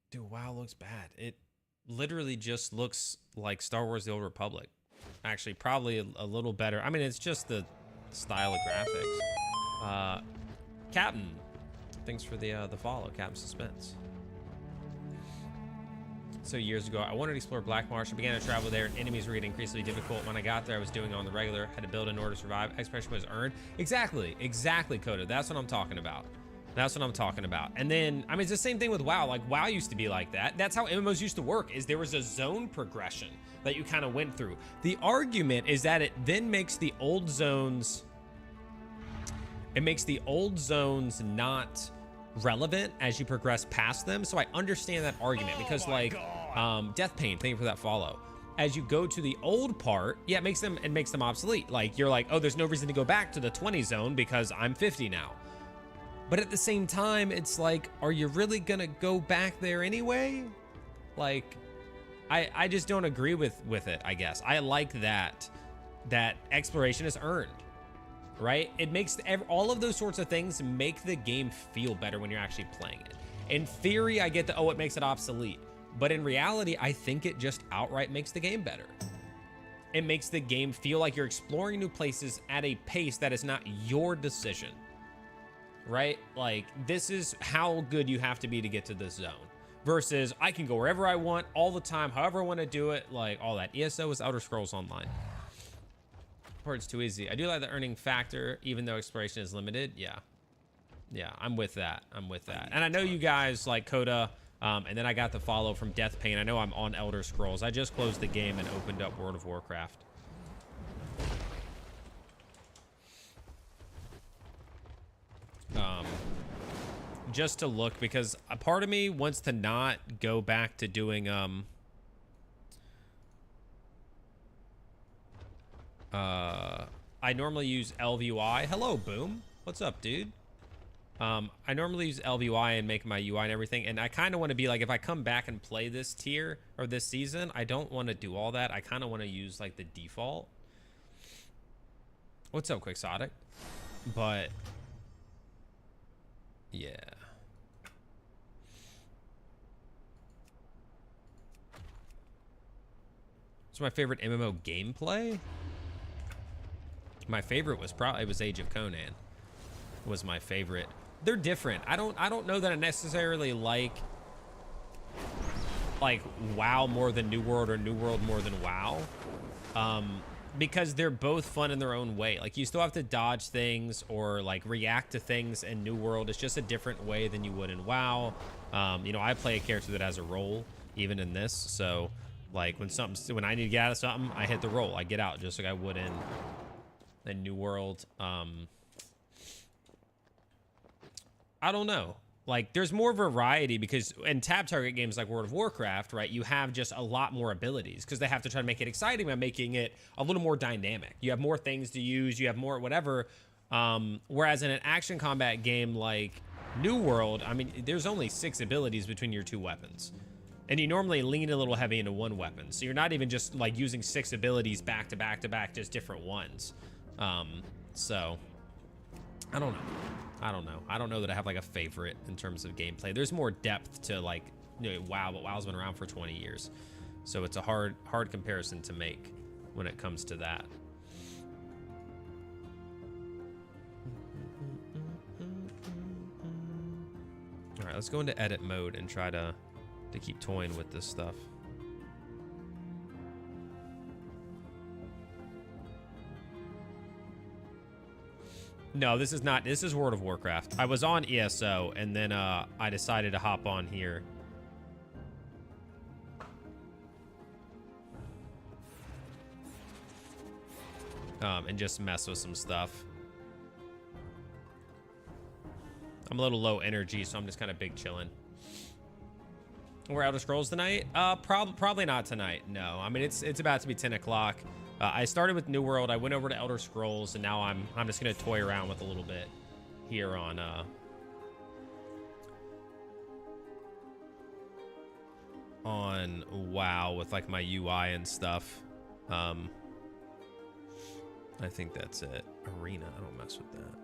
Dude, WoW looks bad. It literally just looks like Star Wars The Old Republic. Actually, probably a little better. I mean, it's just the style of graphics. Captain, thanks for the follow, Captain Suspense. So years ago, I wanted to explore Black Marsh. I began to travel there, and enemies were getting increasingly difficult. When I got there, I was doing it on the regular. Had to build in order to survive. Exploration was earned. Exactly, Coda. That's what I'm talking about. That's what I'm talking about. And then, I mean, it's the same thing with WoW. Like, WoW used to be like that. That's how MMOs used to work, is there was a zone progression that you kind of went through. The argument is that it then makes the old zones, not relevant as you progress past them. So I understand that argument because like, Death Pain, thank you for that follow. As you go to the old part, yeah, it makes them obsolete. Like, you're like, oh, there's no reason to go back to the 20 zone because I'm 50 now. But at the same time, it's like, are you really gonna go back there anyway? Like, I just don't agree with it, I guess. I like that exploration is earned, right? It makes all of those sorts of things make the game feel better when you're actually playing it. In theory, I get it makes it obsolete. But in reality, I think it just outright makes the game better. It makes the game feel like you're exploring new places at a pace that is not your decision. Right? Like, this is how good you have to be to get to this zone. Versus, I can go wherever I want, all the time, however I want to do it, like, all that. ESO is Elder Scrolls Online. Or it's too easy. I do like the earning factor, even though exploration is limited. Yeah. Yeah, I'm with that. I'm with that. And I know you guys like Coda, and then I got the follow from Death Pain. I know I'm on Elder Scrolls. I just closed the game and opened up World of Warcraft. just to look, because a part of me wants to not go back to doing I normally use LVUI. Hello, Boom. What's up, dude? I normally use LVUI and make my UI and everything, and I kind of want to be like, if I come back and play this tier or this season, I don't want to do all that. I kind of want to use like the default. What's up, Quixotic? But yeah. It's my favorite MMO gameplay. My favorite was probably Age of Conan. Was my favorite. They're different. I don't know that I necessarily like WoW more than New World or New World more than WoW. Because they're both fun in their own way. Like, you still have to dodge things or like react to things in New World. It's just a different way than you would in WoW. You know, I play a character that has a role even in this. So like when I need to get out of something, I hit the roll. I get out just like I would in New World. I don't know. Like, there's more variety because in tab target games like World of Warcraft, right, you have just a lot more abilities because they have to try to make it exciting by making it a little more dynamic. You have more things to use. You have more whatever. Whereas in an action combat game like New World, I mean, there's only 6 abilities between your 2 weapons. And you normally lean a little heavy into one weapon. So you're not even just like using 6 abilities back to back to back, just different ones. So I don't know. I don't know that I have like a favorite in terms of gameplay. There's more depth to like, you know, WoW, but WoW's been around for 20 years. So it's a hard comparison to make when it comes to that. All right, let's go into edit mode and try to keep toying with this stuff. No, this is not. This is World of Warcraft. I was on ESO, and then I decided to hop on here. And just mess with some stuff. I'm a little low energy, so I'm just kind of big chilling. We're Elder Scrolls tonight? Probably not tonight. No, I mean it's about to be 10 o'clock. I started with New World. I went over to Elder Scrolls, and now I'm just gonna toy around with a little bit here on WoW with like my UI and stuff. I think that's it. Arena, I don't mess with that.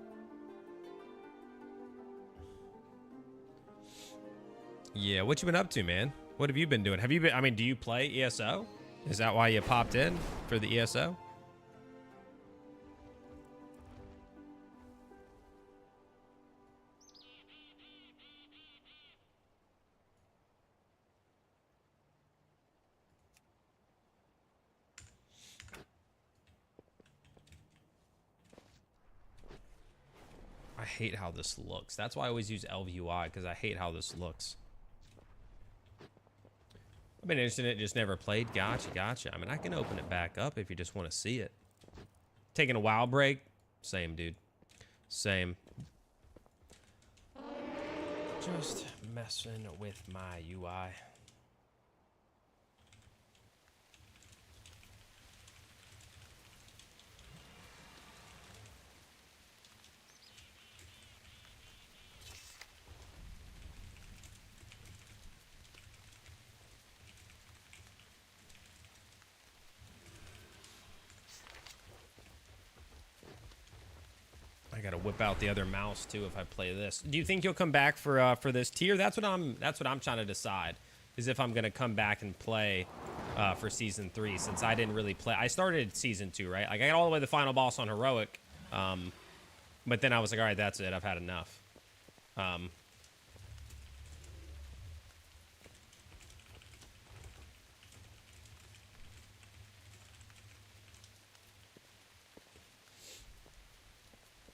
Yeah, what you been up to, man? What have you been doing? Have you been, I mean, do you play ESO? Is that why you popped in for the ESO? I hate how this looks. That's why I always use LVUI, because I hate how this looks. I've been interested in it, just never played. Gotcha. I mean, I can open it back up if you just want to see it. Taking a WoW break? Same, dude. Same. Just messing with my UI. I gotta whip out the other mouse too if I play this. Do you think you'll come back for this tier? That's what I'm trying to decide, is if I'm gonna come back and play for season 3, since I didn't really play. I started season 2, right? Like I got all the way to the final boss on heroic, but then I was like, all right, that's it. I've had enough.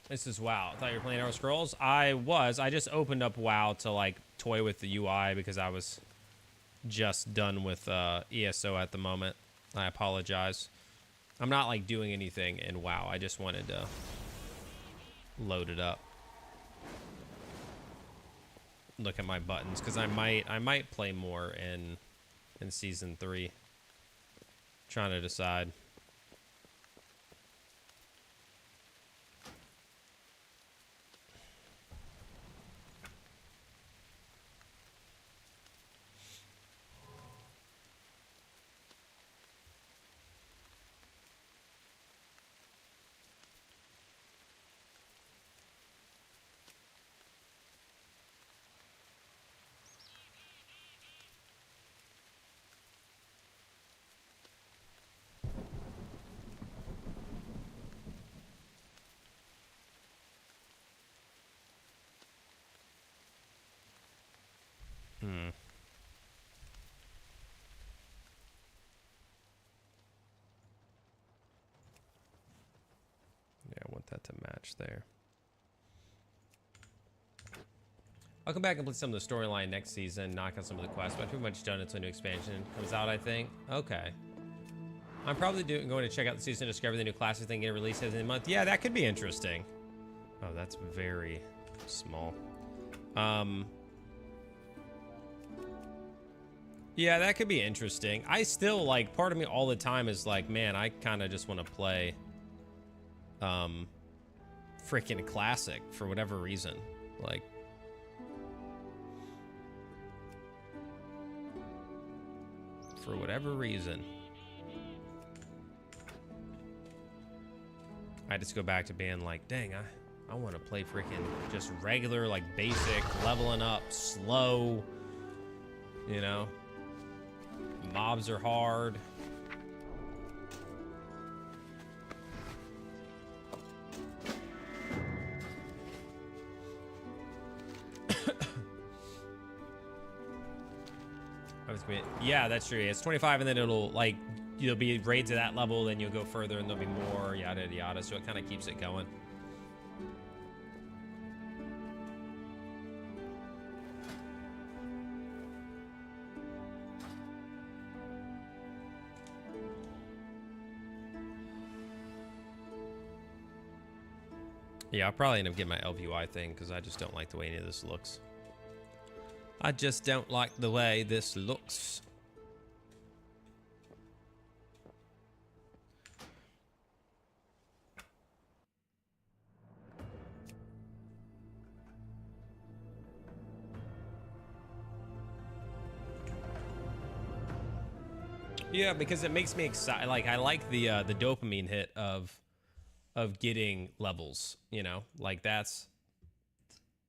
This is WoW. I thought you were playing Elder Scrolls. I was. I just opened up WoW to like toy with the UI because I was just done with ESO at the moment. I apologize. I'm not like doing anything in WoW. I just wanted to load it up. look at my buttons because I might play more in season 3. Trying to decide. Yeah, I want that to match there. I'll come back and play some of the storyline next season, knock out some of the quests, but I've pretty much done it until a new expansion comes out, I think. Okay. I'm probably going to check out the season, discover the new classes thing, get released in a month. Yeah, that could be interesting. Oh, that's very small. Yeah, that could be interesting. I still, like, part of me all the time is like, man, I kind of just want to play freaking classic for whatever reason. Like, for whatever reason. I just go back to being like, dang, I want to play freaking just regular, like, basic, leveling up, slow, you know? Mobs are hard. Yeah, that's true. It's 25 and then it'll, like, you'll be raids at that level, then you'll go further and there'll be more, yada yada, so it kind of keeps it going. Yeah, I'll probably end up getting my LVUI thing because I just don't like the way any of this looks. I just don't like the way this looks. Yeah, because it makes me excited. Like, I like the dopamine hit of getting levels, you know? Like, that's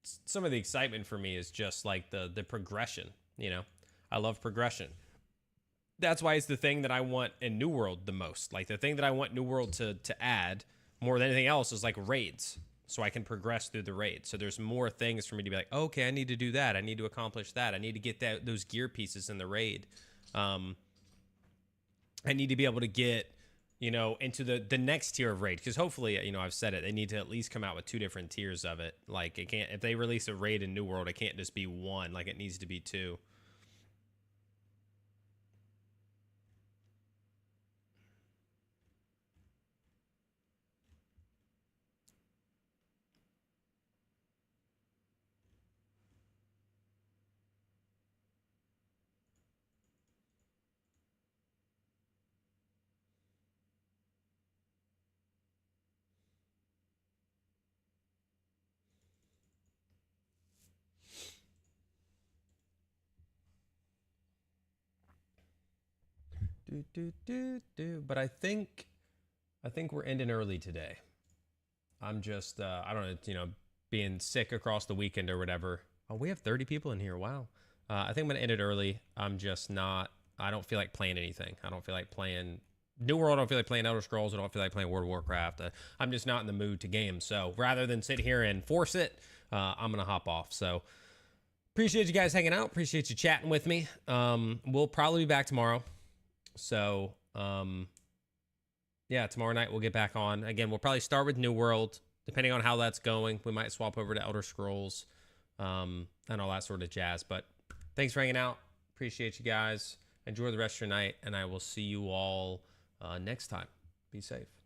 some of the excitement for me is just like the progression, you know? I love progression. That's why it's the thing that I want in New World the most. Like, the thing that I want New World to add more than anything else is like raids, so I can progress through the raids. So there's more things for me to be like, okay, I need to do that. I need to accomplish that. I need to get those gear pieces in the raid. I need to be able to get, you know, into the next tier of raid, because hopefully, you know, I've said it, they need to at least come out with 2 different tiers of it. Like, it can't, if they release a raid in New World, it can't just be 1. Like, it needs to be 2. But I think we're ending early today. I'm just I don't know, you know, being sick across the weekend or whatever. Oh, we have 30 people in here. Wow. I think I'm gonna end it early. I'm just not. I don't feel like playing anything. I don't feel like playing New World. I don't feel like playing Elder Scrolls. I don't feel like playing World of Warcraft. I'm just not in the mood to game. So rather than sit here and force it, I'm gonna hop off. So appreciate you guys hanging out. Appreciate you chatting with me. We'll probably be back tomorrow. So, yeah, tomorrow night we'll get back on. Again, we'll probably start with New World. Depending on how that's going, we might swap over to Elder Scrolls, and all that sort of jazz. But thanks for hanging out. Appreciate you guys. Enjoy the rest of your night, and I will see you all next time. Be safe.